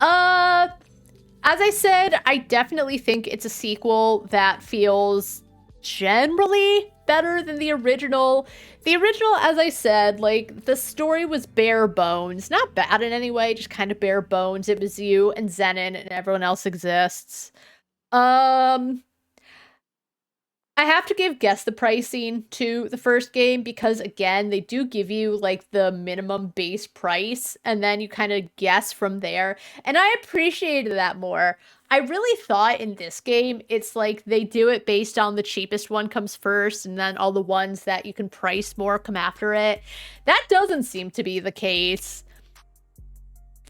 As I said, I definitely think it's a sequel that feels generally better than the original. The original, as I said, like, the story was bare bones. Not bad in any way, just kind of bare bones. It was you and Zenon and everyone else exists. I have to give guess the pricing to the first game because, again, they do give you, like, the minimum base price, and then you kind of guess from there, and I appreciated that more. I really thought in this game, it's like they do it based on the cheapest one comes first, and then all the ones that you can price more come after it. That doesn't seem to be the case.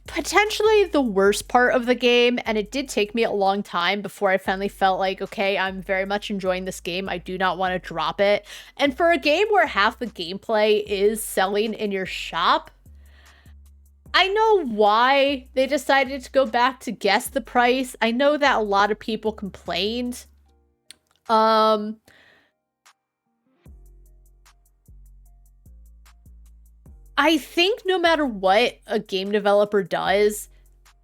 Potentially the worst part of the game, and it did take me a long time before I finally felt like, okay, I'm very much enjoying this game. I do not want to drop it. And for a game where half the gameplay is selling in your shop, I know why they decided to go back to guess the price. I know that a lot of people complained. I think no matter what a game developer does,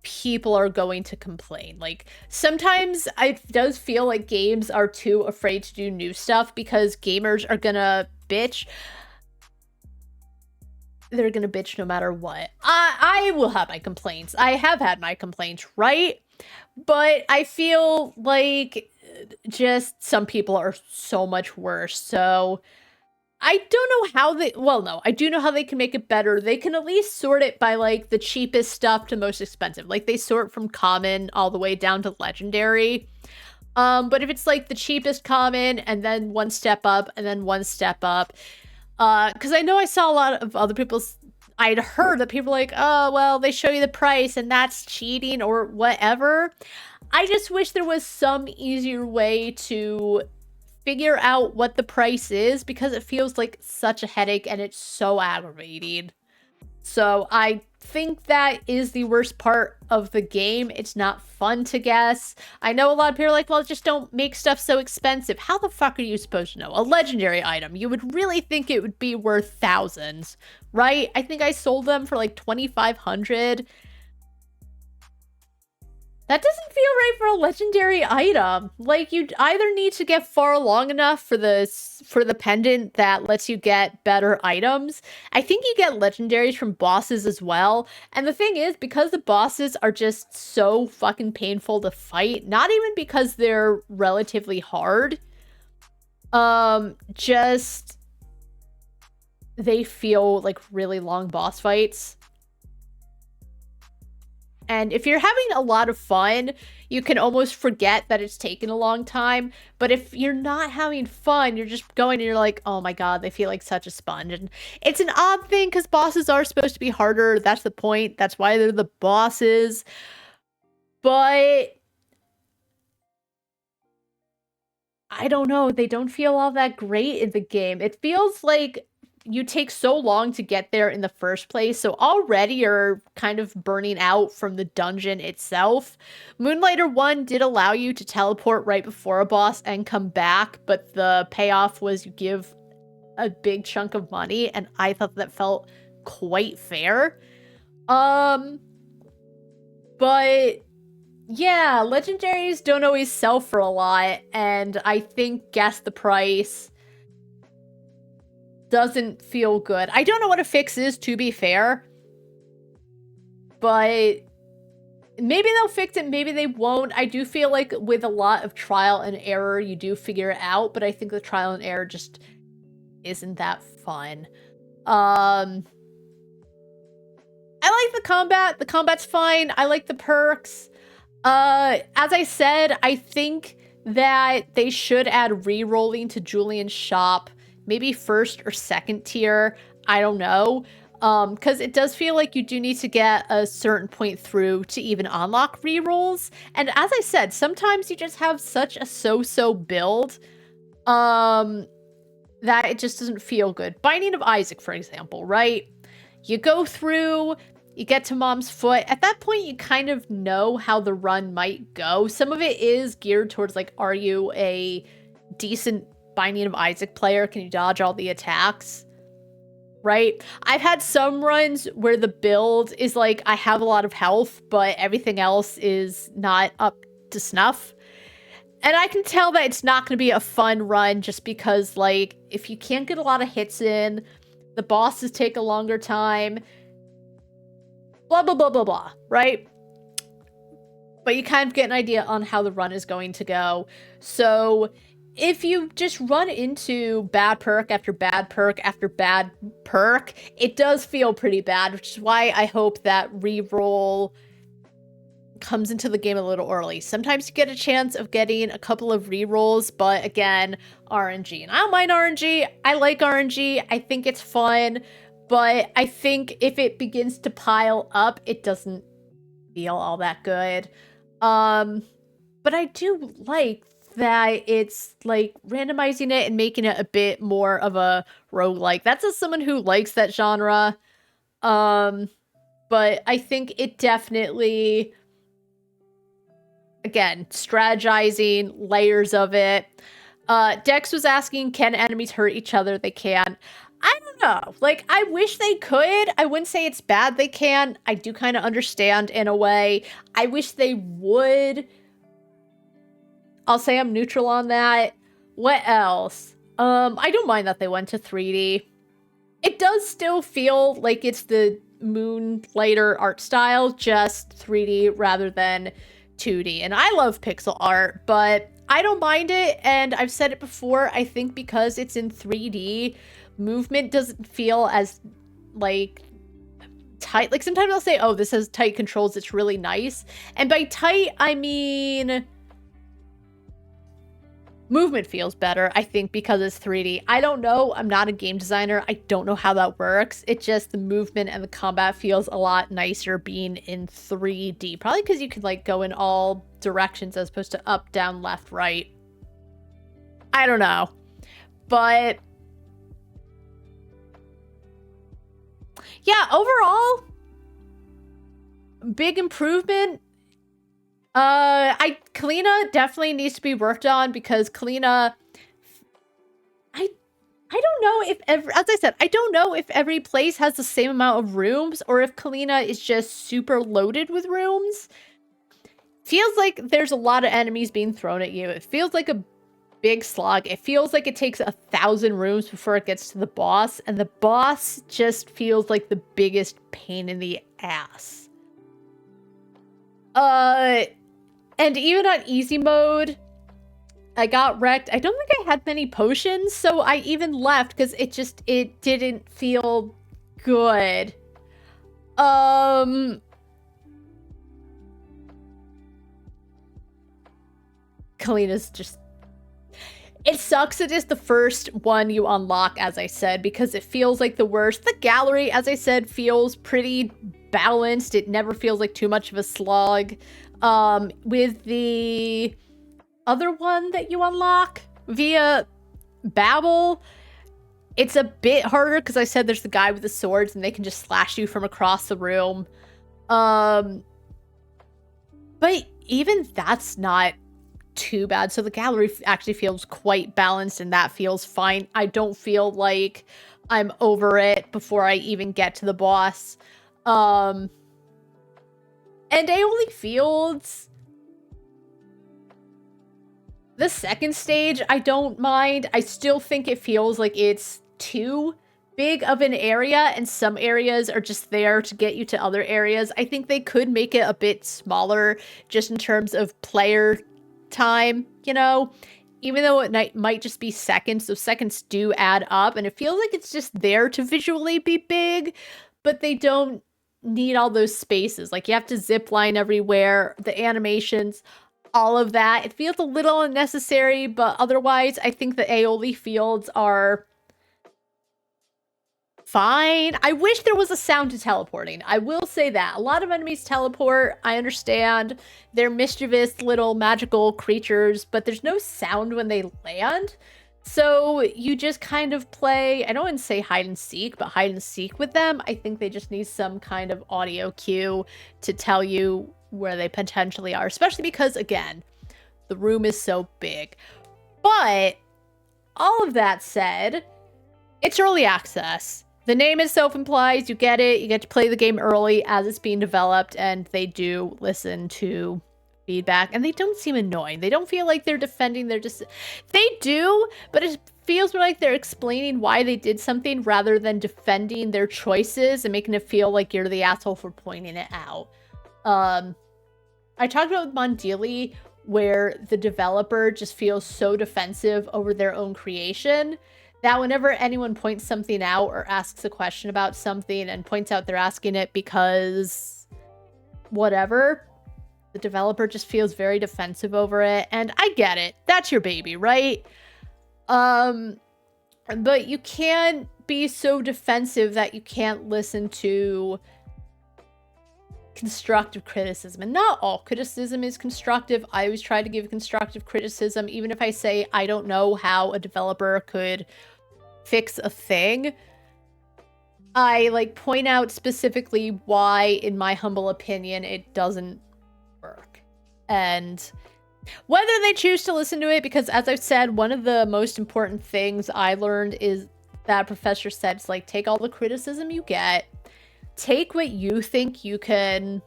people are going to complain. Like, sometimes it does feel like games are too afraid to do new stuff because gamers are gonna bitch. They're gonna bitch no matter what. I will have my complaints. I have had my complaints, right? But I feel like just some people are so much worse, so I don't know how they, well, no, I do know how they can make it better. They can at least sort it by, like, the cheapest stuff to most expensive. Like, they sort from common all the way down to legendary. But if it's, like, the cheapest common, and then one step up, and then one step up, because I know I saw a lot of other people's, I'd heard that people were like, oh, well, they show you the price, and that's cheating, or whatever. I just wish there was some easier way to figure out what the price is because it feels like such a headache and it's so aggravating. So I think that is the worst part of the game. It's not fun to guess. I know a lot of people are like, well, just don't make stuff so expensive. How the fuck are you supposed to know? A legendary item, you would really think it would be worth thousands, right? I think I sold them for like 2,500. That doesn't feel right for a legendary item. Like, you either need to get far along enough for the pendant that lets you get better items. I think you get legendaries from bosses as well. And the thing is, because the bosses are just so fucking painful to fight, not even because they're relatively hard, just they feel like really long boss fights. And if you're having a lot of fun, you can almost forget that it's taken a long time. But if you're not having fun, you're just going and you're like, oh my god, they feel like such a sponge. And it's an odd thing because bosses are supposed to be harder. That's the point. That's why they're the bosses. But I don't know. They don't feel all that great in the game. It feels like you take so long to get there in the first place, so already you're kind of burning out from the dungeon itself. Moonlighter 1 did allow you to teleport right before a boss and come back, but the payoff was you give a big chunk of money, and I thought that felt quite fair. But yeah, legendaries don't always sell for a lot, and I think Guess the Price doesn't feel good. I don't know what a fix is, to be fair, but maybe they'll fix it, maybe they won't. I do feel like with a lot of trial and error, you do figure it out, but I think the trial and error just isn't that fun. I like the combat. The combat's fine. I like the perks. As I said, I think that they should add re-rolling to Julian's shop. Maybe first or second tier, I don't know. Because it does feel like you do need to get a certain point through to even unlock rerolls. And as I said, sometimes you just have such a so-so build, that it just doesn't feel good. Binding of Isaac, for example, right? You go through, you get to Mom's Foot. At that point, you kind of know how the run might go. Some of it is geared towards, like, are you a decent Binding of Isaac player? Can you dodge all the attacks? Right? I've had some runs where the build is like, I have a lot of health, but everything else is not up to snuff. And I can tell that it's not going to be a fun run just because, like, if you can't get a lot of hits in, the bosses take a longer time, blah, blah, blah, blah, blah, right? But you kind of get an idea on how the run is going to go. So if you just run into bad perk after bad perk after bad perk, it does feel pretty bad, which is why I hope that reroll comes into the game a little early. Sometimes you get a chance of getting a couple of rerolls, but again, RNG. And I don't mind RNG. I like RNG. I think it's fun, but I think if it begins to pile up, it doesn't feel all that good. But I do like that it's like randomizing it and making it a bit more of a roguelike. That's as someone who likes that genre. But I think it definitely, again, strategizing, layers of it. Dex was asking, can enemies hurt each other? They can. I don't know. Like, I wish they could. I wouldn't say it's bad they can. I do kind of understand in a way. I wish they would. I'll say I'm neutral on that. What else? I don't mind that they went to 3D. It does still feel like it's the Moonlighter art style, just 3D rather than 2D. And I love pixel art, but I don't mind it. And I've said it before, I think because it's in 3D, movement doesn't feel as, like, tight. Like, sometimes I'll say, oh, this has tight controls, it's really nice. And by tight, I mean movement feels better, I think, because it's 3D. I don't know. I'm not a game designer. I don't know how that works. It just, the movement and the combat feels a lot nicer being in 3D. Probably because you could, like, go in all directions as opposed to up, down, left, right. I don't know. But yeah, overall, big improvement. Kalina definitely needs to be worked on because Kalina, I don't know if as I said, I don't know if every place has the same amount of rooms or if Kalina is just super loaded with rooms. feels like there's a lot of enemies being thrown at you. It feels like a big slog. It feels like it takes 1,000 rooms before it gets to the boss, and the boss just feels like the biggest pain in the ass. And even on easy mode, I got wrecked. I don't think I had many potions, so I even left because it didn't feel good. Kalina's just... It sucks it is the first one you unlock, as I said, because it feels like the worst. The gallery, as I said, feels pretty balanced. It never feels like too much of a slog. With the other one that you unlock via Babel, it's a bit harder because I said there's the guy with the swords and they can just slash you from across the room. But even that's not too bad. So the gallery actually feels quite balanced and that feels fine. I don't feel like I'm over it before I even get to the boss. And Aeoli Fields, the second stage, I don't mind. I still think it feels like it's too big of an area, and some areas are just there to get you to other areas. I think they could make it a bit smaller just in terms of player time, you know, even though it might just be seconds. Those seconds do add up, and it feels like it's just there to visually be big, but they don't need all those spaces. Like, you have to zip line everywhere, the animations, all of that. It feels a little unnecessary, but otherwise, I think the Aeoli Fields are fine. I wish there was a sound to teleporting. I will say that. A lot of enemies teleport. I understand. They're mischievous little magical creatures, but there's no sound when they land. So you just kind of play, I don't want to say hide and seek, but hide and seek with them. I think they just need some kind of audio cue to tell you where they potentially are, especially because, again, the room is so big. But all of that said, it's early access. The name itself implies you get it. You get to play the game early as it's being developed, and they do listen to feedback, and they don't seem annoying. They don't feel like they're defending their They do, but it feels more like they're explaining why they did something rather than defending their choices and making it feel like you're the asshole for pointing it out. I talked about with Mondili, where the developer just feels so defensive over their own creation that whenever anyone points something out or asks a question about something and points out they're asking it because whatever, the developer just feels very defensive over it. And I get it. That's your baby, right? But you can't be so defensive that you can't listen to constructive criticism. And not all criticism is constructive. I always try to give constructive criticism, even if I say I don't know how a developer could fix a thing. I like point out specifically why, in my humble opinion, it doesn't work. And whether they choose to listen to it, because as I've said, one of the most important things I learned is that professor said, it's like, take all the criticism you get, take what you think you can,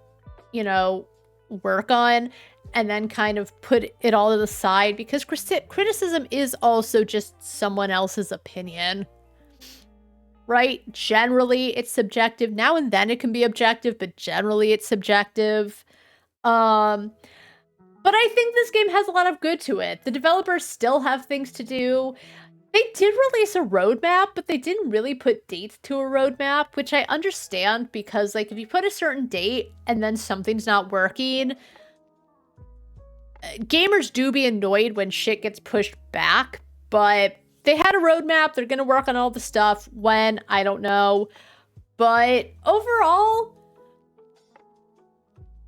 you know, work on, and then kind of put it all to the side, because criticism is also just someone else's opinion, right? Generally, it's subjective. Now and then it can be objective, but generally it's subjective. But I think this game has a lot of good to it. The developers still have things to do. They did release a roadmap, but they didn't really put dates to a roadmap, which I understand, because like if you put a certain date and then something's not working, gamers do be annoyed when shit gets pushed back. But they had a roadmap. They're going to work on all the stuff. When, I don't know. But overall,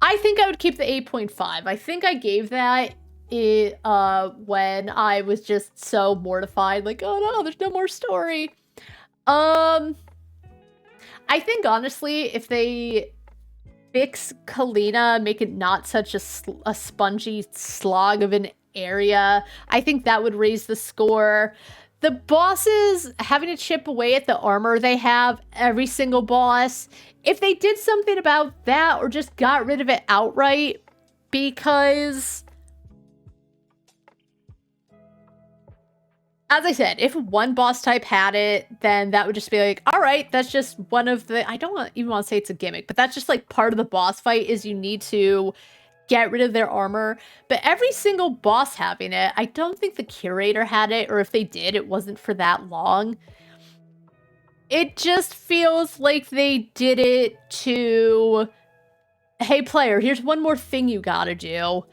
I think I would keep the 8.5. I think I gave that when I was just so mortified, like, oh no, there's no more story. I think honestly, if they fix Kalina, make it not such a spongy slog of an area, I think that would raise the score. The bosses, having to chip away at the armor they have, every single boss, if they did something about that or just got rid of it outright, because, as I said, if one boss type had it, then that would just be like, all right, that's just one of the, I don't even want to say it's a gimmick, but that's just like part of the boss fight is you need to get rid of their armor. But every single boss having it, I don't think the curator had it, or if they did, it wasn't for that long. It just feels like they did it to, hey player, here's one more thing you gotta do.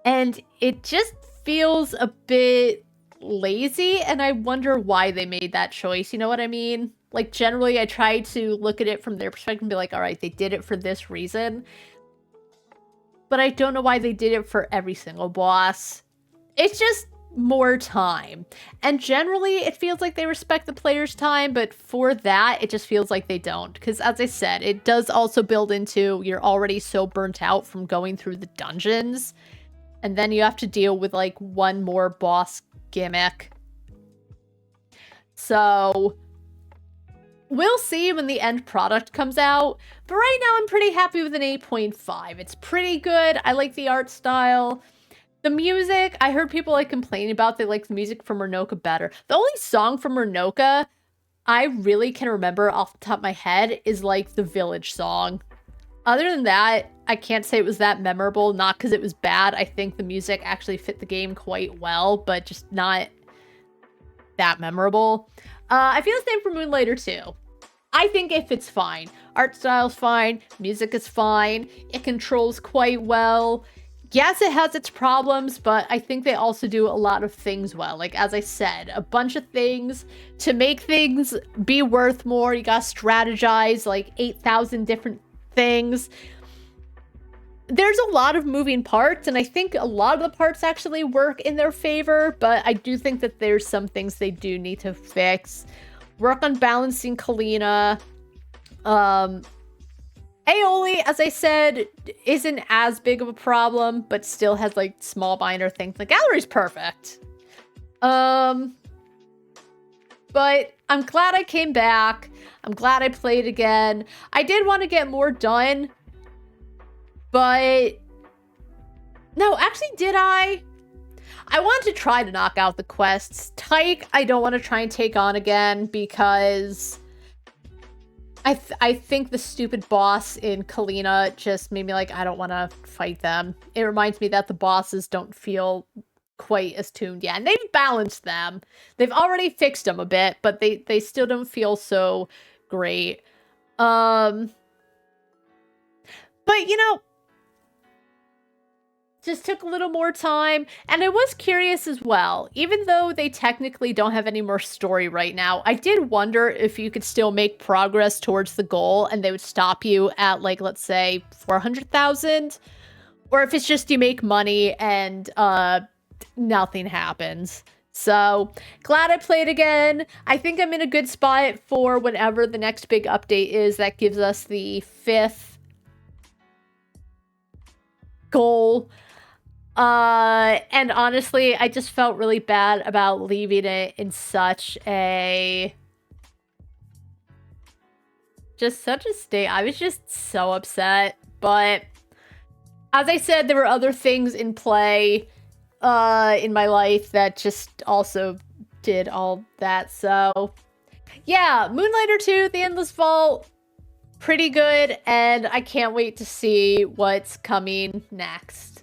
And it just feels a bit lazy, and I wonder why they made that choice, you know what I mean? Like, generally, I try to look at it from their perspective and be like, all right, they did it for this reason. But I don't know why they did it for every single boss. It's just more time. And generally, it feels like they respect the player's time, but for that, it just feels like they don't. Because as I said, it does also build into you're already so burnt out from going through the dungeons. And then you have to deal with, like, one more boss gimmick. So we'll see when the end product comes out. But right now, I'm pretty happy with an 8.5. It's pretty good. I like the art style. The music, I heard people like complaining about they like the music from Renoka better. The only song from Renoka I really can remember off the top of my head is like the Village song. Other than that, I can't say it was that memorable, not because it was bad. I think the music actually fit the game quite well, but just not that memorable. I feel the same for Moonlighter too. I think it fits fine. Art style's fine, music is fine, it controls quite well. Yes, it has its problems, but I think they also do a lot of things well. Like, as I said, a bunch of things to make things be worth more. You gotta strategize, like, 8,000 different things. There's a lot of moving parts, and I think a lot of the parts actually work in their favor, but I do think that there's some things they do need to fix. Work on balancing Kalina. Aioli, as I said, isn't as big of a problem, but still has, like, small minor things. The gallery's perfect. But I'm glad I came back. I'm glad I played again. I did want to get more done, but no, actually, did I? I wanted to try to knock out the quests. Tyke, I don't want to try and take on again because I think the stupid boss in Kalina just made me like, I don't want to fight them. It reminds me that the bosses don't feel quite as tuned yet. And they've balanced them. They've already fixed them a bit, but they still don't feel so great. But, you know, just took a little more time, and I was curious as well. Even though they technically don't have any more story right now, I did wonder if you could still make progress towards the goal and they would stop you at, like, let's say 400,000, or if it's just you make money and nothing happens. So glad I played again. I think I'm in a good spot for whenever the next big update is that gives us the 5th goal. And honestly, I just felt really bad about leaving it in such a state. I was just so upset, but as I said, there were other things in play, in my life that just also did all that, so yeah, Moonlighter 2, The Endless Vault, pretty good, and I can't wait to see what's coming next.